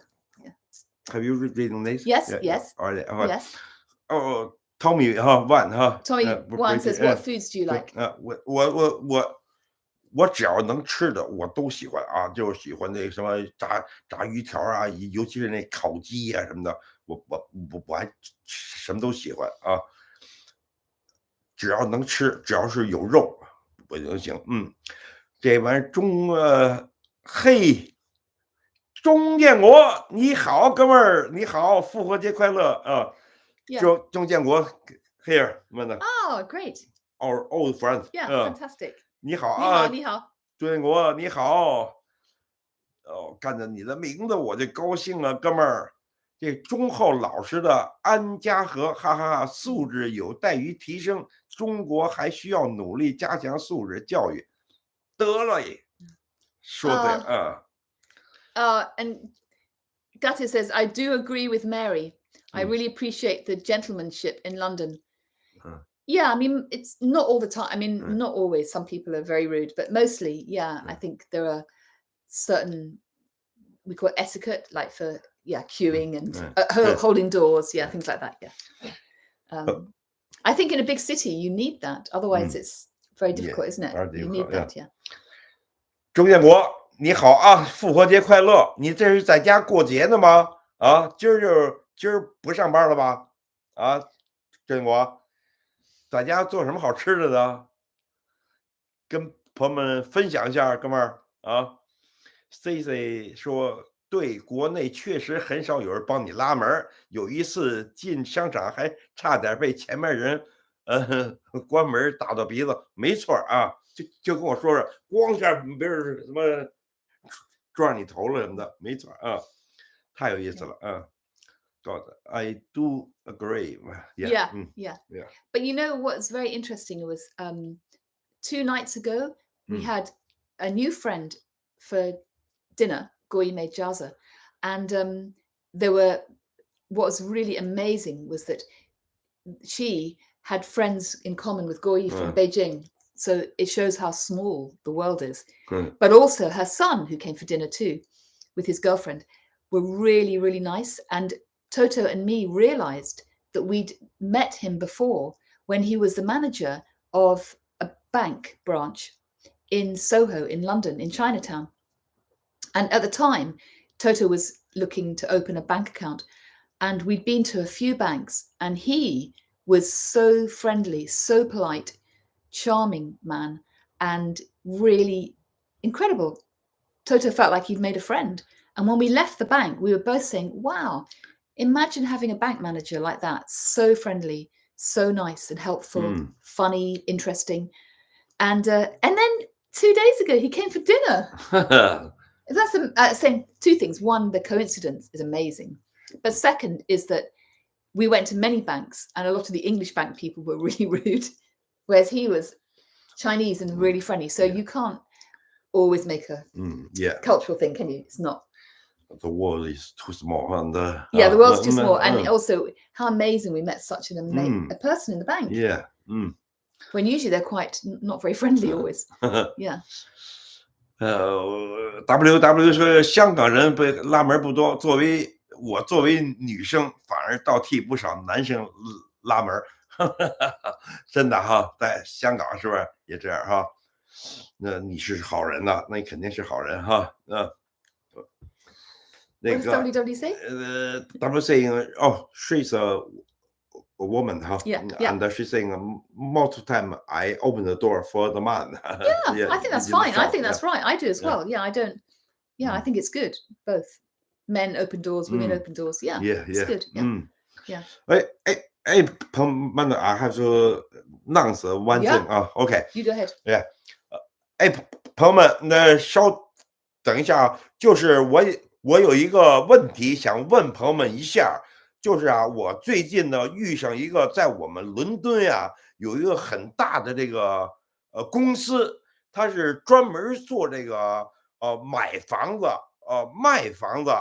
Have you read these? Yes. Yes. Oh, Tommy one 哈。Tommy one says, "What foods do you like?" 我只要能吃的我都喜欢啊，就是喜欢那什么炸鱼条啊，尤其是那烤鸡啊什么的，我还什么都喜欢啊。只要能吃，只要是有肉，我就行。这玩意儿钟建国，你好，哥们儿，你好，复活节快乐啊！钟建国 here 问的。Oh, great. Our old friend. Yeah, fantastic. 你好啊，你好，钟建国，你好。看着你的名字我就高兴了，哥们儿。这忠厚老实的安家和，哈哈哈，素质有待于提升，中国还需要努力加强素质教育。得了也，说对啊。And Agatha says, I do agree with Mary. I really appreciate the gentlemanship in London. Yeah, I mean, it's not all the time. I mean, not always. Some people are very rude, but mostly, yeah, I think there are certain, we call it etiquette, like for, queuing and holding doors. Yeah, things like that. Yeah. I think in a big city, you need that. Otherwise, it's very difficult, isn't it? You need that, yeah. 周建国，你好啊，复活节快乐！你这是在家过节呢吗？啊，今儿不上班了吧？啊，周建国，在家做什么好吃的呢？跟朋友们分享一下，哥们儿啊。CC 说，对，国内确实很少有人帮你拉门，有一次进商场还差点被前面人关门打到鼻子。没错啊，就跟我说说，咣一下别人什么撞你头了什么的，没错啊，太有意思了啊。God, I do agree. Yeah. But you know what's very interesting was 2 nights ago we had a new friend for dinner. Guo Yi made jiazi, and what was really amazing was that she had friends in common with Guo Yi from Beijing. So it shows how small the world is. But also her son, who came for dinner too, with his girlfriend, were really, really nice. And Toto and me realized that we'd met him before when he was the manager of a bank branch in Soho, in London, in Chinatown. And at the time, Toto was looking to open a bank account. And we'd been to a few banks, and he was so friendly, so polite, charming man, and really incredible. Toto felt like he'd made a friend. And when we left the bank, we were both saying, wow, imagine having a bank manager like that, so friendly, so nice and helpful, funny, interesting. And then 2 days ago, he came for dinner. That's saying 2 things. One, the coincidence is amazing. But second is that we went to many banks, and a lot of the English bank people were really rude, whereas he was Chinese and really friendly. So you can't always make a cultural thing, can you? It's not. The world is too small. And the world's too small. And also, how amazing we met such a person in the bank. Yeah. When usually they're quite not very friendly always. Yeah. WW 说香港人被拉门不多，作为女生反而倒替不少男生拉门，真的哈，在香港是不是也这样哈？那你是好人呐，那你肯定是好人哈，那个 What does WW say? W saying, oh, she's a woman, huh? Yeah. And she's saying multiple times I open the door for the man. Yeah, I think that's fine. I think that's right. I do as well. Yeah, I don't. Yeah, I think it's good. Both men open doors, women open doors. Yeah, it's good. Yeah. 哎，朋友们 I have to announce one thing 啊 ，OK. You go ahead. Yeah. 哎，朋友们，那稍等一下啊，就是我有一个问题想问朋友们一下。就是啊，我最近呢遇上一个在我们伦敦呀有一个很大的这个公司，它是专门做这个买房子卖房子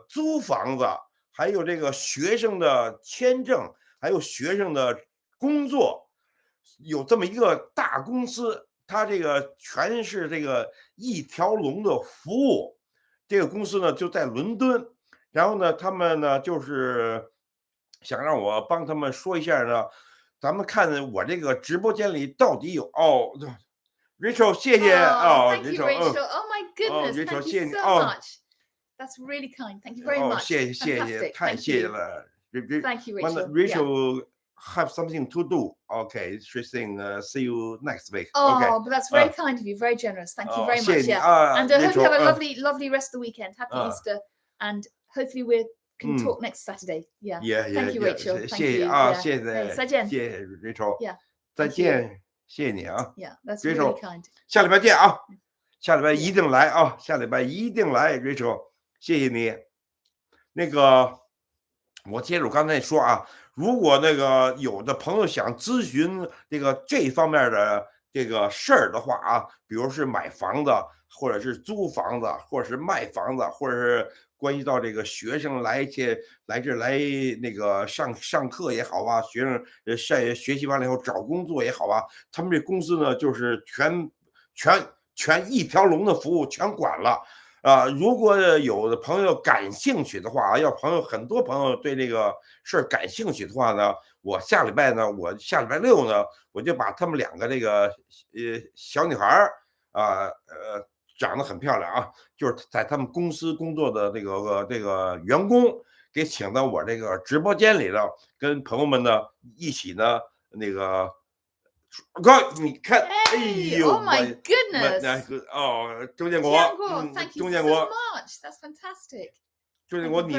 租房子，还有这个学生的签证，还有学生的工作，有这么一个大公司，它这个全是这个一条龙的服务。这个公司呢就在伦敦。然后呢，他们呢就是想让我帮他们说一下呢，咱们看我这个直播间里到底有Rachel， 谢谢Thank you, Rachel. Oh my goodness, Rachel, thank you so much. That's really kind. Thank you very much. 谢谢，太谢谢了。Thank you, Rachel. Rachel have something to do. Okay, she's saying see you next week. Oh, but that's very kind of you. Very generous. Thank you very much. Yeah. And I hope you have a lovely rest of the weekend. Happy Easter. And hopefully we can talk next Saturday. Yeah. Thank you, Rachel. 谢谢啊，谢谢，再见，谢谢 Rachel。 Yeah. 再见，谢谢你啊。Yeah, that's really kind. 下礼拜见啊，下礼拜一定来啊，下礼拜一定来 ，Rachel， 谢谢你。那个，我接着我刚才说啊，如果那个有的朋友想咨询这方面的这个事儿的话啊，比如是买房子，或者是租房子，或者是卖房子，或者是关系到这个学生来这来那个上课也好啊，学生学习完了以后找工作也好啊，他们这公司呢就是全一条龙的服务全管了。如果有的朋友感兴趣的话，很多朋友对这个事儿感兴趣的话呢，我下礼拜六呢，我就把他们2个这个小女孩长得很漂亮啊，就是在他们公司工作的这个员工，给请到我这个直播间里头，跟朋友们呢一起呢那个。哥，你看，哎呦 ，Oh my goodness！ 哦，周建国，Thank you so much. That's fantastic. 周建国，你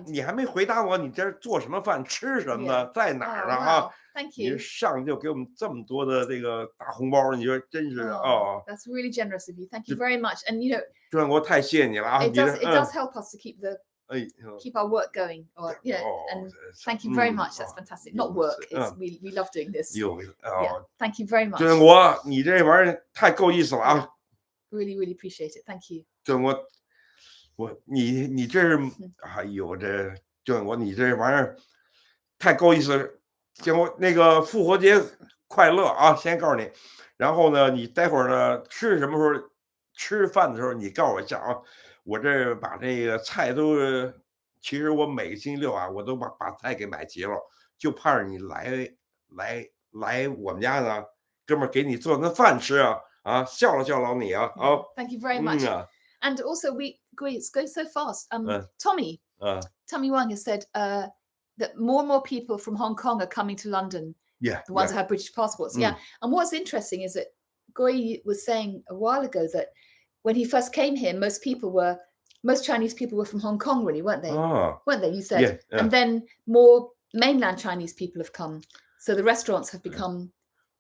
你还没回答我，你这做什么饭，吃什么呢，在哪儿呢啊 ？Thank you. 你上就给我们这么多的这个大红包，你说真是哦。That's really generous of you. Thank you very much. And you know， 周建国太谢谢你了啊 ！It does help us to keep our work going, or and thank you very much. That's fantastic. Not work. We love doing this. Yeah. Thank you very much. 周建国，你这玩意儿太够意思了啊 ！Really appreciate it. Thank you. 周建国，你这是，哎呦，这周建国，你这玩意儿太够意思了。建国，那个复活节快乐啊！先告诉你，然后呢，你待会儿呢吃什么时候吃饭的时候，你告诉我一下啊。我这把这个菜都，其实我每个星期六啊，我都把菜给买齐了，就盼着你来我们家呢，哥们儿给你做那饭吃啊，犒劳你啊。Thank you very much. And also it's going so fast. Tommy Wang has said that more and more people from Hong Kong are coming to London. Yeah. The ones that have British passports. Yeah. And what's interesting is that Guo Yi was saying a while ago that when he first came here, most Chinese people were from Hong Kong, really, weren't they? Weren't they? You said. Yeah. And then more mainland Chinese people have come. So the restaurants have become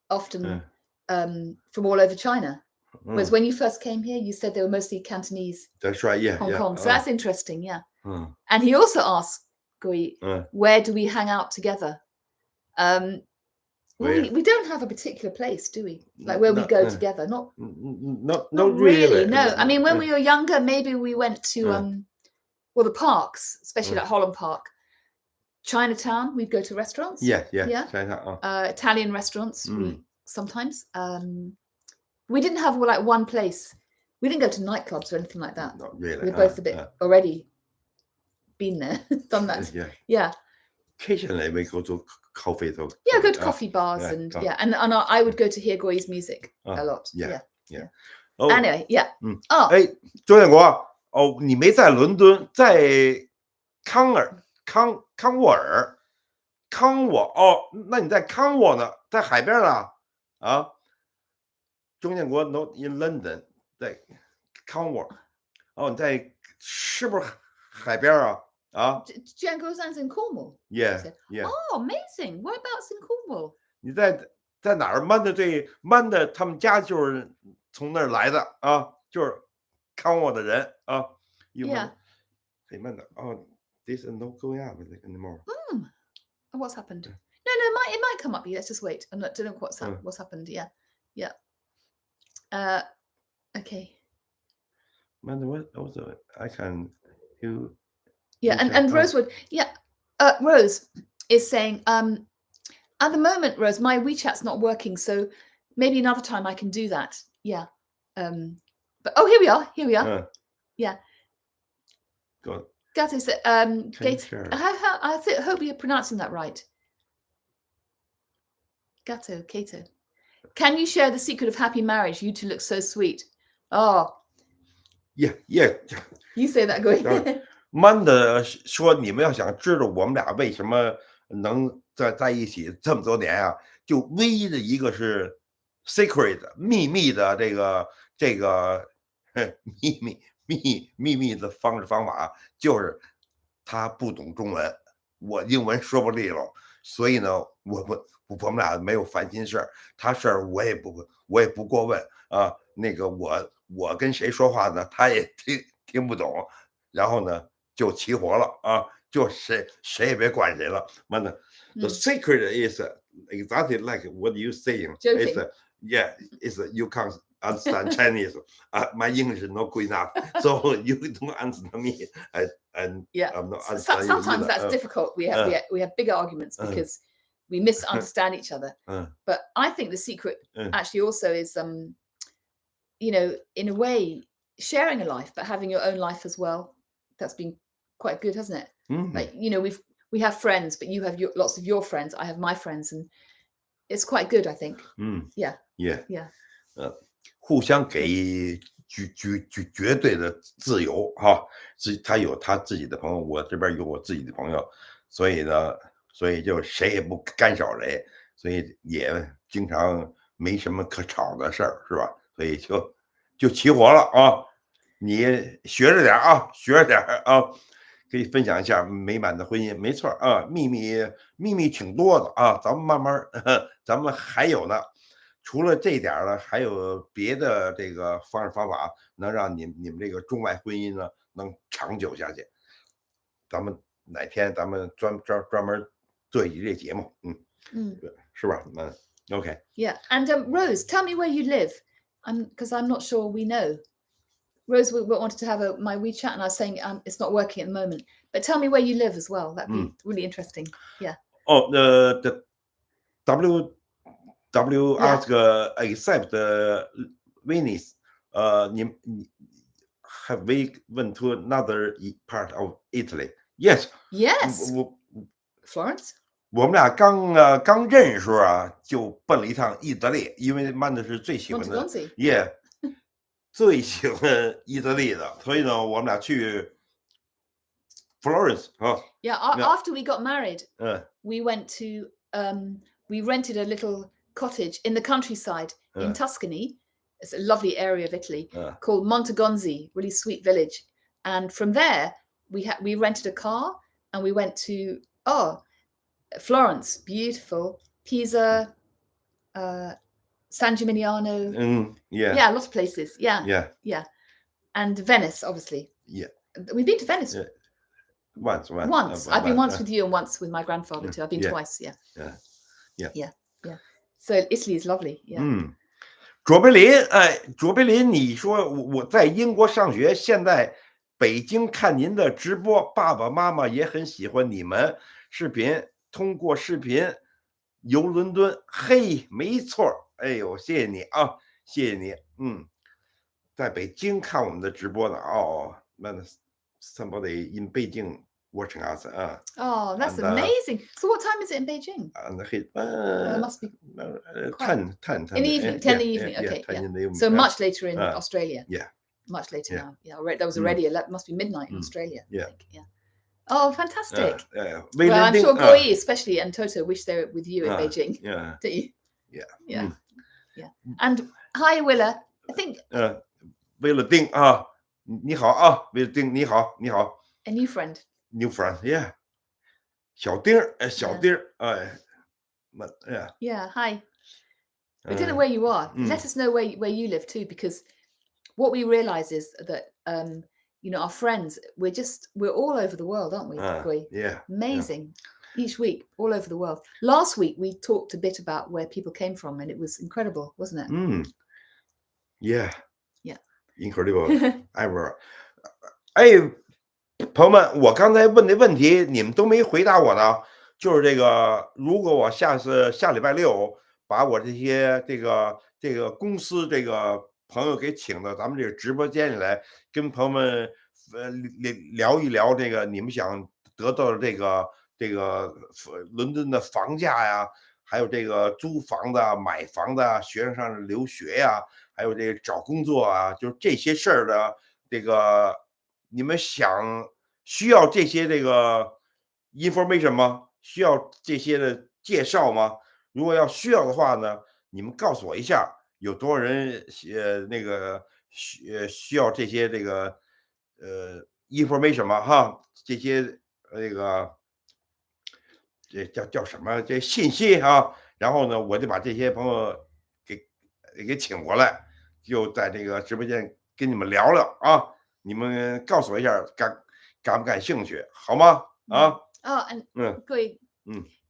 often from all over China. Whereas when you first came here, you said they were mostly Cantonese. That's right. Yeah. Hong Kong. So that's interesting. Yeah. And he also asked Guo Yi, where do we hang out together? We don't have a particular place, do we? Like where we go together? Not really. No. I mean, when we were younger, maybe we went to the parks, especially like Holland Park, Chinatown. We'd go to restaurants. Yeah. Chinatown. Italian restaurants. Sometimes. We didn't have like one place. We didn't go to nightclubs or anything like that. Not really. We're both a bit already been there, done that. Yeah. Occasionally we go to coffee though. Yeah, go to coffee bars and and I would go to hear Guo Yi's music a lot. Yeah. Anyway, yeah. 哎，周建国，你没在伦敦，在康沃尔，那你在康沃呢，在海边呢啊？周建国 not in London， 在康沃，你在是不是海边啊？Django sounds in Cornwall. Yeah. Oh, amazing. Whereabouts in Cornwall? 你在哪儿？Manda 他们家就是从那儿来的啊，就是康沃的人啊。Yeah. Hey, Manda. This is not going up anymore. What's happened? No, it might come up. Let's just wait. I don't know what's happened. Yeah. Okay. Manda, what also I can you. Yeah, and Rosewood, Rose is saying, at the moment, Rose, my WeChat's not working, so maybe another time I can do that. Yeah. But here we are. Yeah. Go. Gato said, I hope you're pronouncing that right. Kato. Can you share the secret of happy marriage? You two look so sweet. Oh. Yeah. You say that, Guo. Manda 说，你们要想知道我们俩为什么能在一起这么多年啊，就唯一的一个是 secret 秘密的这个秘密的方法，就是他不懂中文，我英文说不利落，所以呢，我们俩没有烦心事儿，他事儿我也不过问啊。那个我跟谁说话呢，他也听不懂，然后呢。就齐活了啊！就谁也别管谁了。The secret is exactly like what you saying. Joking. It's you can't understand Chinese. My English is not good enough, so you don't understand me, and yeah. I'm not understanding Sometimes you that's difficult. We have bigger arguments because we misunderstand each other. But I think the secret actually also is, you know, in a way, sharing a life, but having your own life as well. That's been quite good, hasn't it? Like, you know, we have friends, but you have lots of your friends. I have my friends, and it's quite good, I think. Yeah. 互相给绝对的自由哈，他有他自己的朋友，我这边有我自己的朋友，所以就谁也不干扰谁，所以也经常没什么可吵的事儿，是吧？所以就齐活了啊！你学着点啊，学着点啊，可以分享一下美满的婚姻，没错啊，秘密挺多的啊，咱们慢慢，咱们还有呢。除了这点呢，还有别的这个方式方法，能让你们这个中外婚姻呢能长久下去。咱们哪天咱们专门做一这节目，是吧？OK. Yeah, and Rose, tell me where you live, because I'm not sure we know. Rose wanted to have my WeChat, and I was saying it's not working at the moment. But tell me where you live as well. That'd be really interesting. Yeah. Oh, the W ask accept Venice. Have we went to another part of Italy? Yes. Yes. Florence. 我们俩刚认识时候啊，就奔了一趟意大利，因为曼德是最喜欢的 ，Yeah， 最喜欢意大利的，所以呢，我们俩去 Florence 啊。Yeah. After we got married, we went to we rented a little cottage in the countryside in Tuscany. It's a lovely area of Italy called Montegonzi, really sweet village. And from there, we rented a car and we went to Florence, beautiful, Pisa, San Gimignano. Yeah, a lot of places. Yeah. And Venice, obviously. Yeah. We've been to Venice. Once. I've been once with you and once with my grandfather too. I've been twice. Yeah. So Italy is lovely. Yeah. 卓别林，你说我在英国上学，现在北京看您的直播，爸爸妈妈也很喜欢你们视频，通过视频游伦敦，嘿，没错，哎呦，谢谢你啊，谢谢你，在北京看我们的直播呢，那 somebody in Beijing watching us. Oh, that's amazing. So what time is it in Beijing? It must be 10 in the evening. 10 in the evening. Okay, yeah. So much later in Australia. Yeah. Much later now. Yeah, that was already must be midnight in Australia. Yeah. I think. Yeah. Oh, fantastic. Well, I'm sure Guo Yi especially and Toto wish they were with you in Beijing. Yeah. Don't you? Yeah. Yeah. And hi, Willa. I think 为了丁啊，你好啊，为了丁，你好。A new friend. New friend, yeah. 小丁，哎，Yeah, hi. We don't know where you are. Let us know where you live too, because what we realize is that you know, our friends, we're all over the world, aren't we? Yeah. Amazing. Yeah. Each week, all over the world. Last week we talked a bit about where people came from, and it was incredible, wasn't it? Yeah. Yeah. Incredible. Ever. 哎，朋友们，我刚才问的问题你们都没回答我呢，就是这个，如果我下礼拜六把我这些这个公司这个朋友给请到咱们这个直播间里来，跟朋友们聊一聊这个你们想得到的这个伦敦的房价呀，还有这个租房的、买房的、学生上留学呀，还有这个找工作啊，就是这些事儿的这个。你们需要这些这个 information 吗？需要这些的介绍吗？如果要需要的话呢，你们告诉我一下，有多少人那个需要这些这个information 吗？哈，这些那个这叫什么？这信息啊，然后呢，我就把这些朋友给请过来，就在这个直播间跟你们聊聊啊。你们告诉我一下，感不感兴趣，好吗？啊 and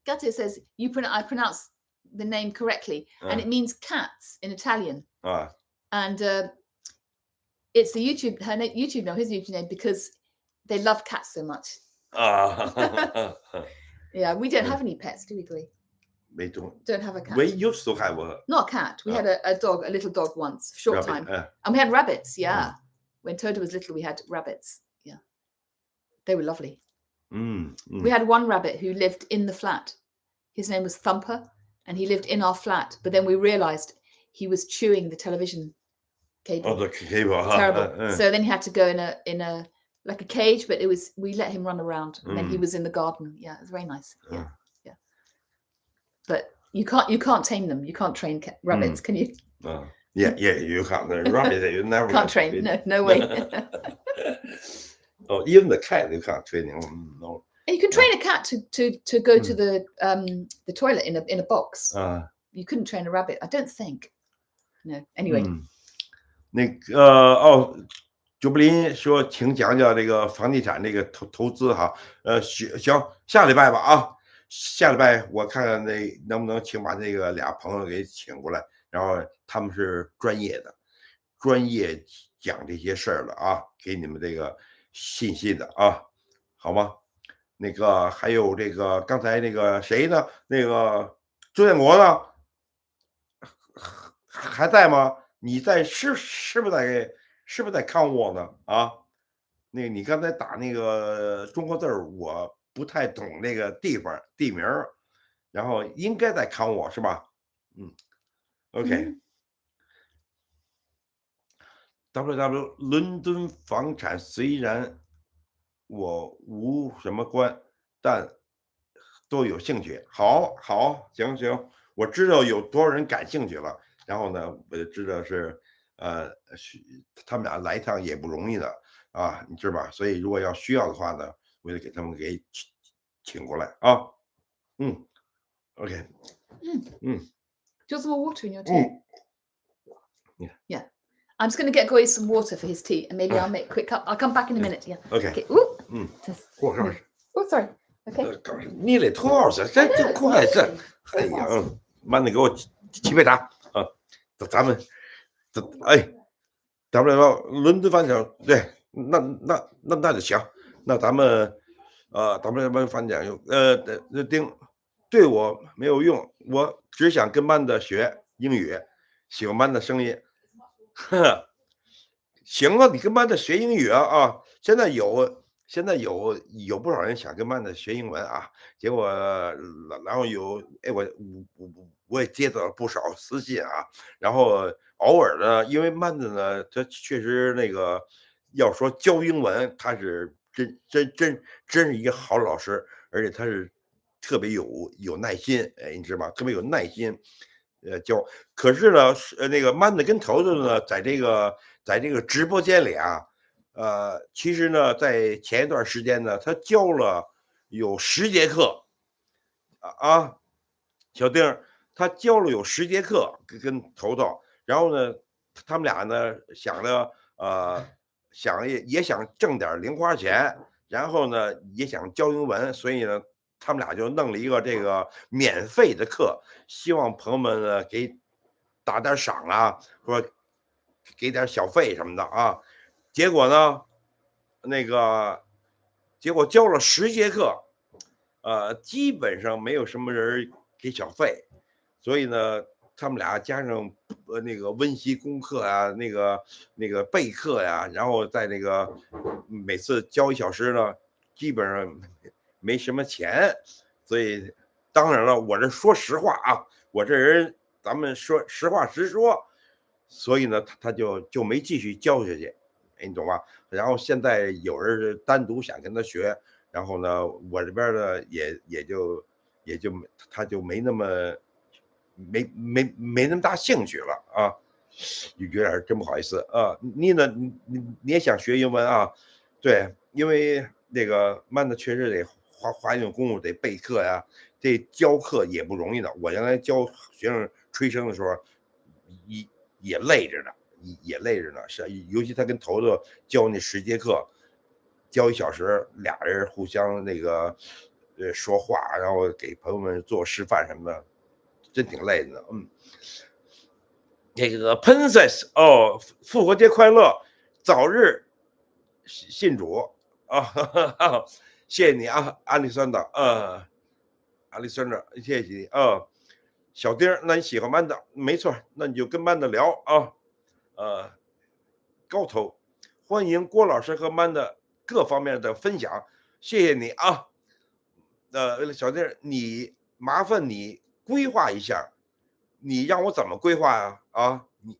Gato says I pronounce the name correctly, and it means cats in Italian. and it's the his YouTube name because they love cats so much. Yeah, we don't have any pets, do we, Guo? We don't have a cat. We used to have not a cat. We had a dog, a little dog once, short rabbit, time, and we had rabbits. Yeah, when Toto was little, we had rabbits. Yeah, they were lovely. We had one rabbit who lived in the flat. His name was Thumper, and he lived in our flat. But then we realized he was chewing the television cable. Oh, the cable! Terrible. So then he had to go in a like a cage, but we let him run around, and then he was in the garden. Yeah, it was very nice. Yeah. But you can't tame them. You can't train rabbits, can you? Yeah, you can't. The rabbit, you never can't train. No way. Oh, even the cat, you can't train him. No. And you can train a cat to go to the toilet in a box. You couldn't train a rabbit, I don't think. No. Anyway. 朱布林说，请讲讲这个房地产这个投资哈。行，下礼拜吧啊。下礼拜我看看能不能请把那个俩朋友给请过来，然后他们是专业讲这些事儿的啊，给你们这个信息的啊，好吗？还有这个刚才那个谁呢？那个周建国呢？还在吗？你在是不是在看我呢？啊，你刚才打那个中国字我不太懂那个地名，然后应该在看我是吧？OK。WW 伦敦房产虽然我无什么关，但都有兴趣。好，行，我知道有多少人感兴趣了。然后呢，我就知道是他们俩来一趟也不容易的啊，你知道吧？所以如果要需要的话呢，我就给他们给请过来啊。OK。Do you want some more water in your tea? Yeah. I'm just going to get Guo some water for his tea, and maybe I'll make a quick cup. I'll come back in a minute. Yeah. Okay. Ooh. Oh, sorry. Okay. 你得脱好些，这快这，哎呀，慢点给我沏杯茶啊。咱们伦敦房产对，那就行。那咱们房产对我没有用，我只想跟班的学英语，喜欢班的声音。行啊，你跟班的学英语啊！现在有不少人想跟班的学英文啊，结果然后我也接到了不少私信啊，然后偶尔呢，因为曼子呢，他确实要说教英文，他是真是一个好老师，而且他是特别有耐心，你知道吗？特别有耐心。教，可是呢，曼子跟头头呢，在这个直播间里啊，其实呢，在前一段时间呢，他教了有10节课，啊，小丁他教了有10节课跟头头，然后呢，他们俩呢也想挣点零花钱，然后呢也想教英文，所以呢。他们俩就弄了一个这个免费的课，希望朋友们呢给打点赏啊，或者给点小费什么的啊。结果呢，结果教了10节课，基本上没有什么人给小费，所以呢，他们俩加上温习功课啊，备课呀，然后在每次教1小时呢，基本上。没什么钱，所以当然了，我这说实话啊，我这人咱们说实话实说，所以呢，他就没继续教下去，你懂吧？然后现在有人单独想跟他学，然后呢，我这边呢也就他就没那么大兴趣了啊，有点真不好意思啊。你呢？你也想学英文啊？对，因为曼的确实得。花一种功夫得备课呀，这教课也不容易的。我原来教学生吹声的时候，也累着呢，是，尤其他跟头头教那10节课，教1小时，俩人互相说话，然后给朋友们做示范什么的，真挺累的。这个 Princess 哦，复活节快乐，早日信主啊！谢谢你啊，阿里山的阿里山的，谢谢你啊。小丁，那你喜欢曼的？没错，那你就跟曼的聊啊。高头，欢迎郭老师和曼的各方面的分享，谢谢你啊。小丁，麻烦你规划一下，你让我怎么规划呀？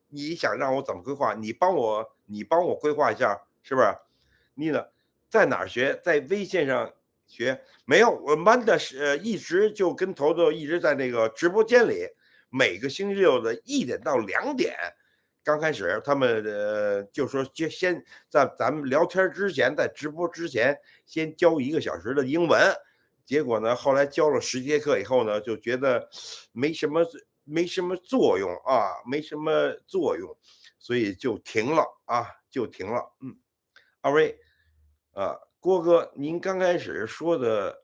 你想让我怎么规划？你帮我规划一下，是不是？你呢，在哪儿学？在微信上学？没有，我曼的一直就跟头头一直在那个直播间里，每个星期六的1点到2点。刚开始他们就说先在咱们聊天之前，在直播之前先教1个小时的英文，结果呢，后来教了10节课以后呢，就觉得没什么作用啊，没什么作用，所以就停了啊，二位郭哥，您刚开始说的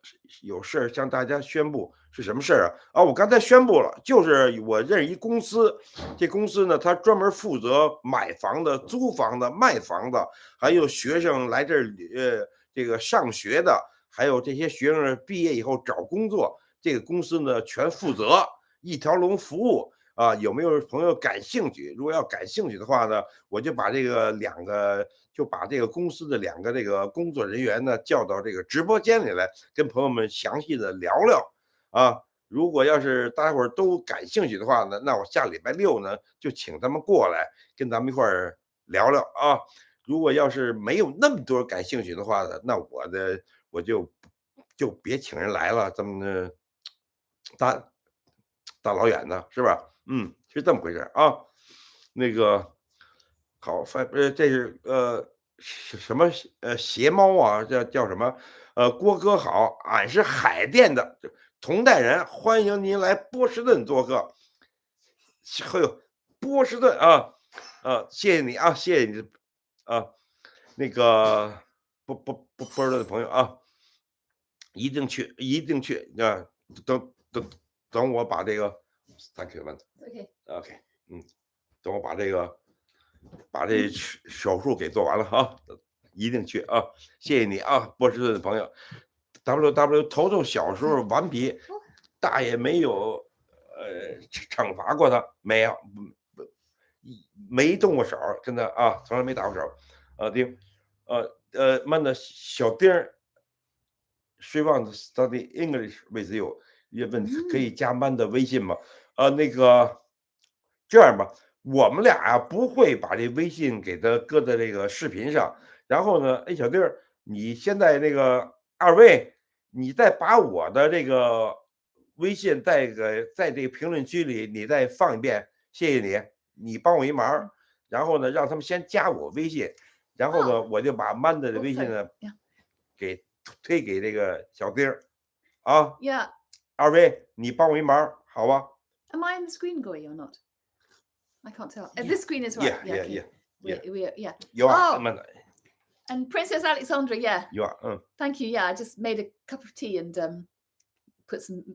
有事儿向大家宣布，是什么事儿啊？我刚才宣布了，就是我认识一公司，这公司呢，它专门负责买房的、租房的、卖房的，还有学生来这儿这个上学的，还有这些学生毕业以后找工作，这个公司呢全负责，一条龙服务啊。有没有朋友感兴趣？如果要感兴趣的话呢，我就把这个把这个公司的2个这个工作人员呢叫到这个直播间里来，跟朋友们详细的聊聊啊。如果要是大家伙都感兴趣的话呢，那我下礼拜6呢就请他们过来跟咱们一块儿聊聊啊。如果要是没有那么多感兴趣的话呢，那我就别请人来了，这么大老远的，是吧？是这么回事啊。那个好，这是什么鞋猫啊？叫什么？郭哥好，俺是海淀的同代人，欢迎您来波士顿做客。哎呦，波士顿啊，谢谢你啊，谢谢你啊。那个波士顿的朋友啊，一定去啊！等我把这个，Thank you， OK， 等我把这手术给做完了哈，一定去啊！谢谢你啊，波士顿的朋友。头小时候顽皮，大爷没有惩罚过他，没动过手，真的啊，从来没打过手。曼的小丁儿，She wants to study English with you， 也问可以加曼的微信吗？那个这样吧，我们俩啊不会把这微信给他搁在这个视频上。然后呢，小丁儿，你现在那个2位，你再把我的这个微信在这个评论区里你再放一遍，谢谢你，你帮我一忙。然后呢，让他们先加我微信，然后呢，我就把曼的微信呢给推给这个小丁儿啊。Yeah. 2位，你帮我一忙，好吧 ？Am I on the screen, Guo Yi, or not? I can't tell. This screen is right. Yeah. Yeah. You are. And Princess Alexandra, yeah. You are. Thank you. Yeah, I just made a cup of tea and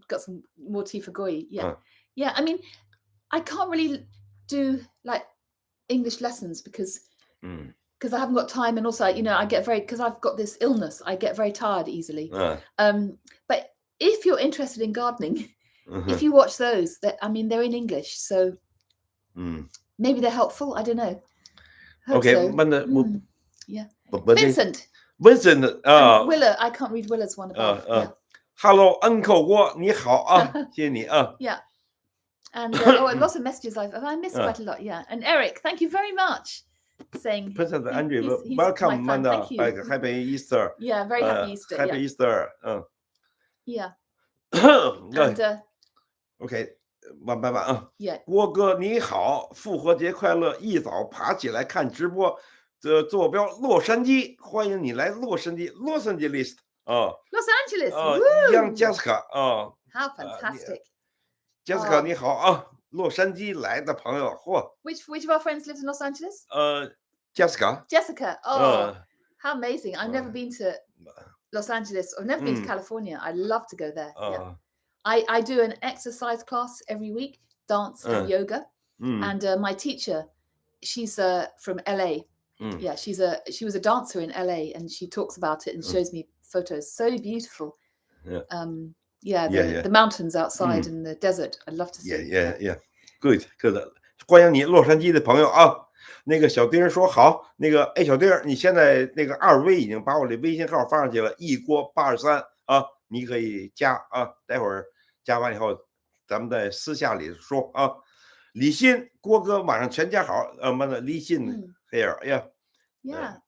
got some more tea for Guo Yi. Yeah. Yeah. I mean, I can't really do like English lessons because I haven't got time, and also I get because I've got this illness, I get very tired easily. But if you're interested in gardening, if you watch those, they're in English, so maybe they're helpful. I don't know. Okay, so. Yeah. Vincent. Willa, I can't read Willa's one above. Hello, Uncle 郭，你好啊，谢谢你啊。Yeah. And lots of messages I missed quite a lot. Yeah. And Eric, thank you very much. Saying Princess Andrew, he's welcome, Manda. Happy Easter. Yeah, very happy Easter. Happy Easter. Yeah. And OK， 慢慢啊。Yeah. 郭哥你好，复活节快乐！一早爬起来看直播，坐标洛杉矶，欢迎你来洛杉矶 ，Los Angeles 啊。Los Angeles. Young Jessica 啊。How fantastic. Jessica 你好啊，洛杉矶来的朋友，嚯。Which of our friends lives in Los Angeles? Jessica. Jessica. Oh, how amazing! I've never been to Los Angeles. I've never been to California. I'd love to go there. Yeah. I do an exercise class every week, dance and yoga. And my teacher, she's from LA. Yeah, she was a dancer in LA, and she talks about it and shows me photos. So beautiful. The mountains outside and the desert. I'd love to see. Yeah. Good. 欢迎你，洛杉矶的朋友啊。那个小丁说好，那个小丁，你现在那个二维已经把我的微信号发上去了，一锅823啊，你可以加啊，待会儿加完以后，咱们在私下里说啊。李欣，郭哥晚上全家好，李欣 here,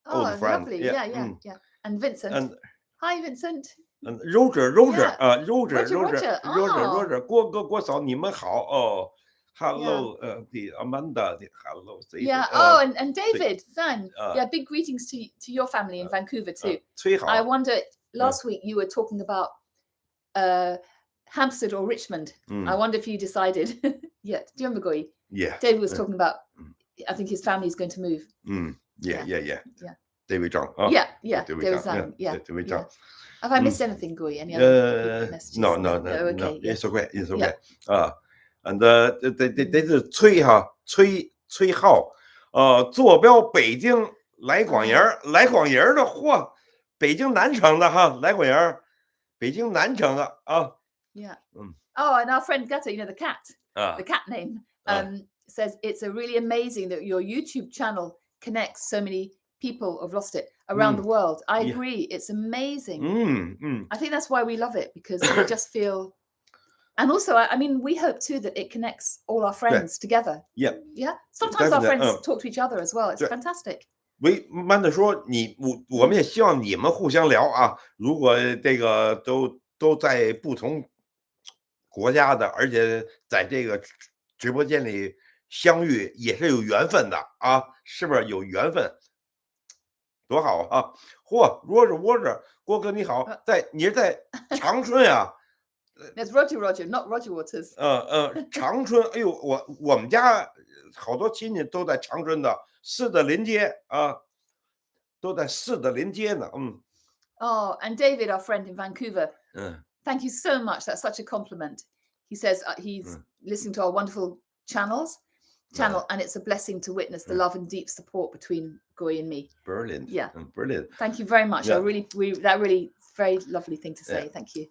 old friend, lovely, yeah. And Vincent, hi Vincent. Roger, Roger, 郭哥郭嫂，你们好哦。Hello, the Amanda, hello. And David, San, big greetings to your family in Vancouver too. I wonder, last week you were talking about Hampstead or Richmond. I wonder if you decided. Yeah, do you remember Guo Yi? Yeah. David was talking about. I think his family is going to move. Yeah. David Zhang. David Zhang. Yeah. David Zhang. Have I missed anything, Guo Yi? Any other messages? No. Okay. It's okay. And 这是崔浩，坐标北京来广营的，嚯，北京南城的哈，来广营，北京南城的啊。Yeah. And our friend Agatha, the cat, the cat name, says it's really amazing that your YouTube channel connects so many people who've lost it around the world. I agree. It's amazing. I think that's why we love it, because we just feel. And also, I mean, we hope too that it connects all our friends together. Yeah. Sometimes our friends talk to each other as well. It's fantastic. 慢的说，我们也希望你们互相聊啊。如果这个都在不同国家的，而且在这个直播间里相遇，也是有缘分的啊，是不是有缘分？多好啊！嚯 ，Roger， 郭哥你好，你是在长春呀？That's Roger, not Roger Waters. 长春，哎呦，我们家好多亲戚都在长春的市的临街啊，都在市的临街呢。Oh, and David, our friend in Vancouver. Thank you so much. That's such a compliment. He says he's listening to our wonderful channel, and it's a blessing to witness the love and deep support between Guo Yi and me. Brilliant. Yeah. Brilliant. Thank you very much. That really very lovely thing to say. Thank you.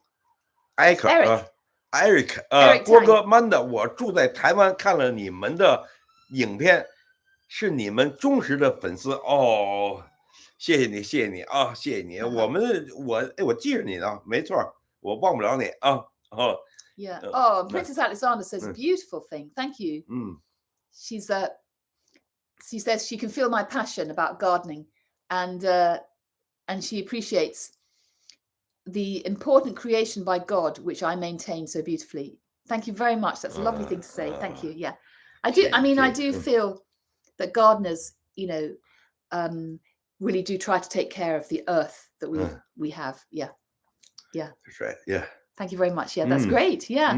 Eric 郭哥 Manda， 我住在台湾，看了你们的影片，是你们忠实的粉丝哦，谢谢你啊，谢谢你。我记着你呢，没错，我忘不了你啊。Yeah. Oh, Princess Alexander says beautiful thing. Thank you. She says she can feel my passion about gardening, and she appreciates the important creation by God, which I maintain so beautifully. Thank you very much. That's a lovely thing to say. Thank you. Yeah, I do. I mean, I do feel that gardeners, really do try to take care of the earth that we have. Yeah. That's right. Yeah. Thank you very much. Yeah, that's great. Yeah.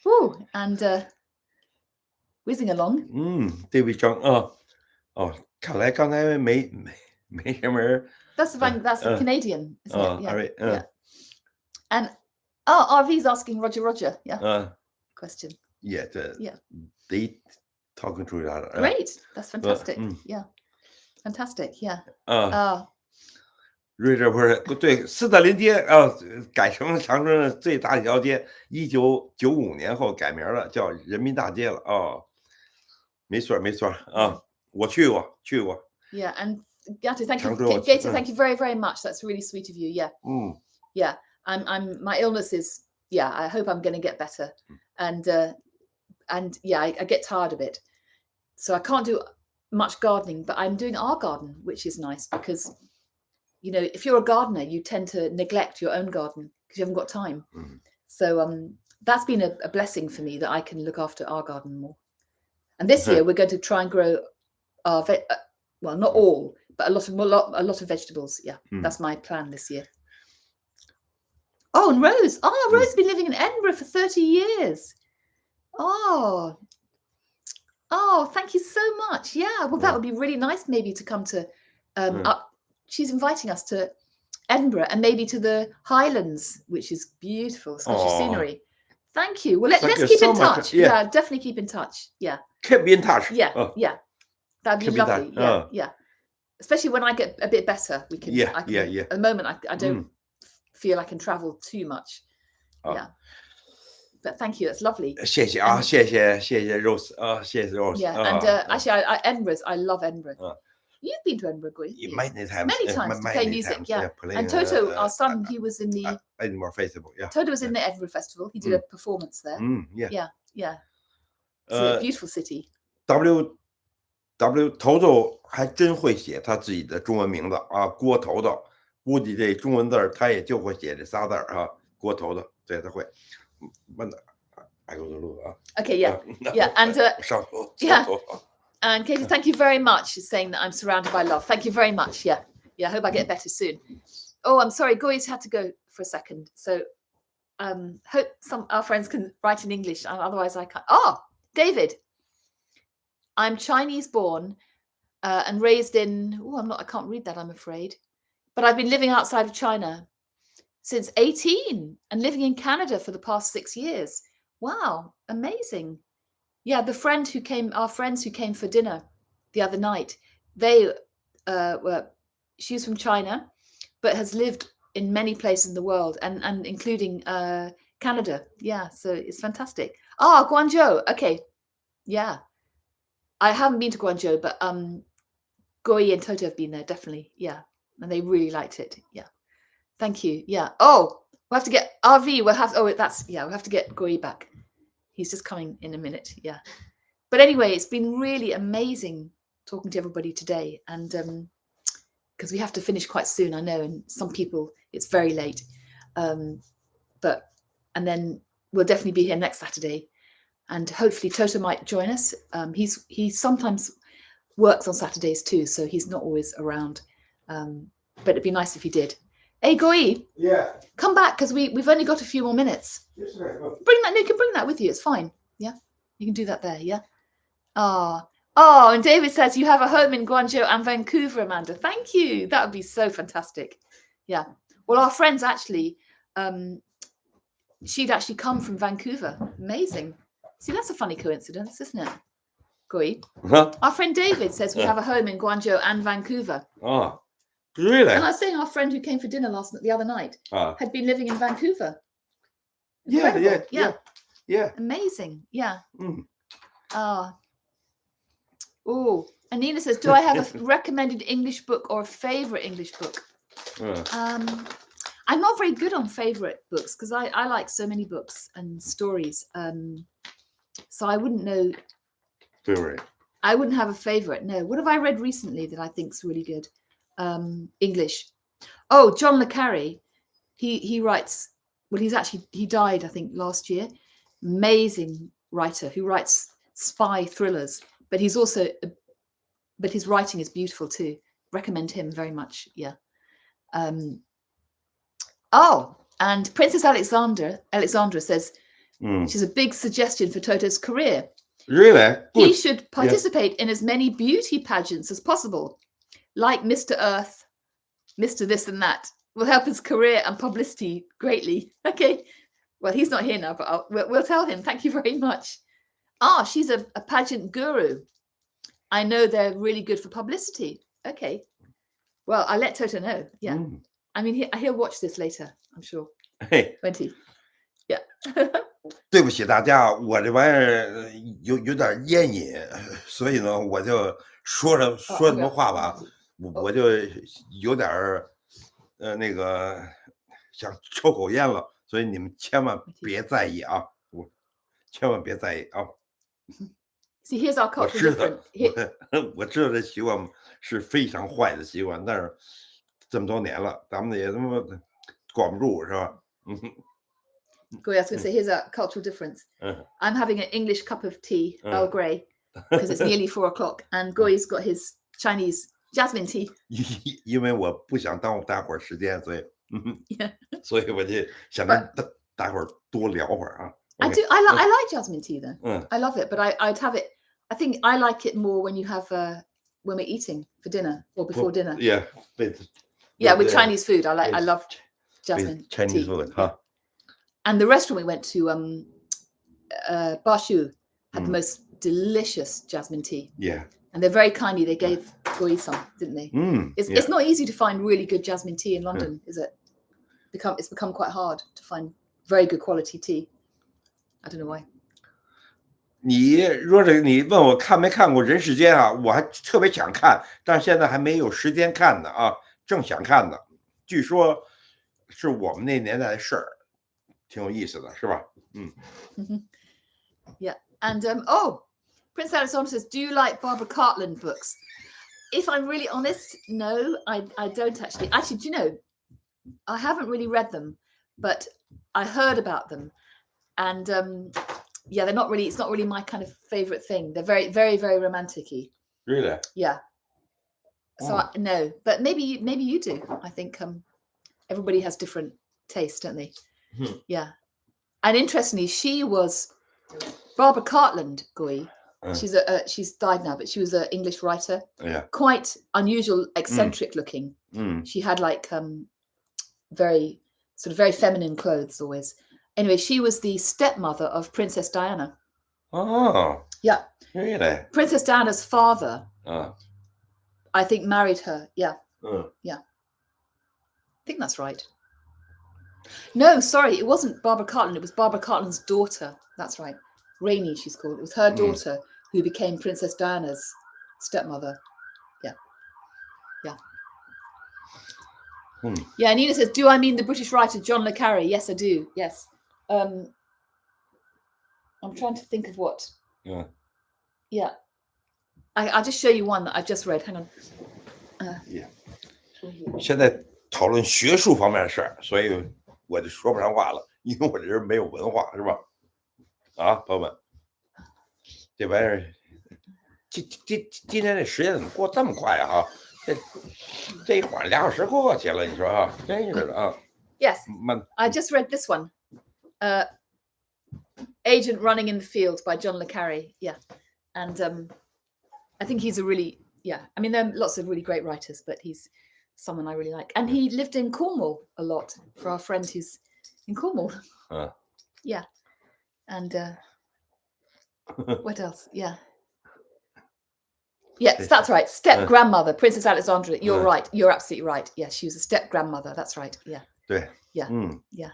Ooh, and whizzing along. David Zhang 看来刚才没什么人。That's the Canadian, isn't it? Yeah. All right. Yeah. And RV's asking Roger. Yeah. Question. Yeah. They talking to each other. Great. That's fantastic. Yeah. Fantastic. Yeah. Roger 不是对，四德林街改成长春的最大一条街，1995年后改名了，叫人民大街了啊。没错啊，我去过。Yeah, and Gato, thank you very, very much. That's really sweet of you. Yeah. Yeah. My illness is, I hope I'm going to get better. And yeah, I get tired of it. So I can't do much gardening, but I'm doing our garden, which is nice because, if you're a gardener, you tend to neglect your own garden because you haven't got time. So that's been a blessing for me that I can look after our garden more. And this year we're going to try and grow our well, not all, but a lot of vegetables. Yeah, that's my plan this year. Oh, and Rose. Oh, Rose has been living in Edinburgh for 30 years. Oh, thank you so much. Yeah, well, that would be really nice maybe to come to up. She's inviting us to Edinburgh and maybe to the Highlands, which is beautiful Scottish scenery. Thank you. Well, let's keep in touch. Yeah, definitely keep in touch. Yeah. Keep in touch. Yeah, that'd be lovely. Yeah. Especially when I get a bit better, we can. At the moment, I don't feel I can travel too much. Yeah. But thank you. That's lovely. 谢谢啊，谢谢 Rose 啊，谢谢 Rose. Yeah, and actually, Edinburgh. I love Edinburgh. You've been to Edinburgh, Guo Yi? Many times. Many times to play music. Yeah. And Toto, our son, he was in the Edinburgh Festival. Yeah. Toto was in the Edinburgh Festival. He did a performance there. Yeah. It's a beautiful city. Toto 还真会写他自己的中文名字啊，郭头头。估计这中文字他也就会写这仨字啊，郭头头。对，他会。问的，I go to look 啊。Okay. Yeah. And 上头。Yeah. And Katie, thank you very much for saying that I'm surrounded by love. Thank you very much. Yeah. I hope I get better soon. Oh, I'm sorry. Goy's had to go for a second. So hope some our friends can write in English. Otherwise, I can't. Oh, David. I'm Chinese born and raised in. Oh, I can't read that, I'm afraid. But I've been living outside of China since 18 and living in Canada for the past 6 years. Wow. Amazing. Yeah, our friends who came for dinner the other night, she's from China, but has lived in many places in the world and including Canada. Yeah, so it's fantastic. Guangzhou. Okay. Yeah. I haven't been to Guangzhou, but Guo Yi and Toto have been there, definitely. Yeah. And they really liked it. Yeah. Thank you. Yeah. Oh, we'll have to get RV. We'll have to get Guo Yi back. He's just coming in a minute. Yeah. But anyway, it's been really amazing talking to everybody today. And because we have to finish quite soon, I know. And some people, it's very late. And then we'll definitely be here next Saturday. And hopefully Toto might join us. He sometimes works on Saturdays too. So he's not always around. But it'd be nice if he did. Hey, Guo Yi. Yeah. Come back because we've only got a few more minutes. Yes, sir. You can bring that with you. It's fine. Yeah. You can do that there. Yeah. And David says you have a home in Guangzhou and Vancouver, Amanda. Thank you. That would be so fantastic. Yeah. Well, our friends actually, she'd actually come from Vancouver. Amazing. See, that's a funny coincidence, isn't it? Guo Yi. Our friend David says we have a home in Guangzhou and Vancouver. Oh. Really? And I was saying our friend who came for dinner the other night had been living in Vancouver. Yeah. Amazing. Yeah. And Nina says, do I have a recommended English book or a favorite English book? I'm not very good on favorite books because I like so many books and stories. So I wouldn't know. Favorite. I wouldn't have a favorite. No. What have I read recently that I think is really good? English. Oh, John le Carré. He writes. Well, he died, I think, last year. Amazing writer who writes spy thrillers, but his writing is beautiful too. Recommend him very much. Yeah. And Princess Alexandra says she's a big suggestion for Toto's career. Really? He should participate in as many beauty pageants as possible, like Mr. Earth, Mr. This and That. Will help his career and publicity greatly. Okay. Well, he's not here now, but we'll tell him. Thank you very much. She's a pageant guru. I know they're really good for publicity. Okay. Well, I'll let Toto know. Yeah. I mean, he'll watch this later, I'm sure. Hey. Won't he? Yeah. 对不起大家，我这玩意儿有点烟瘾，所以呢，我就说什么话吧，我就有点那个想抽口烟了，所以你们千万别在意啊，千万别在意啊。See, here's our culture different. 我知道这习惯是非常坏的习惯，但是这么多年了，咱们也他妈管不住，是吧Goy, I was going to say, here's a cultural difference. I'm having an English cup of tea, Earl Grey, because it's nearly 4 o'clock, and Goy's got his Chinese jasmine tea. 因为我不想耽误大伙儿时间，所以我就想跟大伙儿多聊会儿啊。I do. I like jasmine tea though. I love it, but I'd have it. I think I like it more when you have when we're eating for dinner or before dinner. Yeah, with Chinese food. I love jasmine Chinese tea. food, huh? And the restaurant we went to, Bashu had the most delicious jasmine tea. Yeah. And they're very kindly. They gave Guo Yi some, didn't they? It's not easy to find really good jasmine tea in London, is it? It's become quite hard to find very good quality tea. I don't know why. 你问我看没看过《人世间》啊？我还特别想看，但是现在还没有时间看呢啊，正想看呢。据说是我们那年代的事儿，挺有意思的，是吧？Yeah, and Prince Alexander says, "Do you like Barbara Cartland books?" If I'm really honest, no, I don't actually. Actually, do you know, I haven't really read them, but I heard about them, and yeah, they're not really. It's not really my kind of favorite thing. They're very, very, very romantic-y. Really? Yeah. So no, but maybe you do. I think everybody has different taste, don't they? Yeah. And interestingly, she was Barbara Cartland, Guo Yi. She's died now, but she was an English writer. Yeah. Quite unusual, eccentric looking. She had like very feminine clothes always. Anyway, she was the stepmother of Princess Diana. Oh. Yeah. Really? Princess Diana's father, I think, married her. Yeah. Yeah. I think that's right. No, sorry, it wasn't Barbara Cartland. It was Barbara Cartland's daughter. That's right. Rainey, she's called. It was her daughter who became Princess Diana's stepmother. Yeah. Yeah. Yeah, Nina says, do I mean the British writer John le Carre? Yes, I do. Yes. I'm trying to think of what. Yeah. Yeah. I'll just show you one that I've just read. Hang on. Yeah. 现在讨论学术方面的事儿，所以我就说不上话了，因为我这人没有文化，是吧？啊，朋友们，这玩意儿，今天这时间怎么过这么快啊？哈，这一会儿2小时过去了，你说啊，真是的啊。Yes, I just read this one. Agent Running in the Field by John le Carre. Yeah, and I think he's a really I mean, there are lots of really great writers, but he's someone I really like. And he lived in Cornwall a lot for our friend who's in Cornwall. Yeah. And what else? Yeah. Yes, that's right. Step grandmother, Princess Alexandra. You're right. You're absolutely right. Yeah, she was a step grandmother. That's right. Yeah. Yeah. Yeah.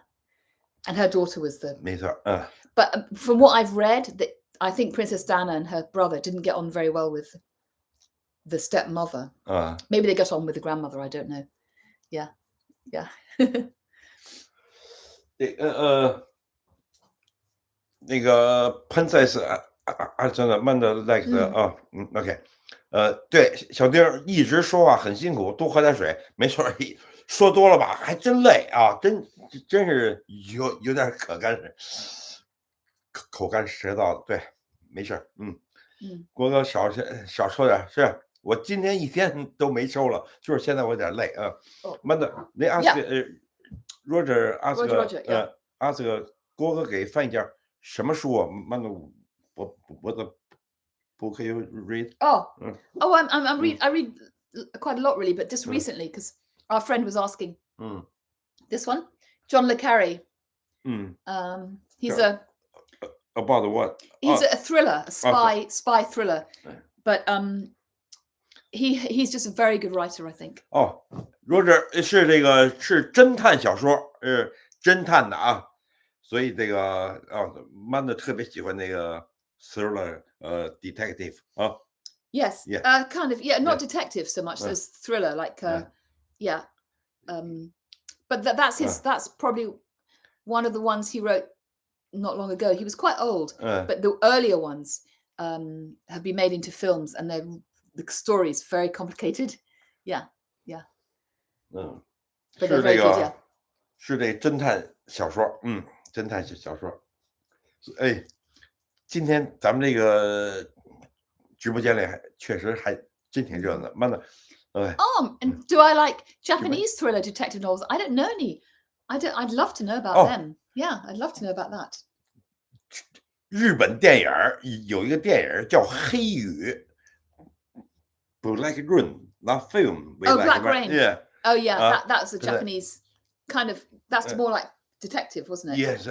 And her daughter was the. But from what I've read, I think Princess Diana and her brother didn't get on very well with the stepmother. Maybe they got on with the grandmother. I don't know. Yeah. Yeah. 那个 Princess Alexander like 的OK， 对，小丁一直说话很辛苦，多喝点水，没错，说多了吧还真累啊，真是有点口干舌燥的，对，没事，郭哥少抽点，是我今天一天都没抽了，就是现在我有点累啊。Manda， 那Roger ask 郭哥给翻译件什么书啊？Manda， 我的 book you read？ I read quite a lot really, but just recently because our friend was asking. This one, John le Carre. He's about what? He's a thriller, a spy thriller, but he's just a very good writer, I think. Roger 是侦探小说，侦探的啊，所以这个Manda 特别喜欢那个 thriller detective 啊。Yes, kind of, not detective so much as thriller, like but that's probably one of the ones he wrote not long ago. He was quite old, but the earlier ones have been made into films, and the story is very complicated. Yeah. But they're very good, yeah. 是这侦探小说，侦探小说。哎，今天咱们这个直播间里确实还真挺热闹。慢的。And do I like Japanese thriller detective novels? I don't know any. I'd love to know about them. Yeah, I'd love to know about that. 日本电影有一个电影叫《黑雨》，Black Rain， that film. Black Rain. Yeah. Oh yeah, that's a Japanese kind of. That's more like detective, wasn't it? Yes.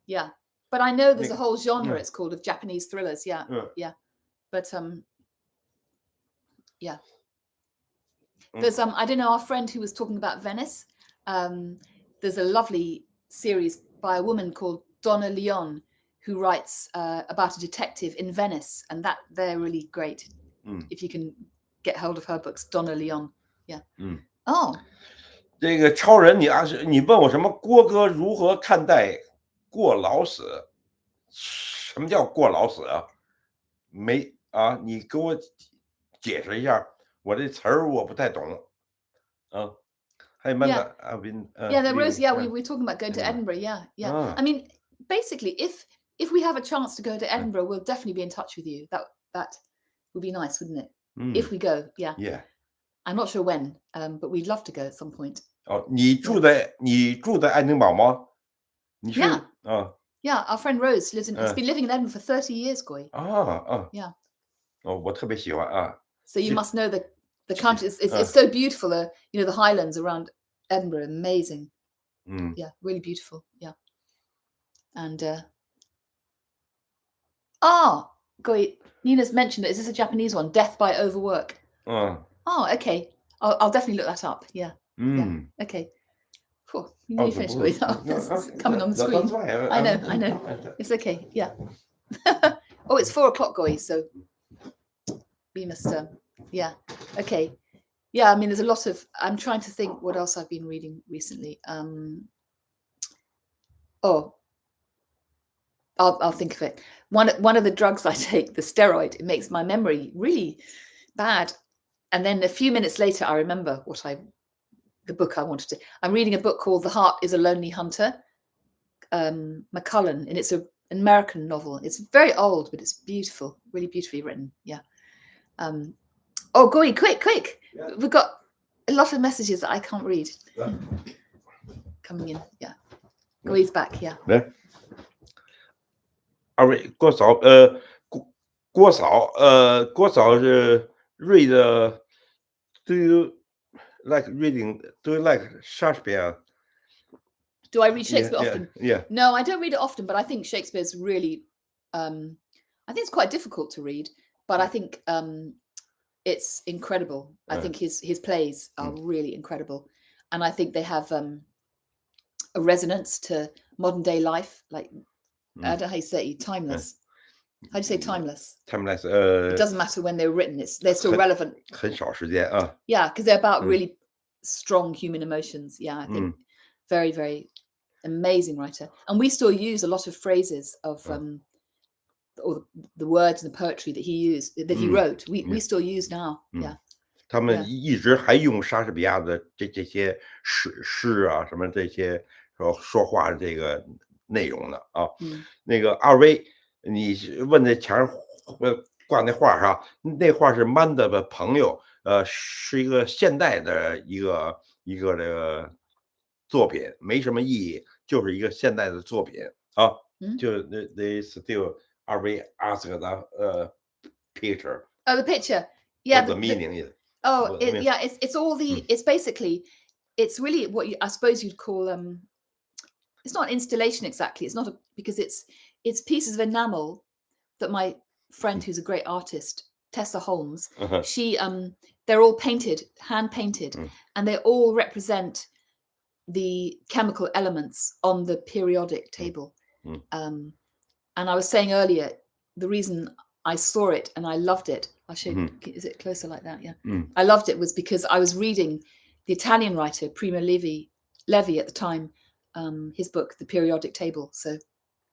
Yeah. But I know there's a whole genre it's called of Japanese thrillers. Yeah. But yeah. There's I don't know, our friend who was talking about Venice. There's a lovely series by a woman called Donna Leon who writes about a detective in Venice, and that they're really great. If you can get hold of her books, Donna Leon. Yeah. Oh. 这个超人，你问我什么？郭哥如何看待过劳死？什么叫过劳死啊？没啊？你给我解释一下，我这词儿我不太懂。Hey, Amanda, I've been. The Rose. Yeah, we're talking about going to Edinburgh. Yeah. I mean, basically, if we have a chance to go to Edinburgh, we'll definitely be in touch with you. That would be nice, wouldn't it? If we go, yeah. I'm not sure when, but we'd love to go at some point. 你住在爱丁堡吗？你是 Yeah, our friend Rose has been living in Edinburgh for 30 years, Guo Yi. Yeah. 我特别喜欢啊。So you must know the country. It's so beautiful. The highlands around Edinburgh, amazing. Yeah, really beautiful. Yeah. And Guo Yi, Nina's mentioned it. Is this a Japanese one? Death by overwork. Okay. I'll definitely look that up. Yeah. Okay. Cool. You need to finish with that. It's coming on the screen. I know. It's okay. Yeah. It's 4:00, Guo Yi, so we must. Yeah. Okay. Yeah. I mean, there's a lot of. I'm trying to think what else I've been reading recently. I'll think of it. One of the drugs I take, the steroid, it makes my memory really bad, and then a few minutes later, I remember the book I wanted to. I'm reading a book called The Heart is a Lonely Hunter, McCullen, and it's an American novel. It's very old, but it's beautiful, really beautifully written. Yeah. Guo Yi, quick! Yeah. We've got a lot of messages that I can't read coming in. Yeah. Guo Yi's back. Yeah. 二位郭嫂，郭嫂是 read. Do you like reading? Do you like Shakespeare? Do I read Shakespeare often? Yeah. No, I don't read it often, but I think Shakespeare's really. I think it's quite difficult to read, but I think it's incredible. I think his plays are really incredible, and I think they have a resonance to modern day life. Like I don't know how you say timeless. How do you say timeless? Timeless. It doesn't matter when they were written. They're still relevant. 很少时间啊。Yeah, because they're about really strong human emotions. Yeah, I think very, very amazing writer. And we still use a lot of phrases of or the words and the poetry that he wrote. We still use now. Yeah. 他们一直还用莎士比亚的这些诗啊，什么这些说话这个内容的啊。那个二威，你问那墙上挂那画哈，那画是曼的朋友，是一个现代的一个这个作品，没什么意义，就是一个现代的作品啊。就they still always ask the picture. Oh, the picture. Yeah. The meaning is. It's all the. It's basically. It's really what I suppose you'd call It's not installation exactly. It's not because it's pieces of enamel that my friend, who's a great artist, Tessa Holmes, she they're all painted, hand painted, and they all represent the chemical elements on the periodic table. And I was saying earlier, the reason I saw it and I loved it. I'll show you. Is it closer like that? Yeah. I loved it was because I was reading the Italian writer Primo Levi at the time. His book, The Periodic Table. So,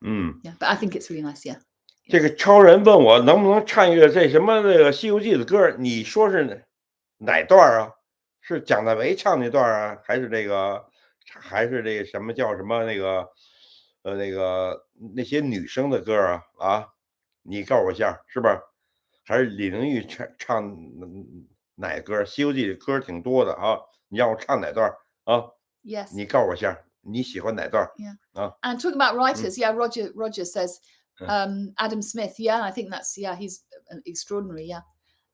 yeah, but I think it's really nice. Yeah. 这个超人问我能不能唱一个这什么那个《西游记》的歌？你说是哪段啊？是蒋大为唱那段啊，还是这个什么叫什么那个那些女生的歌啊？啊，你告诉我一下，是不是？还是李玲玉唱哪歌？《西游记》的歌挺多的啊，你让我唱哪段啊 ？Yes. 你告诉我一下。你喜欢哪段？ Yeah. And talking about writers, Roger says Adam Smith. Yeah, I think that's he's extraordinary. Yeah.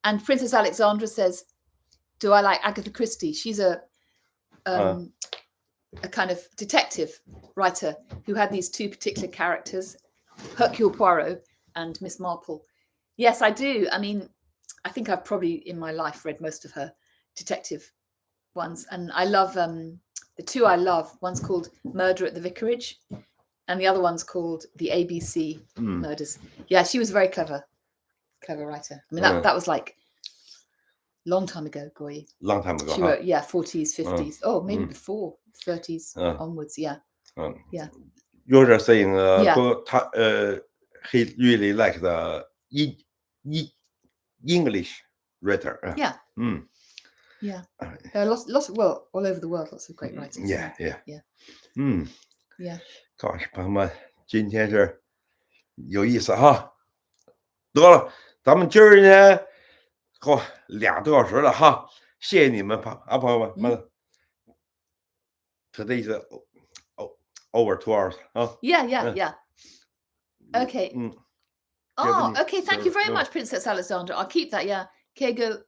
And Princess Alexandra says, do I like Agatha Christie? She's a kind of detective writer who had these two particular characters, Hercule Poirot and Miss Marple. Yes, I do. I mean, I think I've probably in my life read most of her detective ones, and I love the two I love. One's called Murder at the Vicarage, and the other one's called The ABC Murders. Yeah, she was a very clever writer. I mean, that was like long time ago, Guo Yi. Long time ago. She wrote, 40s, 50s. Oh, maybe before 30s onwards. Yeah. Yeah. You're saying he really liked the English writer. Yeah. Yeah. There are lots of, well, all over the world, lots of great writers. Yeah. Yeah. Gosh, 朋友们，今天是有意思哈。得了，咱们今儿呢，2多小时了哈，谢谢你们朋友们。Today is over 2 hours. Yeah. Okay. Okay. Thank you very much, Princess Alexandra. I'll keep that. Yeah. Keigo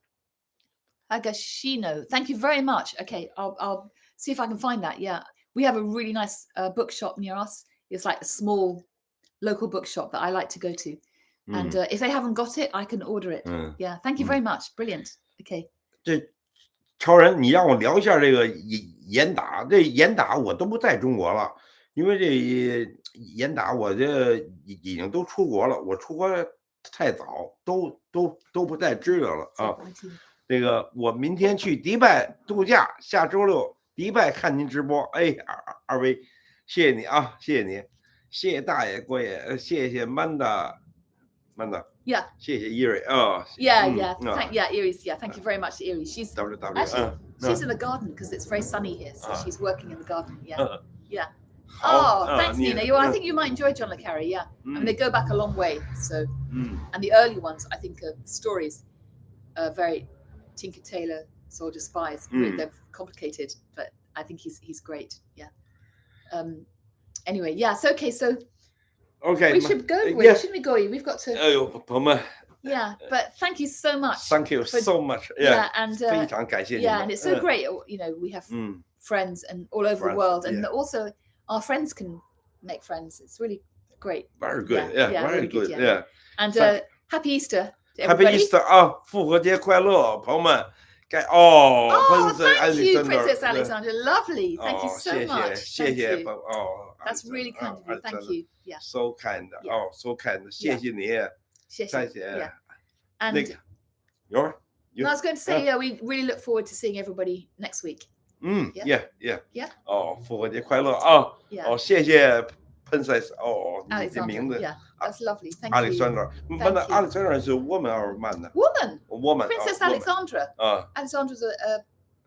Agashino. Thank you very much. Okay. I'll see if I can find that. Yeah. We have a really nice bookshop near us. It's like a small local bookshop that I like to go to. And if they haven't got it, I can order it. Yeah. Thank you very much. Brilliant. Okay. 这超人，你让我聊一下这个严打。这严打我都不在中国了，因为这严打我这已经都出国了。我出国太早，都不再知道了啊。这个我明天去迪拜度假，下周6迪拜看您直播。哎，二位，谢谢你啊，谢谢你，谢谢大爷郭爷，谢谢Manda。Yeah. 谢谢 Eri. Oh. Yeah. Eri's. Yeah. Thank you very much, Eri. She's she's in the garden because it's very sunny here, so she's working in the garden. Yeah. Oh, thanks, Nina. I think you might enjoy John le Carre. Yeah. I mean, they go back a long way. So, and the early ones, I think, are stories, very Tinker Tailor, Soldier Spies. They're complicated, but I think he's great. Yeah. Anyway, yeah. So okay. So. Okay. We should go, shouldn't we, Guo Yi? We've got to. Yeah, but thank you so much. Thank you so much. Yeah, and 非常感谢你们。Yeah, and it's so great. We have friends and all over the world, and also our friends can make friends. It's really great. Very good. Yeah, very really good. Yeah. And Happy Easter to everybody. Happy Easter 啊，复活节快乐，朋友们。Thank you, Princess Alexandra. Lovely. Thank you so much. 谢谢。That's really kind of you. Thank you. Yeah. So kind. So kind. 谢谢你。谢谢。Yeah. And 那个 I was going to say, we really look forward to seeing everybody next week. Yeah. 复活节快乐啊！谢谢 Princess 你的名字。Yeah. That's lovely. Thank you. Alexandra 是 woman or man? Woman. Princess Alexandra. Alexandra's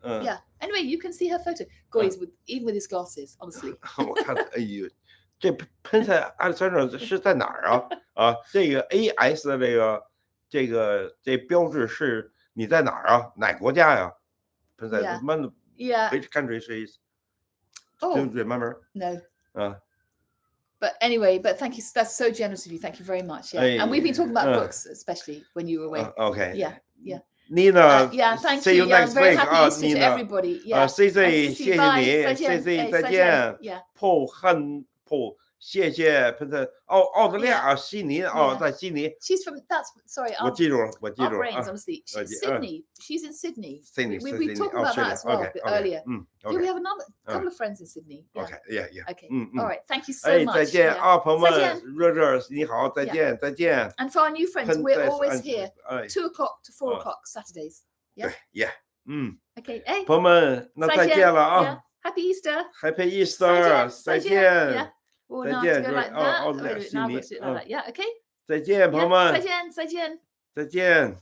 yeah. Anyway, you can see her photo. Guo, even with his glasses, honestly. 我看，哎呦，这 Princess Alexandra 是在哪儿啊？这个 AS 的这标志是你在哪儿啊？哪国家呀 ？Princess Which country she is? Do you remember? No. But anyway, thank you. That's so generous of you. Thank you very much. Yeah. And we've been talking about books, especially when you were away. Okay. Yeah. Nina, thank see you next very week. Happy Easter to everybody. Yeah. CC, 谢谢你 ，CC 再见。Paul 谢谢 Princess 澳大利亚悉尼在悉尼。She's from sorry. 我记住了。Our brains, honestly. Sydney. She's in Sydney. We've talked about that as well earlier. Yeah, we have another couple of friends in Sydney. Okay. Okay. All right. Thank you so much. 再见啊，朋友们。Rogers 你好，再见。And for our new friends, we're always here 2 o'clock to 4 o'clock Saturdays. Yeah. Okay. 朋友们，那再见了啊。Happy Easter. Happy Easter. 再见。Well, now to go like that. Now I've got to do it like that. Yeah, okay. 再见，朋友们。再见。再见。